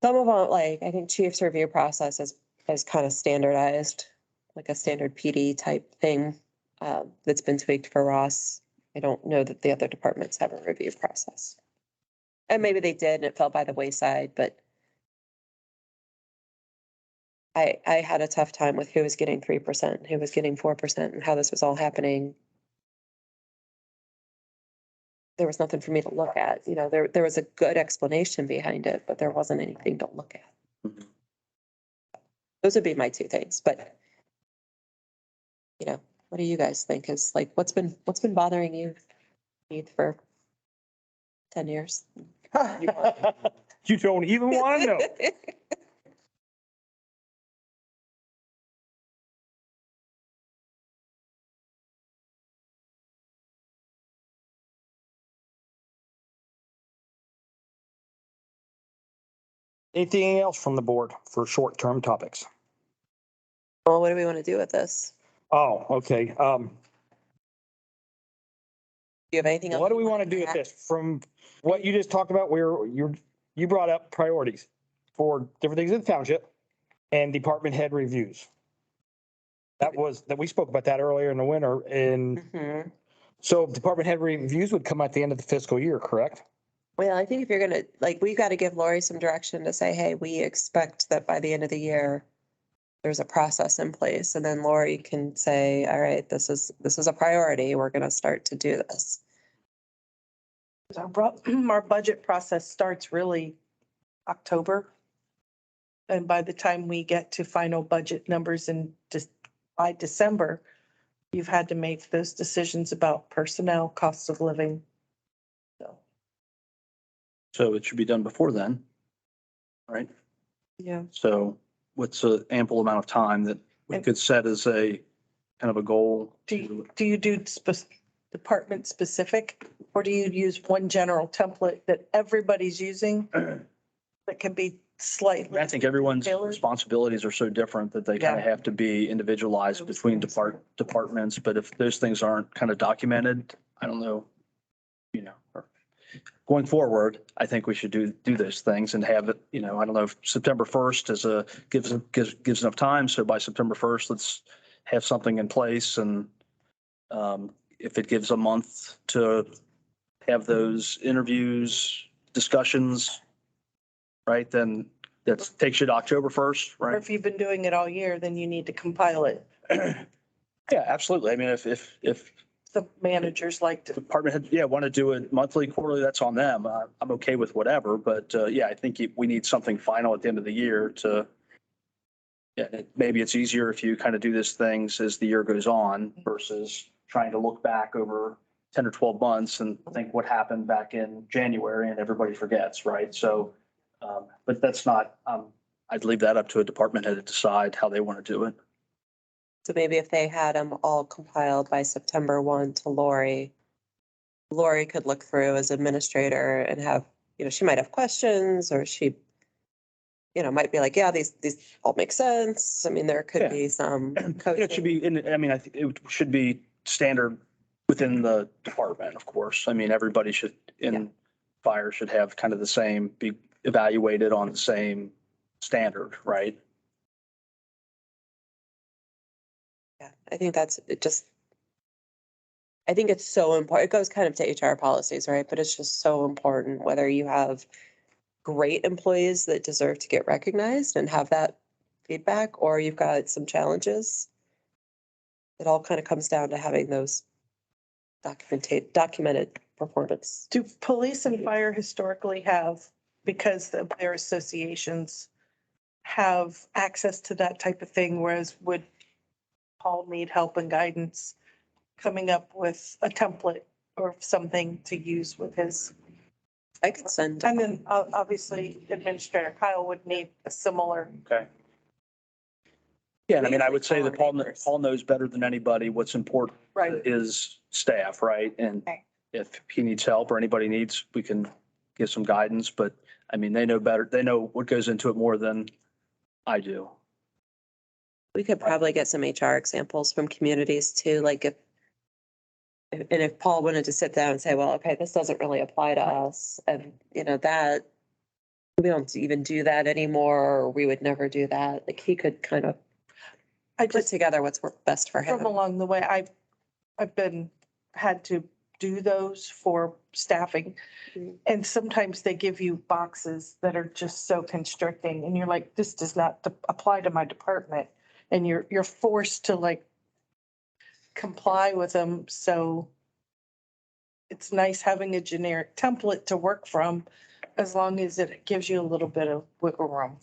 Some of them, like, I think chief's review process is kind of standardized, like a standard PD type thing, that's been tweaked for Ross. I don't know that the other departments have a review process. And maybe they did and it fell by the wayside, but I had a tough time with who was getting 3%, who was getting 4%, and how this was all happening. There was nothing for me to look at, you know, there was a good explanation behind it, but there wasn't anything to look at. Mhm. Those would be my two things, but you know, what do you guys think is like, what's been bothering you, Keith, for 10 years? You don't even want to know. Anything else from the board for short-term topics? Well, what do we want to do with this? Oh, okay. Do you have anything else? What do we want to do with this? From what you just talked about, where you brought up priorities for different things in the township and department head reviews. That we spoke about that earlier in the winter. And Mhm. so department head reviews would come at the end of the fiscal year, correct? Well, I think if you're gonna, like, we got to give Lori some direction to say, hey, we expect that by the end of the year, there's a process in place, and then Lori can say, all right, this is a priority. We're gonna start to do this. Our budget process starts really October. And by the time we get to final budget numbers by December, you've had to make those decisions about personnel, cost of living. So, So it should be done before then, right? yeah. So what's an ample amount of time that we could set as a kind of a goal? Do you do department specific, or do you use one general template that everybody's using that can be slightly? I think everyone's tailored? responsibilities are so different that they kind of have to be individualized between departments. But if those things aren't kind of documented, I don't know, you know, going forward, I think we should do those things and have it, you know, I don't know if September 1st gives enough time. So by September 1st, let's have something in place. And if it gives a month to have those interviews, discussions, right, then that takes you to October 1st, Or right? if you've been doing it all year, then you need to compile it. Yeah, absolutely. I mean, if The managers like to. department head, yeah, want to do it monthly, quarterly, that's on them. I'm okay with whatever, but yeah, I think we need something final at the end of the year to, yeah, maybe it's easier if you kind of do this things as the year goes on versus trying to look back over 10 or 12 months and think what happened back in January and everybody forgets, right? So, but that's not, I'd leave that up to a department head to decide how they want to do it. So maybe if they had them all compiled by September 1 to Lori, Lori could look through as administrator and have, you know, she might have questions, or she, you know, might be like, yeah, these all make sense. I mean, there could Yeah. be some It should be, I mean, I think it should be standard within the department, of course. I mean, everybody should, in fire should have kind of the same, be evaluated on the same standard, right? Yeah, I think that's it. Just, I think it's so important. It goes kind of to HR policies, right? But it's just so important whether you have great employees that deserve to get recognized and have that feedback, or you've got some challenges. It all kind of comes down to having those documented performance. Do police and fire historically have, because of their associations, have access to that type of thing, whereas would Paul need help and guidance coming up with a template or something to use with his? I could send. And then obviously Administrator Kyle would need a similar. Okay. Yeah, and I mean, I would say that Paul knows better than anybody what's important Right. is staff, right? And Right. if he needs help or anybody needs, we can give some guidance, but I mean, they know better, they know what goes into it more than I do. We could probably get some HR examples from communities too, like if and if Paul wanted to sit down and say, well, okay, this doesn't really apply to us, and that we don't even do that anymore, or we would never do that. Like he could kind of I put just, together what's best for him. from along the way, I've had to do those for staffing. Mhm. And sometimes they give you boxes that are just so constricting and you're like, this does not apply to my department. And you're forced to like comply with them. So it's nice having a generic template to work from as long as it gives you a little bit of wiggle room.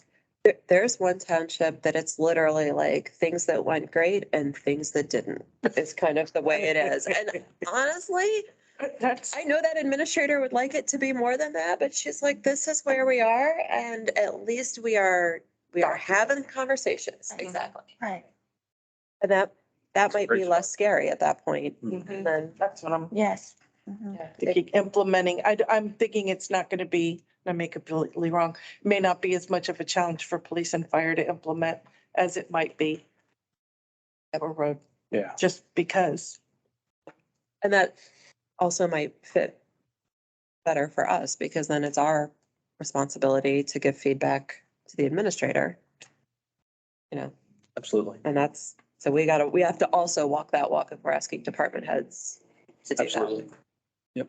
There's one township that it's literally like things that went great and things that didn't. It's kind of the way it is. And honestly, That's, I know that administrator would like it to be more than that, but she's like, this is where we are. And at least we are having conversations. Exactly. Right. And that might be great. less scary at that point. Mhm. And then, that's what I'm Yes. Mhm. thinking, implementing. I'm thinking it's not going to be, I may be completely wrong, may not be as much of a challenge for police and fire to implement as it might be Ever Road, Yeah. just because. and that also might fit better for us because then it's our responsibility to give feedback to the administrator. Absolutely. And so we have to also walk that walk if we're asking department heads to do that. Absolutely. Yep.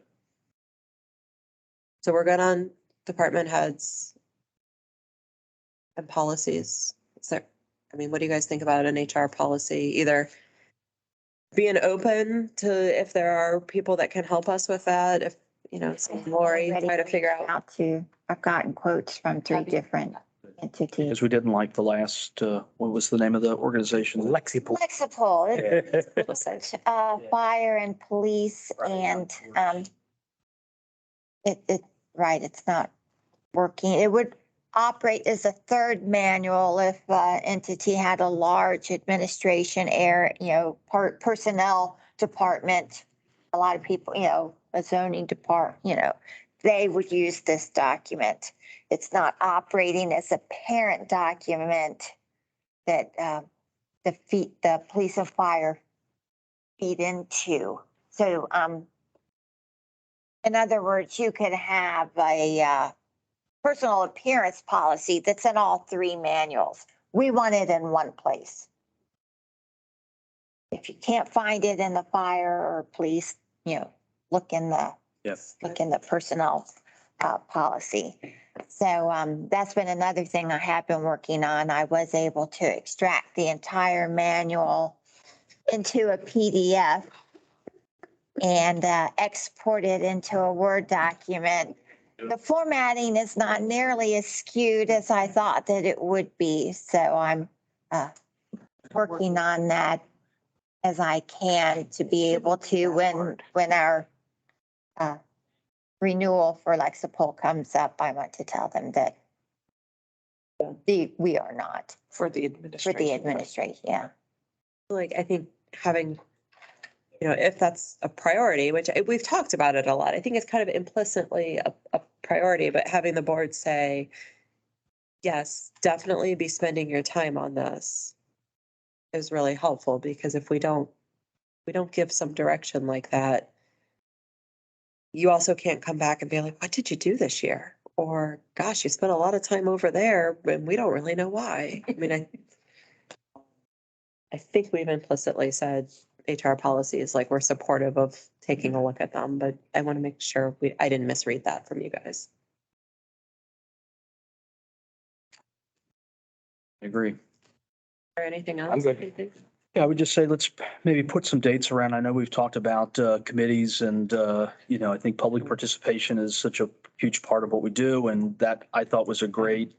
So we're good on department heads and policies. What do you guys think about an HR policy? Either being open to if there are people that can help us with that, if, Lori, Already try to figure out. Out to, I've gotten quotes from 3 different entities. Because we didn't like the last, what was the name of the organization? Lexipol. Flexible, fire and police and, right, it's not working. It would operate as a third manual if entity had a large administration personnel department. A lot of people, a zoning department, they would use this document. It's not operating as a parent document that the police and fire feed into. So, in other words, you could have a personal appearance policy that's in all 3 manuals. We want it in one place. If you can't find it in the fire or police, look in the Yes. personnel policy. So that's been another thing I have been working on. I was able to extract the entire manual into a PDF and export it into a Word document. The formatting is not nearly as skewed as I thought that it would be. So I'm working on that as I can to be able to, when our renewal for Lexipol comes up, I want to tell them that we are not For the for administration. the administration, yeah. Like, I think having, if that's a priority, which we've talked about it a lot, I think it's kind of implicitly a priority, but having the board say, yes, definitely be spending your time on this is really helpful, because if we don't give some direction like that, you also can't come back and be like, what did you do this year? Or, gosh, you spent a lot of time over there and we don't really know why. I think we've implicitly said HR policies, like we're supportive of taking a look at them, but I want to make sure I didn't misread that from you guys. I agree. Or anything else? I'm good. Yeah, I would just say, let's maybe put some dates around. I know we've talked about committees and, I think public participation is such a huge part of what we do. And that I thought was a great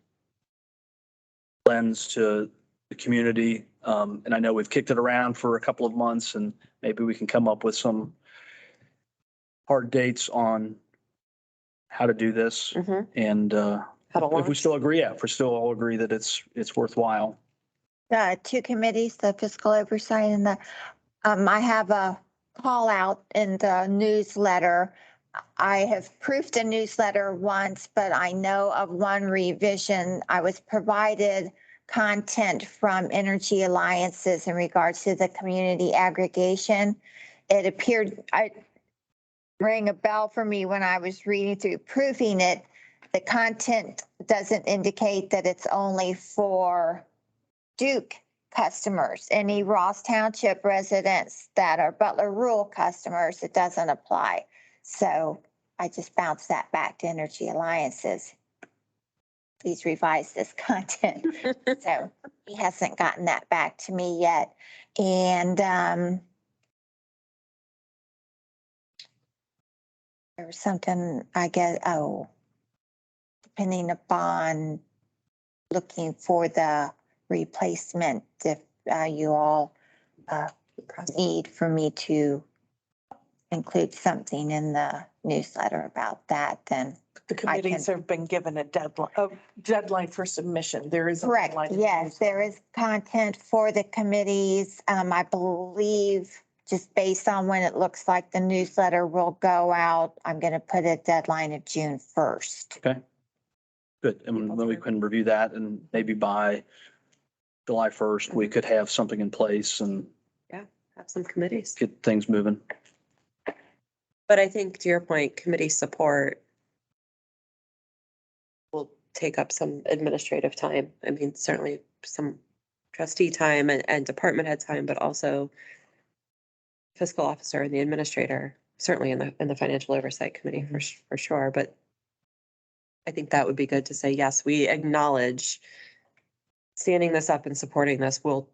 lens to the community. And I know we've kicked it around for a couple of months and maybe we can come up with some hard dates on how to do this. Mhm. And How to if we launch. still agree, if we still all agree that it's worthwhile. 2 committees, the fiscal oversight and I have a call out in the newsletter. I have proofed the newsletter once, but I know of one revision. I was provided content from Energy Alliances in regards to the community aggregation. it appeared, I rang a bell for me when I was reading through proofing it. The content doesn't indicate that it's only for Duke customers. Any Ross Township residents that are Butler Rural customers, it doesn't apply. So I just bounced that back to Energy Alliances. Please revise this content. So he hasn't gotten that back to me yet. And there was something, I guess, depending upon looking for the replacement, if you all need for me to include something in the newsletter about that, then The committees have been given a deadline for submission. There is. a correct. deadline. Yes, there is content for the committees. I believe just based on when it looks like the newsletter will go out, I'm going to put a deadline of June 1st. Okay. Good. And then we can review that and maybe by July 1st, we could have something in place and Have some committees. get things moving. But I think to your point, committee support will take up some administrative time. I mean, certainly some trustee time and department head time, but also fiscal officer and the administrator, certainly in the financial oversight committee for sure. But I think that would be good to say, yes, we acknowledge standing this up and supporting this will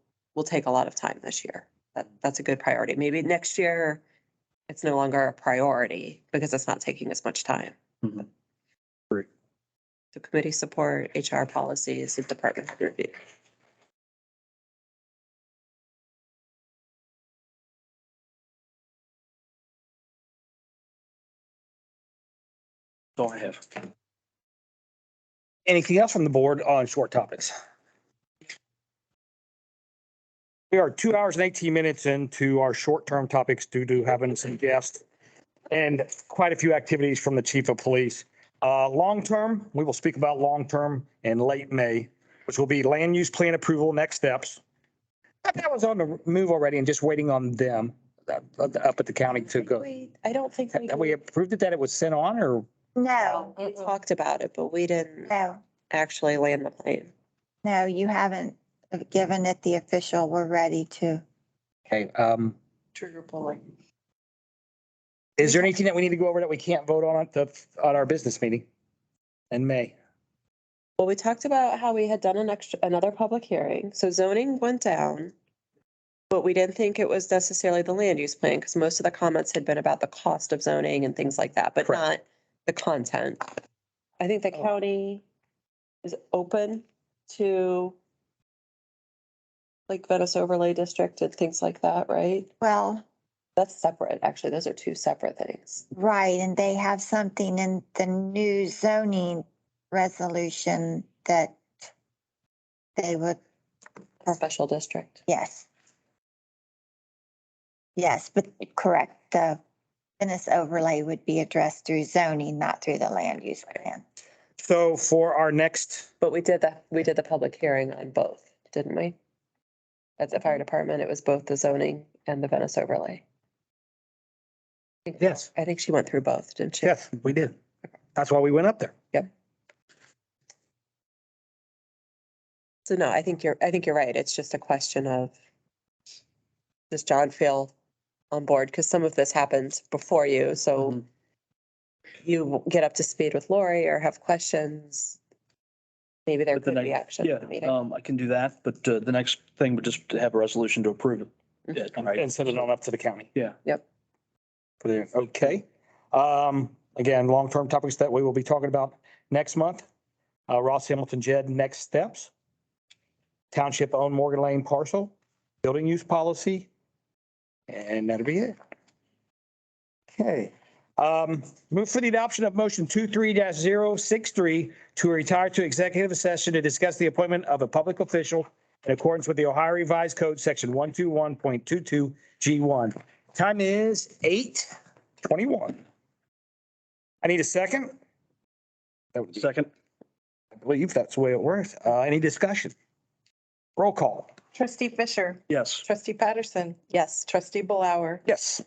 take a lot of time this year. That's a good priority. Maybe next year it's no longer a priority because it's not taking as much time. Mhm. So committee support, HR policies, and department head review. That's all I have. Anything else from the board on short topics? We are 2 hours and 18 minutes into our short-term topics due to having some guests and quite a few activities from the chief of police. Long-term, we will speak about long-term in late May, which will be land use plan approval, next steps. That was on the move already and just waiting on them up at the county to go. I don't think Have we approved it that it was sent on or? No, we talked about it, but we didn't no, actually land the plane. no, you haven't given it the official, we're ready to. Okay, Trigger pulling. is there anything that we need to go over that we can't vote on at our business meeting in May? Well, we talked about how we had done another public hearing. So zoning went down, but we didn't think it was necessarily the land use plan because most of the comments had been about the cost of zoning and things like that, but Correct. not the content. I think the Oh. county is open to like Venice overlay district and things like that, right? Well, That's separate. Actually, those are two separate things. right, and they have something in the new zoning resolution that they would, Special district. yes. Yes, but correct, the Venice overlay would be addressed through zoning, not through the land use plan. So for our next, But we did the public hearing on both, didn't we? At the fire department, it was both the zoning and the Venice overlay. yes, I think she went through both, didn't she? yes, we did. That's why we went up there. So no, I think you're right. It's just a question of, does John feel on board? Because some of this happened before you, so Mhm. you get up to speed with Lori or have questions. Maybe there But the could be next- action at the meeting. I can do that, but the next thing would just have a resolution to approve it. Yeah, right. And send it on up to the county. Yeah. Yep. Okay. Again, long-term topics that we will be talking about next month. Ross Hamilton Jed, next steps. Township owned Morgan Lane parcel, building use policy. And that'll be it. Okay. Move for the adoption of motion 23-063 to retire to executive session to discuss the appointment of a public official in accordance with the Ohio Revised Code, section 121.22 G1. Time is 8:21. I need a second. That would be- Second. I believe that's the way it works. Any discussion? Roll call. Trustee Fisher, Yes. trustee Patterson, Yes. trustee Blower, Yes.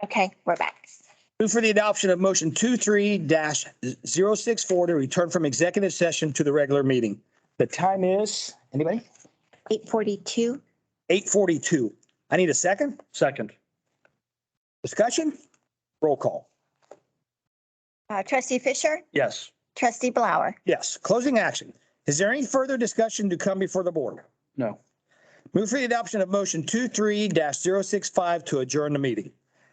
Okay, we're back. Move for the adoption of motion 23-064 to return from executive session to the regular meeting. The time is, anybody? 8:42. 8:42. I need a second. Second. Discussion? Roll call. Trustee Fisher, Yes. trustee Blower. Yes. Closing action. Is there any further discussion to come before the board? No. Move for the adoption of motion 23-065 to adjourn the meeting.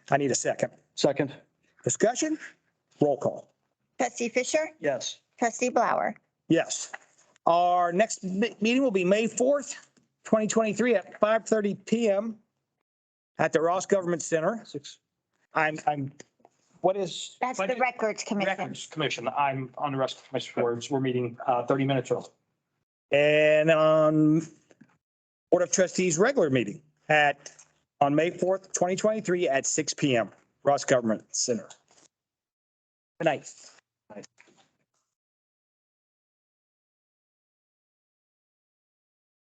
I need a second. Second. Discussion? Roll call. Trustee Fisher, Yes. trustee Blower. Yes. Our next meeting will be May 4th, 2023 at 5:30 PM at the Ross Government Center. What is? That's the Records Commission. Records Commission. I'm on the rest of the commission boards. We're meeting 30 minutes early. And on Board of Trustees regular meeting on May 4th, 2023 at 6 PM, Ross Government Center. Good night.